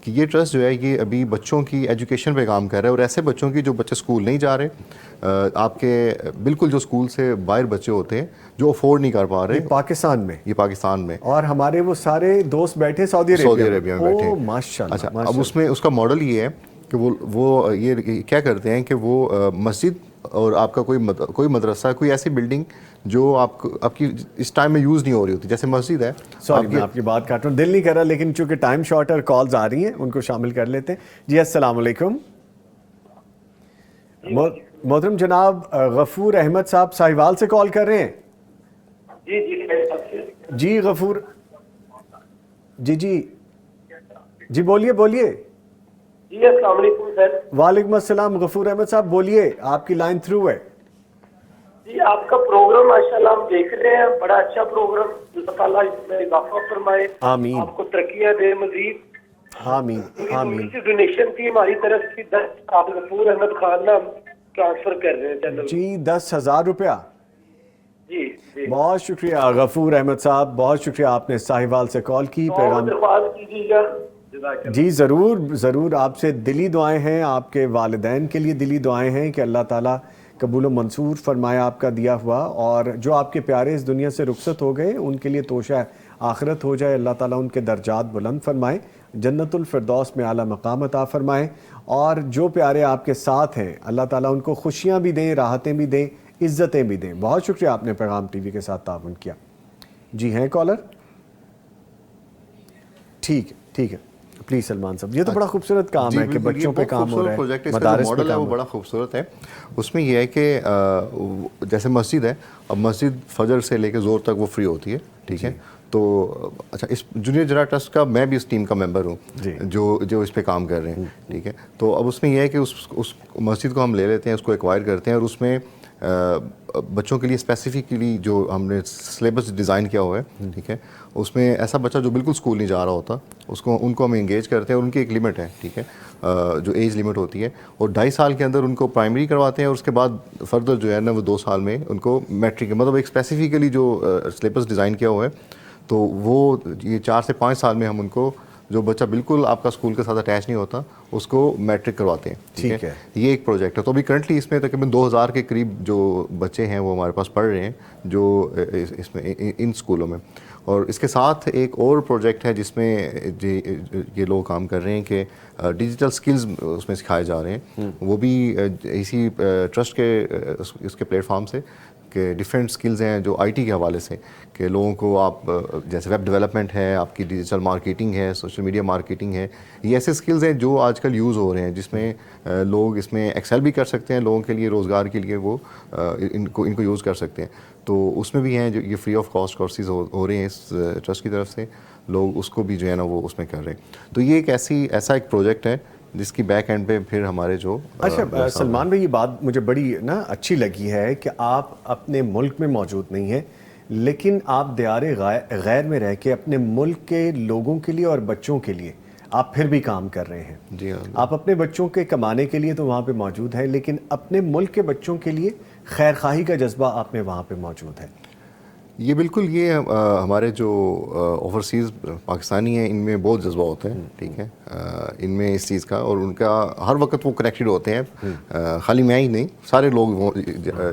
کہ یہ ٹرسٹ جو ہے یہ ابھی بچوں کی ایجوکیشن پہ کام کر رہا ہے، اور ایسے بچوں کی جو بچے اسکول نہیں جا رہے، آپ کے بالکل جو اسکول سے باہر بچے ہوتے ہیں جو افورڈ نہیں کر پا رہے. یہ پاکستان میں، یہ پاکستان میں، اور ہمارے وہ سارے دوست بیٹھے سعودی عربیہ میں بیٹھے. ماشاءاللہ. اچھا. اب اس میں اس کا ماڈل یہ ہے کہ وہ یہ کیا کرتے ہیں کہ وہ مسجد اور آپ کا کوئی مدرسہ، کوئی ایسی بلڈنگ جو آپ کی اس ٹائم میں یوز نہیں ہو رہی ہوتی، جیسے مسجد ہے. سوری میں آپ کی بات کاٹ رہا ہوں، دل نہیں کر رہا، لیکن چونکہ ٹائم شارٹ اور کالز آ رہی ہیں ان کو شامل کر لیتے ہیں. جی السلام علیکم. محترم جناب غفور احمد صاحب ساہیوال سے کال کر رہے ہیں. جی غفور جی بولیے. جی السلام علیکم سر. وعلیکم السلام. غفور احمد صاحب بولیے، آپ کی لائن تھرو ہے. جی آپ کا پروگرام ماشاءاللہ ہم دیکھ رہے ہیں، بڑا اچھا پروگرام. اللہ تعالیٰ اس میں اضافہ فرمائے، آمین. آپ کو ترقیاں دے مزید. آمین آمین. ڈونیشن تھی ہماری طرف سے 10 آپ غفور احمد خان نام ٹرانسفر کر رہے ہیں چینل. جی 10,000 روپیہ. جی بہت شکریہ غفور احمد صاحب، بہت شکریہ آپ نے ساہیوال سے کال کی. پیغام درخواست کیجیے گا. جی ضرور آپ سے دلی دعائیں ہیں، آپ کے والدین کے لیے دلی دعائیں ہیں کہ اللہ تعالیٰ قبول و منصور فرمائے آپ کا دیا ہوا، اور جو آپ کے پیارے اس دنیا سے رخصت ہو گئے ان کے لیے توشہ آخرت ہو جائے. اللہ تعالیٰ ان کے درجات بلند فرمائے، جنت الفردوس میں اعلیٰ مقام عطا فرمائے. اور جو پیارے آپ کے ساتھ ہیں اللہ تعالیٰ ان کو خوشیاں بھی دیں، راحتیں بھی دیں، عزتیں بھی دیں. بہت شکریہ آپ نے پیغام ٹی وی کے ساتھ تعاون کیا. جی ہیں کالر؟ ٹھیک ہے پلیز سلمان صاحب. یہ تو بڑا خوبصورت کام ہے کہ بچوں پہ کام ہو رہا ہے، مدارس پہ کام. وہ بڑا خوبصورت ہے. اس میں یہ ہے کہ جیسے مسجد ہے، اب مسجد فجر سے لے کے زور تک وہ فری ہوتی ہے. ٹھیک ہے. تو اچھا اس جونیئر جناح ٹرسٹ کا میں بھی اس ٹیم کا ممبر ہوں جو اس پہ کام کر رہے ہیں. ٹھیک ہے. تو اب اس میں یہ ہے کہ اس مسجد کو ہم لے لیتے ہیں، اس کو ایکوائر کرتے ہیں، اور اس میں بچوں کے لیے اسپیسیفکلی جو ہم نے سلیبس ڈیزائن کیا ہوا ہے. ٹھیک ہے. اس میں ایسا بچہ جو بالکل اسکول نہیں جا رہا ہوتا ان کو ہم انگیج کرتے ہیں، اور ان کی ایک لمٹ ہے. ٹھیک ہے. جو ایج لمٹ ہوتی ہے، اور 2.5 سال کے اندر ان کو پرائمری کرواتے ہیں، اور اس کے بعد فردر جو ہے نا وہ 2 سال میں ان کو میٹرک، مطلب ایک اسپیسیفکلی جو سلیبس ڈیزائن کیا ہوا ہے. تو وہ یہ 4 سے 5 سال میں ہم ان کو، جو بچہ بالکل آپ کا اسکول کے ساتھ اٹیچ نہیں ہوتا، اس کو میٹرک کرواتے ہیں. ٹھیک ہے. یہ ایک پروجیکٹ ہے. تو ابھی کرنٹلی اس میں تقریباً 2000 کے قریب جو بچے ہیں وہ ہمارے پاس پڑھ رہے ہیں جو اس میں ان اسکولوں میں. اور اس کے ساتھ ایک اور پروجیکٹ ہے جس میں یہ لوگ کام کر رہے ہیں کہ ڈیجیٹل سکلز اس میں سکھائے جا رہے ہیں. وہ بھی اسی ٹرسٹ کے اس کے پلیٹ فارم سے، کہ ڈفرینٹ سکلز ہیں جو آئی ٹی کے حوالے سے، کہ لوگوں کو آپ جیسے ویب ڈیولپمنٹ ہے، آپ کی ڈیجیٹل مارکیٹنگ ہے، سوشل میڈیا مارکیٹنگ ہے. یہ ایسے سکلز ہیں جو آج کل یوز ہو رہے ہیں، جس میں لوگ اس میں ایکسل بھی کر سکتے ہیں، لوگوں کے لیے روزگار کے لیے وہ ان کو یوز کر سکتے ہیں. تو اس میں بھی ہیں جو یہ فری آف کاسٹ کورسز ہو رہے ہیں اس ٹرسٹ کی طرف سے، لوگ اس کو بھی جو ہے نا وہ اس میں کر رہے ہیں. تو یہ ایک ایسا ایک پروجیکٹ ہے جس کی بیک اینڈ پہ پھر ہمارے جو اچھا سلمان بھائی، یہ بات مجھے بڑی اچھی لگی ہے کہ آپ اپنے ملک میں موجود نہیں ہیں، لیکن آپ دیار غیر میں رہ کے اپنے ملک کے لوگوں کے لیے اور بچوں کے لیے آپ پھر بھی کام کر رہے ہیں. جی ہاں. آپ اپنے بچوں کے کمانے کے لیے تو وہاں پہ موجود ہیں، لیکن اپنے ملک کے بچوں کے لیے خیر خواہی کا جذبہ آپ میں وہاں پہ موجود ہے. یہ بالکل یہ ہمارے جو اوورسیز پاکستانی ہیں ان میں بہت جذبہ ہوتا ہے. ٹھیک ہے. ان میں اس چیز کا، اور ان کا ہر وقت وہ کنیکٹڈ ہوتے ہیں. خالی میں ہی نہیں، سارے لوگ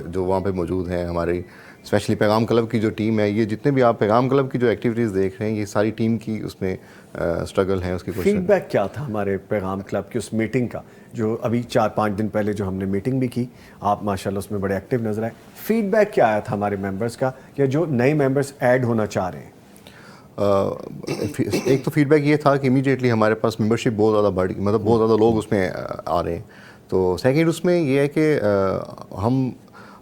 جو وہاں پہ موجود ہیں. ہماری اسپیشلی پیغام کلب کی جو ٹیم ہے، یہ جتنے بھی آپ پیغام کلب کی جو ایکٹیویٹیز دیکھ رہے ہیں، یہ ساری ٹیم کی اس میں اسٹرگل ہے. اس کی کوشش. فیڈ بیک کیا تھا ہمارے پیغام کلب کی اس میٹنگ کا، جو ابھی 4-5 دن پہلے جو ہم نے میٹنگ بھی کی، آپ ماشاءاللہ اس میں بڑے ایکٹیو نظر آئے. فیڈ بیک کیا آیا تھا ہمارے ممبرس کا، یا جو نئے ممبرس ایڈ ہونا چاہ رہے ہیں؟ ایک تو فیڈ بیک یہ تھا کہ امیڈیٹلی ہمارے پاس ممبرشپ بہت زیادہ بڑھ گئی، مطلب بہت زیادہ لوگ اس میں آ رہے ہیں. تو سیکنڈ اس میں یہ ہے کہ ہم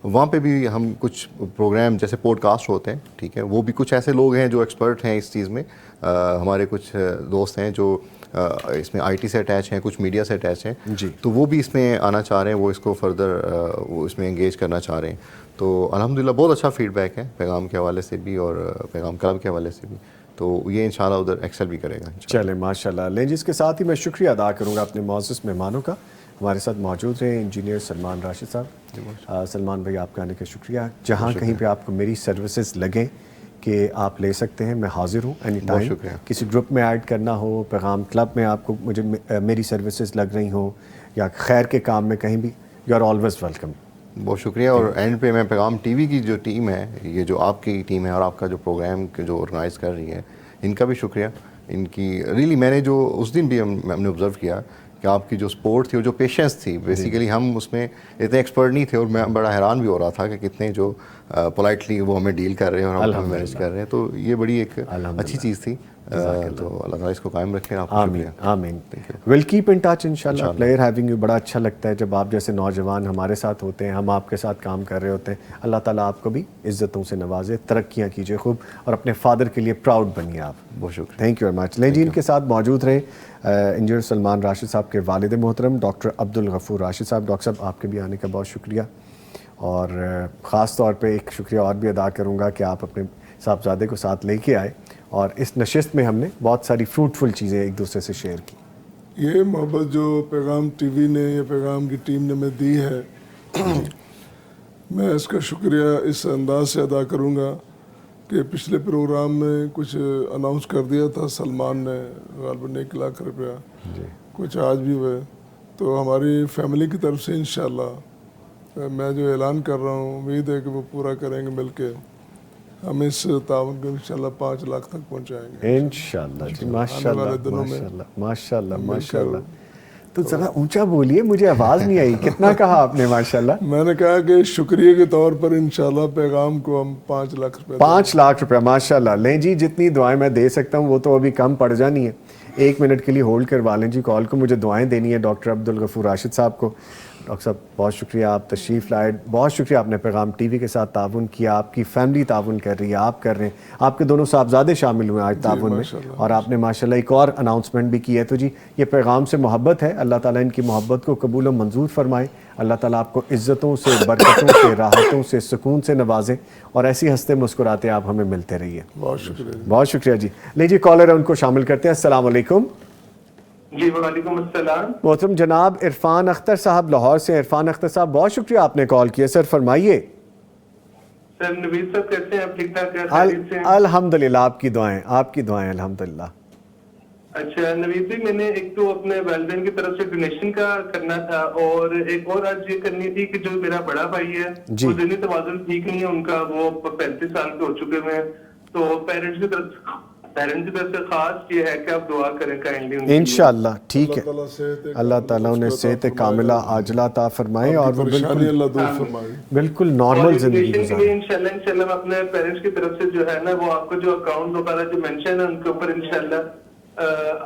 وہاں پہ بھی ہم کچھ پروگرام جیسے پوڈ کاسٹ ہوتے ہیں. ٹھیک ہے. وہ بھی کچھ ایسے لوگ ہیں جو ایکسپرٹ ہیں اس چیز میں. ہمارے کچھ دوست ہیں جو اس میں IT سے اٹیچ ہیں, کچھ میڈیا سے اٹیچ ہیں, جی, تو وہ بھی اس میں آنا چاہ رہے ہیں, وہ اس کو فردر وہ اس میں انگیج کرنا چاہ رہے ہیں. تو الحمدللہ بہت اچھا فیڈ بیک ہے پیغام کے حوالے سے بھی اور پیغام کلب کے حوالے سے بھی, تو یہ انشاءاللہ ادھر ایکسل بھی کرے گا. چلیں ماشاءاللہ. لیں جی, اس کے ساتھ ہی میں شکریہ ادا کروں گا اپنے معزز مہمانوں کا. ہمارے ساتھ موجود رہے انجینئر سلمان راشد صاحب. سلمان بھائی آپ کا آنے کا شکریہ. جہاں کہیں پہ آپ کو میری سروسز لگیں کہ آپ لے سکتے ہیں, میں حاضر ہوں اینی ٹائم. کسی گروپ میں ایڈ کرنا ہو, پیغام کلب میں آپ کو مجھے میری سروسز لگ رہی ہوں, یا خیر کے کام میں کہیں بھی, یو آر آلویز ویلکم. بہت شکریہ. اور اینڈ پہ میں پیغام ٹی وی کی جو ٹیم ہے, یہ جو آپ کی ٹیم ہے اور آپ کا جو پروگرام جو آرگنائز کر رہی ہے, ان کا بھی شکریہ. ان کی ریئلی میں نے جو اس دن بھی ہم نے آبزرو کیا کہ آپ کی جو سپورٹ تھی اور جو پیشنس تھی, بیسیکلی ہم اس میں اتنے ایکسپرٹ نہیں تھے, اور میں بڑا حیران بھی ہو رہا تھا کہ کتنے جو پولائٹلی وہ ہمیں ڈیل کر رہے ہیں اور ہم مینیج کر رہے ہیں. تو یہ بڑی ایک اچھی چیز تھی. تو اللہ تعالیٰ اس کو قائم رکھے. آمین آمین. ول کیپ ان ٹچ انشاءاللہ. Player having you. بڑا اچھا لگتا ہے جب آپ جیسے نوجوان ہمارے ساتھ ہوتے ہیں, ہم آپ کے ساتھ کام کر رہے ہوتے ہیں. اللہ تعالیٰ آپ کو بھی عزتوں سے نوازے, ترقیاں کیجیے خوب, اور اپنے فادر کے لیے پراؤڈ بنیے آپ. بہت شکریہ. Thank you very much. لیں جی, ان کے ساتھ موجود رہے انجینئر سلمان راشد صاحب کے والد محترم ڈاکٹر عبدالغفور راشد صاحب. ڈاکٹر صاحب آپ کے بھی آنے کا بہت شکریہ, اور خاص طور پہ ایک شکریہ اور بھی ادا کروں گا کہ آپ اپنے صاحبزادے کو ساتھ لے کے آئے, اور اس نشست میں ہم نے بہت ساری فروٹفل چیزیں ایک دوسرے سے شیئر کی. یہ محبت جو پیغام ٹی وی نے یا پیغام کی ٹیم نے ہمیں دی ہے, میں اس کا شکریہ اس انداز سے ادا کروں گا کہ پچھلے پروگرام میں کچھ اناؤنس کر دیا تھا سلمان نے, غالباً 1 لاکھ روپیہ, کچھ آج بھی ہوئے. تو ہماری فیملی کی طرف سے انشاءاللہ میں جو اعلان کر رہا ہوں, امید ہے کہ وہ پورا کریں گے مل کے. ہم اس تعاون کو انشاءاللہ 5 لاکھ تک پہنچائیں گے انشاءاللہ. جی ماشاءاللہ ماشاءاللہ ماشاءاللہ ماشاءاللہ. تو ذرا اونچا بولیے, مجھے آواز نہیں آئی. کتنا کہا آپ نے ماشاءاللہ؟ میں نے کہا کہ شکریہ کے طور پر انشاءاللہ پیغام کو ہم 5 لاکھ روپے 5 لاکھ روپے ماشاءاللہ. لیں جی, جتنی دعائیں میں دے سکتا ہوں وہ تو ابھی کم پڑ جانی ہے. 1 منٹ کے لیے ہولڈ کروا لیں جی کال کو, مجھے دعائیں دینی ہے ڈاکٹر عبدالغفور راشد صاحب کو. ڈاکٹر صاحب بہت شکریہ, آپ تشریف لائے. بہت شکریہ آپ نے پیغام ٹی وی کے ساتھ تعاون کیا. آپ کی فیملی تعاون کر رہی ہے, آپ کر رہے ہیں, آپ کے دونوں صاحبزادے شامل ہوئے آج تعاون میں, اور آپ نے ماشاءاللہ ایک اور اناؤنسمنٹ بھی کی ہے. تو جی یہ پیغام سے محبت ہے. اللہ تعالیٰ ان کی محبت کو قبول و منظور فرمائے. اللہ تعالیٰ آپ کو عزتوں سے, برکتوں سے, راحتوں سے, سکون سے نوازے, اور ایسی ہنستے مسکراتے آپ ہمیں ملتے رہیے. بہت شکریہ. بہت شکریہ جی. لے جی کالر ہے, ان کو شامل کرتے ہیں. السلام علیکم. جی وعلیکم السلام. محترم جناب عرفان اختر صاحب لاہور سے. عرفان اختر صاحب بہت شکریہ آپ نے کال کیا. سر فرمائیے. سر نوید صاحب کیسے ہیں آپ؟ ٹھیک ٹھاک ہیں؟ الحمدللہ, آپ کی دعائیں, آپ کی دعائیں الحمدللہ. اچھا نوید جی, میں نے ایک تو اپنے والدین کی طرف سے ڈونیشن کا کرنا تھا, اور ایک اور آج یہ کرنی تھی کہ جو میرا بڑا بھائی ہے وہ ذہنی توازن ٹھیک نہیں ہے ان کا, وہ 35 سال کے ہو چکے ہیں. تو پیرنٹس کی طرف سے خاص یہ ہے کہ آپ دعا کریں کائنڈلی انشاءاللہ. ٹھیک ہے, اللہ تعالیٰ انہیں صحت کاملہ عاجلہ عطا فرمائے, اور وہ بالکل نارمل زندگی گزاریں انشاءاللہ. میں اپنے پیرنٹس کی طرف سے جو ہے نا, وہ آپ کو جو اکاؤنٹ وغیرہ جو مینشن ہے ان کے اوپر انشاءاللہ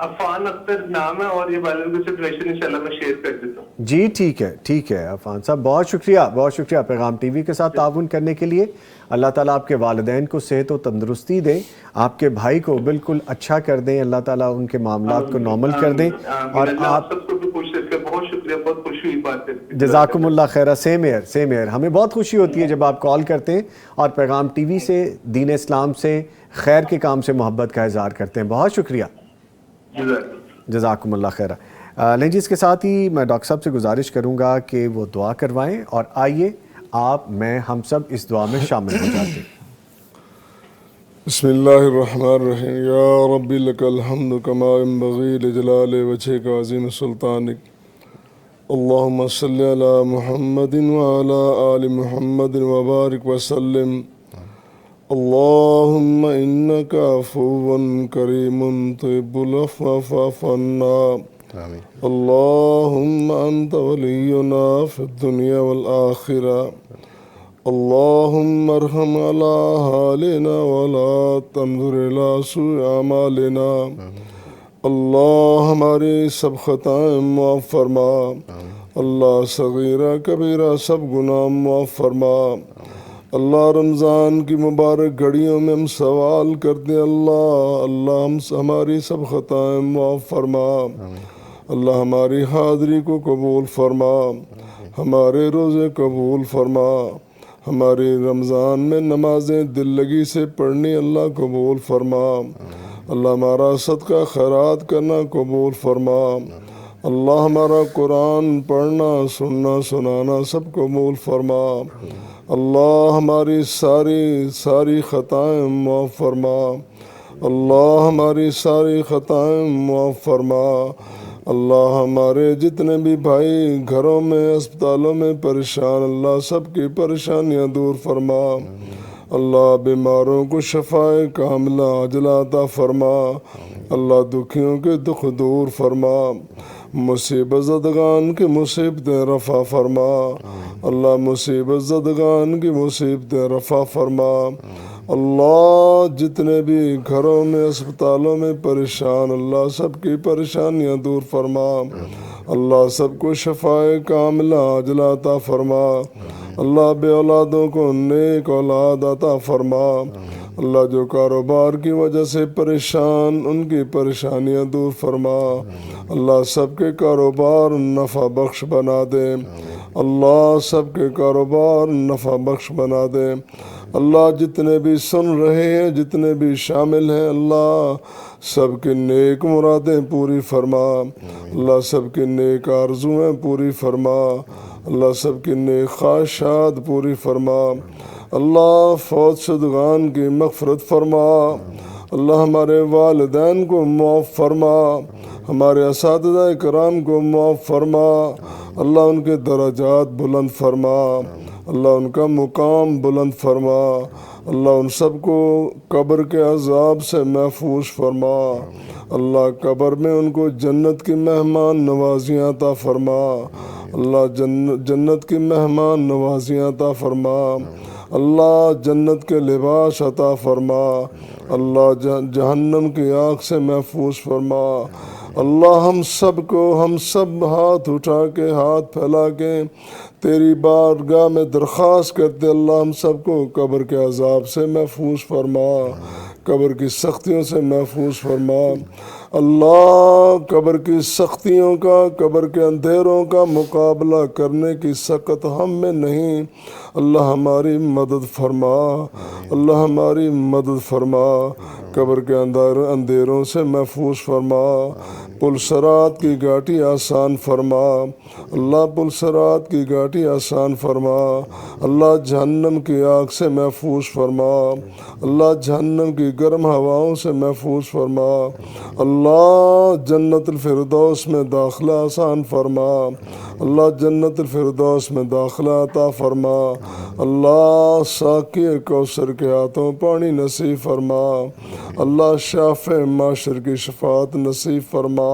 عفان اختر نام ہے, اور یہ والدین سے ڈونیشن انشاءاللہ میں شیئر کر دیتا ہوں. جی ٹھیک ہے, ٹھیک ہے عفان صاحب, بہت شکریہ, بہت شکریہ پیغام ٹی وی کے ساتھ تعاون کرنے کے لیے. اللہ تعالیٰ آپ کے والدین کو صحت و تندرستی دیں, آپ کے بھائی کو بالکل اچھا کر دیں, اللہ تعالیٰ ان کے معاملات کو نارمل کر دیں, اور آپ سب کو بھی خوش رکھیں. بہت شکریہ, بہت خوشی ہوئی بات ہے. جزاکم اللہ خیرہ. Same year, same year. ہمیں بہت خوشی ہوتی ہے جب آپ کال کرتے ہیں اور پیغام ٹی وی سے, دین اسلام سے, خیر کے کام سے محبت کا اظہار کرتے ہیں. بہت شکریہ, جزاکم اللہ خیرہ. لیں جی, اس کے ساتھ ہی میں ڈاکٹر صاحب سے گزارش کروں گا کہ وہ دعا کروائیں, اور آئیے آپ, میں, ہم سب اس دعا میں شامل ہو جاتے ہیں. بسم اللہ الرحمن الرحیم. یا ربی لک الحمد کما ينبغی لجلال وجهک وعظیم سلطانک. اللہم صلی علی محمد وعلی آل محمد وبارک وسلم. اللہم انک عفو کریم تحب العفو فاعف عنا. اللہم انت ولینا فی الدنیا والآخرہ. اللہم ارحم علی حالنا ولا تنظر الی سوء اعمالنا. اللہ ہماری سب خطائیں معاف فرما. اللہ صغیرہ کبیرہ سب گناہ معاف فرما. اللہ رمضان کی مبارک گھڑیوں میں ہم سوال کرتے ہیں اللہ ہماری سب خطائیں معاف فرما، اللہ ہماری حاضری کو قبول فرما، ہمارے روزے قبول فرما، ہماری رمضان میں نمازیں دل لگی سے پڑھنی اللہ قبول فرما، اللہ ہمارا صدقہ خیرات کرنا قبول فرما، اللہ ہمارا قرآن پڑھنا سننا سنانا سب قبول فرما، اللہ ہماری ساری خطائیں معاف فرما، اللہ ہماری ساری خطائیں معاف فرما، اللہ ہمارے جتنے بھی بھائی گھروں میں اسپتالوں میں پریشان، اللہ سب کی پریشانیاں دور فرما، اللہ بیماروں کو شفائے کاملہ عاجلہ عطا فرما، اللہ دکھیوں کے دکھ دور فرما، مصیبت زدگان کی مصیبتیں رفع فرما، اللہ مصیبت زدگان کی مصیبتیں رفع فرما، اللہ جتنے بھی گھروں میں اسپتالوں میں پریشان، اللہ سب کی پریشانیاں دور فرما، اللہ سب کو شفائے کاملہ عاجلہ عطا فرما، اللہ بے اولادوں کو نیک اولاد عطا فرما، اللہ جو کاروبار کی وجہ سے پریشان ان کی پریشانیاں دور فرما، اللہ سب کے کاروبار نفع بخش بنا دے، اللہ سب کے کاروبار نفع بخش بنا دے، اللہ جتنے بھی سن رہے ہیں جتنے بھی شامل ہیں اللہ سب کی نیک مرادیں پوری فرما، اللہ سب کی نیک آرزویں پوری فرما، اللہ سب کی نیک خواہشات پوری فرما، اللہ فوت شدگان کی مغفرت فرما، اللہ ہمارے والدین کو معاف فرما، ہمارے اساتذہ کرام کو معاف فرما، اللہ ان کے درجات بلند فرما، اللہ ان کا مقام بلند فرما، اللہ ان سب کو قبر کے عذاب سے محفوظ فرما، اللہ قبر میں ان کو جنت کی مہمان نوازیاں عطا فرما، اللہ جنت کی مہمان نوازیاں عطا فرما، اللہ جنت کے لباس عطا فرما، اللہ جہنم کی آگ سے محفوظ فرما، اللہ ہم سب ہاتھ اٹھا کے ہاتھ پھیلا کے تیری بارگاہ میں درخواست کرتے اللہ ہم سب کو قبر کے عذاب سے محفوظ فرما، قبر کی سختیوں سے محفوظ فرما، اللہ قبر کی سختیوں کا قبر کے اندھیروں کا مقابلہ کرنے کی سخت ہم میں نہیں، اللہ ہماری مدد فرما، اللہ ہماری مدد فرما، قبر کے اندھیروں سے محفوظ فرما، پل صراط کی گھاٹی آسان فرما، اللہ پل صراط کی گھاٹی آسان فرما، اللہ جہنم کی آگ سے محفوظ فرما، اللہ جہنم کی گرم ہواؤں سے محفوظ فرما، اللہ جنت الفردوس میں داخلہ آسان فرما، اللہ جنت الفردوس میں داخلہ عطا فرما، اللہ ساقی کوثر کے ہاتھوں پانی نصیب فرما، اللہ شافع معاشر کی شفاعت نصیب فرما،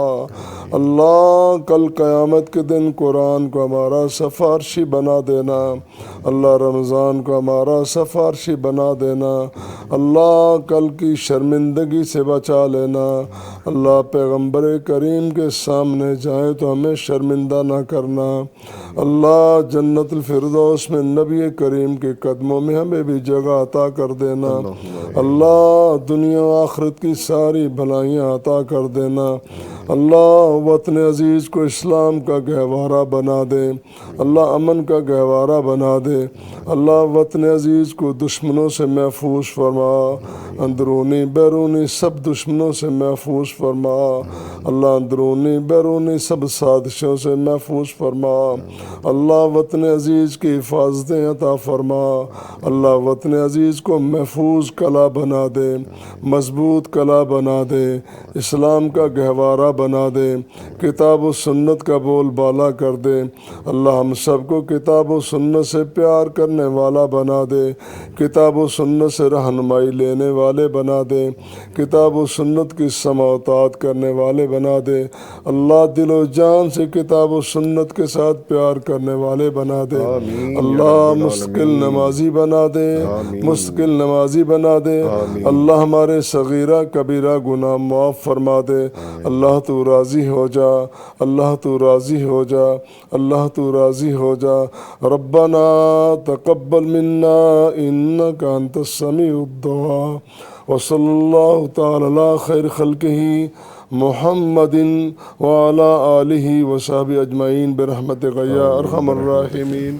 اللہ کل قیامت کے دن قرآن کو ہمارا سفارشی بنا دینا، اللہ رمضان کو ہمارا سفارشی بنا دینا، اللہ کل کی شرمندگی سے بچا لینا، اللہ پیغمبر کریم کے سامنے جائیں تو ہمیں شرمندہ نہ کرنا، اللہ جنت الفردوس میں نبی کریم کے قدموں میں ہمیں بھی جگہ عطا کر دینا، اللہ دنیا و آخرت کی ساری بھلائیاں عطا کر دینا، اللہ وطن عزیز کو اسلام کا گہوارہ بنا دے، اللہ امن کا گہوارہ بنا دے، اللہ وطن عزیز کو دشمنوں سے محفوظ فرما، اندرونی بیرونی سب دشمنوں سے محفوظ فرما، اللہ اندرونی بیرونی سب سازشوں سے محفوظ فرما، اللہ وطن عزیز کی حفاظتیں عطا فرما، اللہ وطن عزیز کو محفوظ قلعہ بنا دے، مضبوط قلعہ بنا دے، اسلام کا گہوارہ بنا دے، کتاب و سنت کا بول بالا کر دے، اللہ ہم سب کو کتاب و سنت سے پیار کرنے والا بنا دے، کتاب و سنت سے رہنمائی لینے والے بنا دے، کتاب و سنت کی سماعت کرنے والے بنا دے، اللہ دل و جان سے کتاب و سنت کے ساتھ پیار کرنے والے بنا دے، اللہ مستقل نمازی بنا دے، مستقل نمازی بنا دے، اللہ ہمارے صغیرہ کبیرہ گناہ معاف فرما دے، اللہ تو راضی ہو جا، اللہ تو راضی ہو جا، اللہ تو راضی ہو جا۔ ربنا تقبل منا انک انت السمیع الدعاء، وصلی اللہ تعالی علی خیر خلقہ محمد وعلی آلہ وصحبہ اجمعین برحمتک یا ارحم الراحمین۔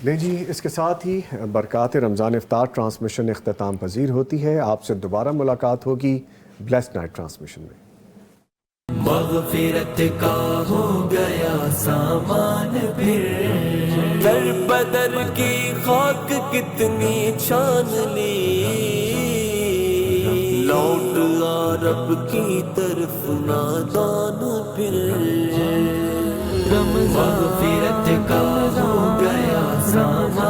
لیں جی، اس کے ساتھ ہی برکات رمضان افطار ٹرانسمیشن اختتام پذیر ہوتی ہے۔ آپ سے دوبارہ ملاقات ہوگی بلیسڈ نائٹ ٹرانسمیشن میں۔ مغفرت کا ہو گیا سامان پھر، در بدر کی خاک کتنی چھان لی، لوٹ آ رب کی طرف نادان پھر، مغفرت کا ہو گیا سامان